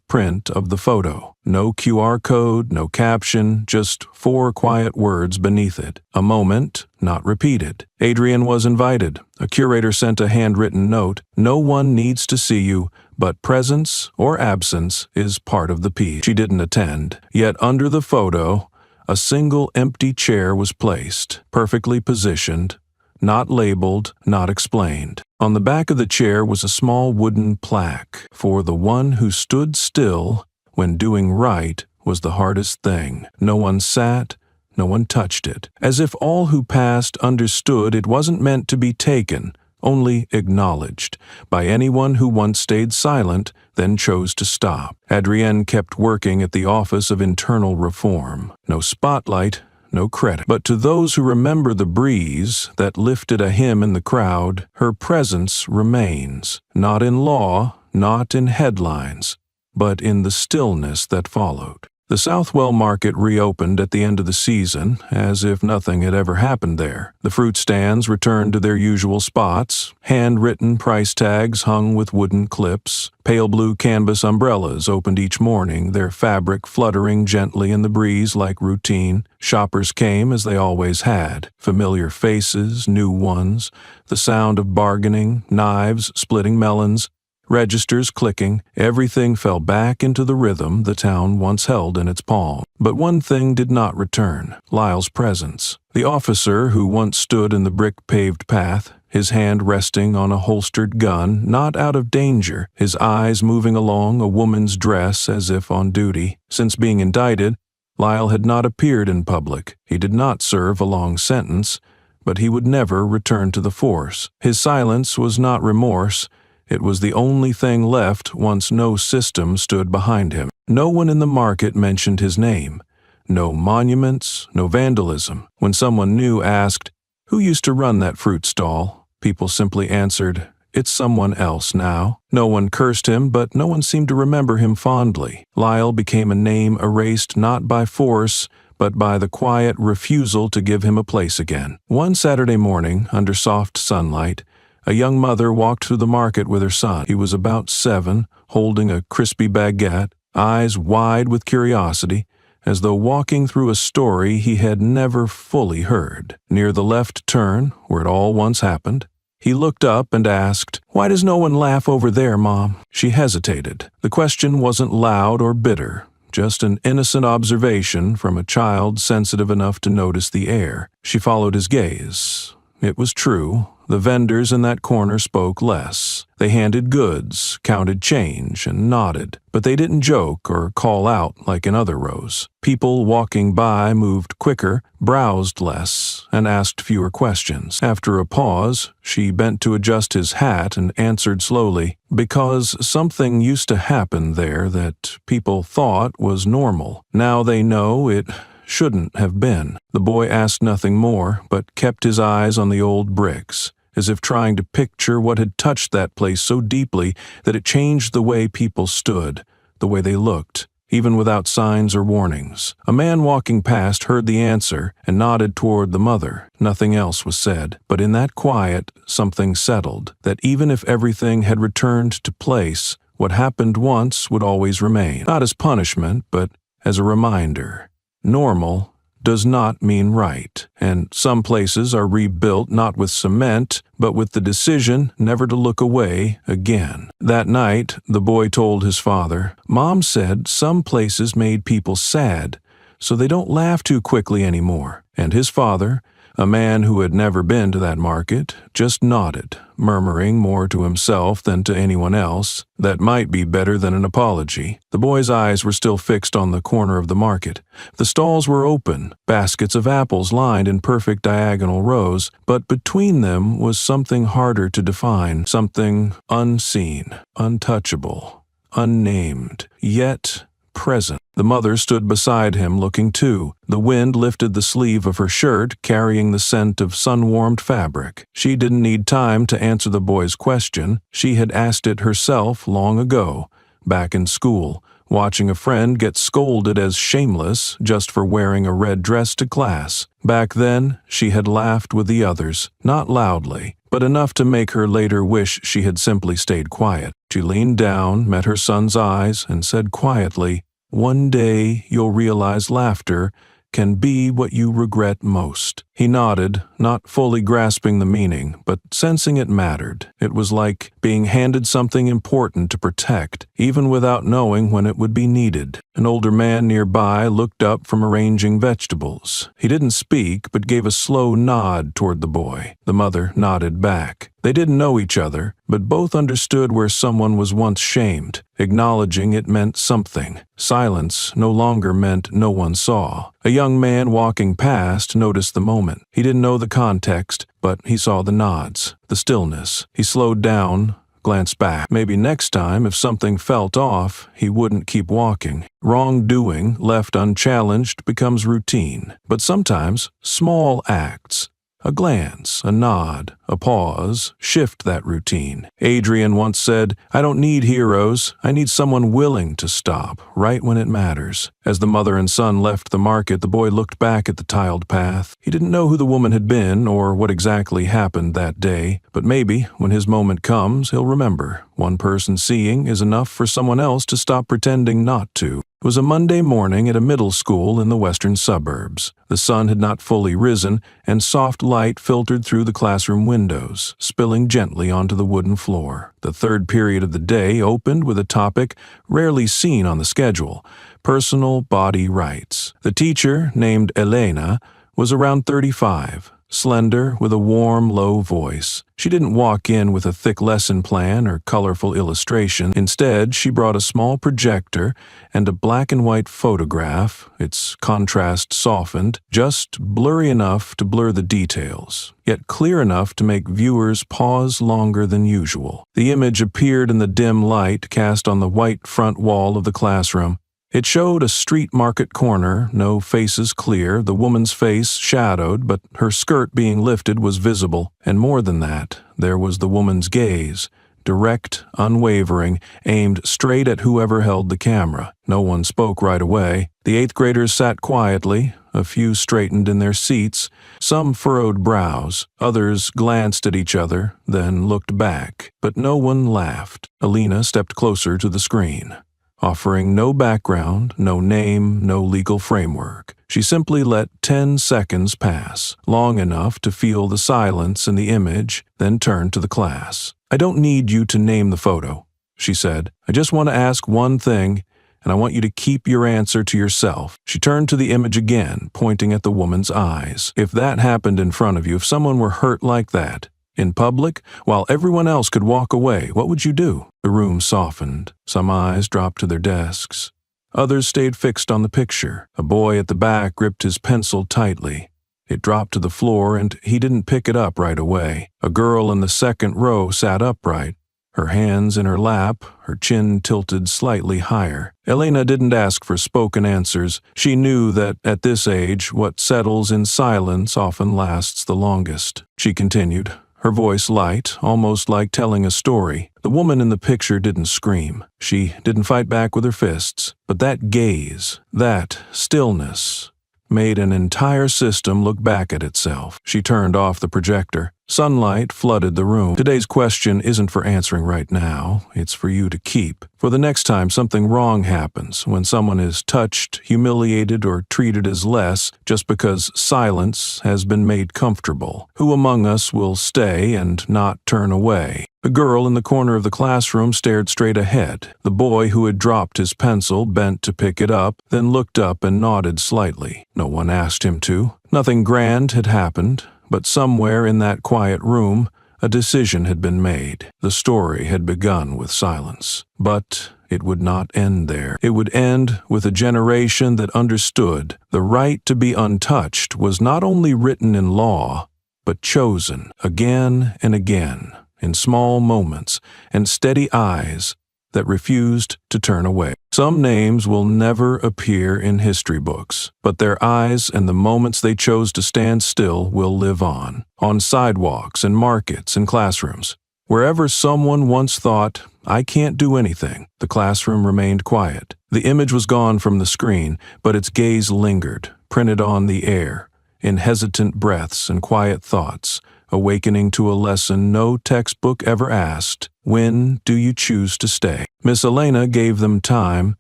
[SPEAKER 1] print of the photo. No QR code, no caption, just 4 quiet words beneath it. A moment, not repeated. Adrian was invited. A curator sent a handwritten note. "No one needs to see you, but presence or absence is part of the piece." She didn't attend. Yet under the photo, a single empty chair was placed, perfectly positioned, not labeled, not explained. On the back of the chair was a small wooden plaque: "For the one who stood still when doing right was the hardest thing." No one sat, no one touched it. As if all who passed understood it wasn't meant to be taken, only acknowledged, by anyone who once stayed silent, then chose to stop. Adrienne kept working at the Office of Internal Reform. No spotlight, no credit. But to those who remember the breeze that lifted a hymn in the crowd, her presence remains, not in law, not in headlines, but in the stillness that followed. The Southwell Market reopened at the end of the season, as if nothing had ever happened there. The fruit stands returned to their usual spots, handwritten price tags hung with wooden clips, pale blue canvas umbrellas opened each morning, their fabric fluttering gently in the breeze like routine. Shoppers came as they always had, familiar faces, new ones, the sound of bargaining, knives splitting melons, registers clicking. Everything fell back into the rhythm the town once held in its palm. But one thing did not return: Lyle's presence. The officer who once stood in the brick-paved path, his hand resting on a holstered gun, not out of danger, his eyes moving along a woman's dress as if on duty. Since being indicted, Lyle had not appeared in public. He did not serve a long sentence, but he would never return to the force. His silence was not remorse. It was the only thing left once no system stood behind him. No one in the market mentioned his name. No monuments, no vandalism. When someone new asked, "Who used to run that fruit stall?" people simply answered, "It's someone else now." No one cursed him, but no one seemed to remember him fondly. Lyle became a name erased not by force, but by the quiet refusal to give him a place again. One Saturday morning, under soft sunlight, a young mother walked through the market with her son. He was about 7, holding a crispy baguette, eyes wide with curiosity, as though walking through a story he had never fully heard. Near the left turn, where it all once happened, he looked up and asked, "Why does no one laugh over there, Mom?" She hesitated. The question wasn't loud or bitter, just an innocent observation from a child sensitive enough to notice the air. She followed his gaze. It was true. The vendors in that corner spoke less. They handed goods, counted change, and nodded, but they didn't joke or call out like in other rows. People walking by moved quicker, browsed less, and asked fewer questions. After a pause, she bent to adjust his hat and answered slowly, "Because something used to happen there that people thought was normal. Now they know it shouldn't have been. The boy asked nothing more, but kept his eyes on the old bricks, as if trying to picture what had touched that place so deeply that it changed the way people stood, the way they looked, even without signs or warnings. A man walking past heard the answer and nodded toward the mother. Nothing else was said, but in that quiet, something settled, that even if everything had returned to place, what happened once would always remain, not as punishment, but as a reminder. Normal does not mean right, and some places are rebuilt not with cement, but with the decision never to look away again. That night, the boy told his father, "Mom said some places made people sad, so they don't laugh too quickly anymore." And his father, a man who had never been to that market, just nodded, murmuring more to himself than to anyone else, "That might be better than an apology." The boy's eyes were still fixed on the corner of the market. The stalls were open, baskets of apples lined in perfect diagonal rows, but between them was something harder to define, something unseen, untouchable, unnamed, yet present. The mother stood beside him, looking too. The wind lifted the sleeve of her shirt, carrying the scent of sun-warmed fabric. She didn't need time to answer the boy's question. She had asked it herself long ago, back in school, watching a friend get scolded as shameless just for wearing a red dress to class. Back then, she had laughed with the others, not loudly, but enough to make her later wish she had simply stayed quiet. She leaned down, met her son's eyes, and said quietly, "One day you'll realize laughter can be what you regret most." He nodded, not fully grasping the meaning, but sensing it mattered. It was like being handed something important to protect, even without knowing when it would be needed. An older man nearby looked up from arranging vegetables. He didn't speak, but gave a slow nod toward the boy. The mother nodded back. They didn't know each other, but both understood where someone was once shamed. Acknowledging it meant something. Silence no longer meant no one saw. A young man walking past noticed the moment. He didn't know the context, but he saw the nods, the stillness. He slowed down, glanced back. Maybe next time, if something felt off, he wouldn't keep walking. Wrongdoing, left unchallenged, becomes routine. But sometimes, small acts, a glance, a nod, a pause, shift that routine. Adrian once said, "I don't need heroes, I need someone willing to stop, right when it matters." As the mother and son left the market, the boy looked back at the tiled path. He didn't know who the woman had been or what exactly happened that day, but maybe, when his moment comes, he'll remember. One person seeing is enough for someone else to stop pretending not to. It was a Monday morning at a middle school in the western suburbs. The sun had not fully risen, and soft light filtered through the classroom windows, spilling gently onto the wooden floor. The third period of the day opened with a topic rarely seen on the schedule: personal body rights. The teacher, named Elena, was around 35. Slender, with a warm, low voice. She didn't walk in with a thick lesson plan or colorful illustration. Instead, she brought a small projector and a black and white photograph, its contrast softened, just blurry enough to blur the details, yet clear enough to make viewers pause longer than usual. The image appeared in the dim light cast on the white front wall of the classroom. It showed a street market corner, no faces clear, the woman's face shadowed, but her skirt being lifted was visible. And more than that, there was the woman's gaze, direct, unwavering, aimed straight at whoever held the camera. No one spoke right away. The eighth graders sat quietly, a few straightened in their seats, some furrowed brows, others glanced at each other, then looked back. But no one laughed. Alina stepped closer to the screen. Offering no background, no name, no legal framework. She simply let 10 seconds pass, long enough to feel the silence in the image, then turned to the class. "I don't need you to name the photo," she said. "I just want to ask one thing, and I want you to keep your answer to yourself." She turned to the image again, pointing at the woman's eyes. "If that happened in front of you, if someone were hurt like that, in public, while everyone else could walk away, what would you do?" The room softened. Some eyes dropped to their desks. Others stayed fixed on the picture. A boy at the back gripped his pencil tightly. It dropped to the floor, and he didn't pick it up right away. A girl in the second row sat upright, her hands in her lap, her chin tilted slightly higher. Elena didn't ask for spoken answers. She knew that at this age, what settles in silence often lasts the longest. She continued, her voice light, almost like telling a story. The woman in the picture didn't scream. She didn't fight back with her fists. But that gaze, that stillness, made an entire system look back at itself. She turned off the projector. Sunlight flooded the room. Today's question isn't for answering right now. It's for you to keep. For the next time something wrong happens, when someone is touched, humiliated, or treated as less just because silence has been made comfortable, who among us will stay and not turn away? The girl in the corner of the classroom stared straight ahead. The boy who had dropped his pencil bent to pick it up, then looked up and nodded slightly. No one asked him to. Nothing grand had happened. But somewhere in that quiet room, a decision had been made. The story had begun with silence. But it would not end there. It would end with a generation that understood the right to be untouched was not only written in law, but chosen again and again, in small moments and steady eyes that refused to turn away. Some names will never appear in history books, but their eyes and the moments they chose to stand still will live on sidewalks and markets and classrooms. Wherever someone once thought, I can't do anything, the classroom remained quiet. The image was gone from the screen, but its gaze lingered, printed on the air, in hesitant breaths and quiet thoughts, awakening to a lesson no textbook ever asked. When do you choose to stay? Miss Elena gave them time.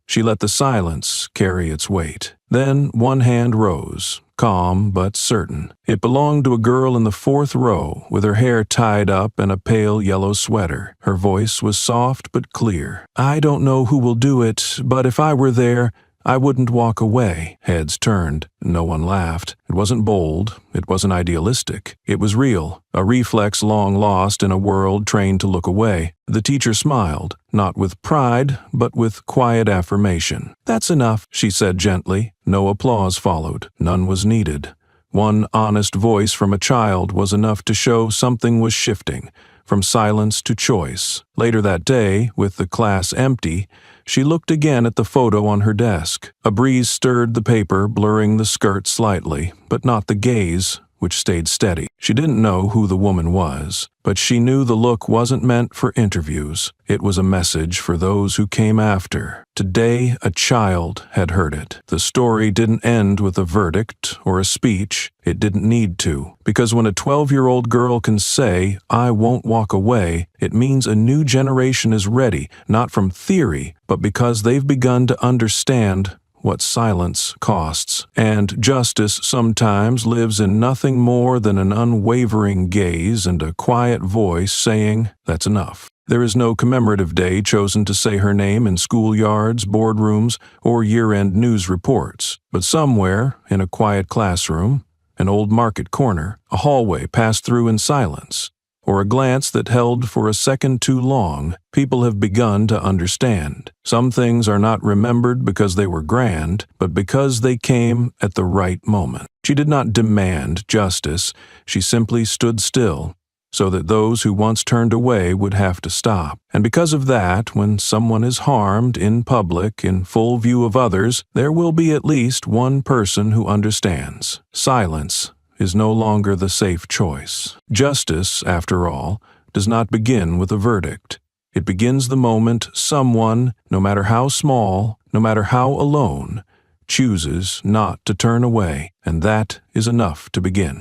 [SPEAKER 1] She let the silence carry its weight. Then one hand rose, calm but certain. It belonged to a girl in the 4th row, with her hair tied up and a pale yellow sweater. Her voice was soft but clear. I don't know who will do it, but if I were there, I wouldn't walk away. Heads turned. No one laughed. It wasn't bold. It wasn't idealistic. It was real, a reflex long lost in a world trained to look away. The teacher smiled, not with pride, but with quiet affirmation. That's enough, she said gently. No applause followed. None was needed. One honest voice from a child was enough to show something was shifting, from silence to choice. Later that day, with the class empty, she looked again at the photo on her desk. A breeze stirred the paper, blurring the skirt slightly, but not the gaze, which stayed steady. She didn't know who the woman was, but she knew the look wasn't meant for interviews. It was a message for those who came after. Today, a child had heard it. The story didn't end with a verdict or a speech. It didn't need to, because when a 12-year-old girl can say, I won't walk away, it means a new generation is ready, not from theory, but because they've begun to understand what silence costs. And justice sometimes lives in nothing more than an unwavering gaze and a quiet voice saying, that's enough. There is no commemorative day chosen to say her name in schoolyards, boardrooms, or year-end news reports. But somewhere, in a quiet classroom, an old market corner, a hallway passed through in silence, or a glance that held for a second too long, people have begun to understand. Some things are not remembered because they were grand, but because they came at the right moment. She did not demand justice. She simply stood still, so that those who once turned away would have to stop. And because of that, when someone is harmed in public, in full view of others, there will be at least one person who understands. Silence is no longer the safe choice. Justice, after all, does not begin with a verdict. It begins the moment someone, no matter how small, no matter how alone, chooses not to turn away, and that is enough to begin.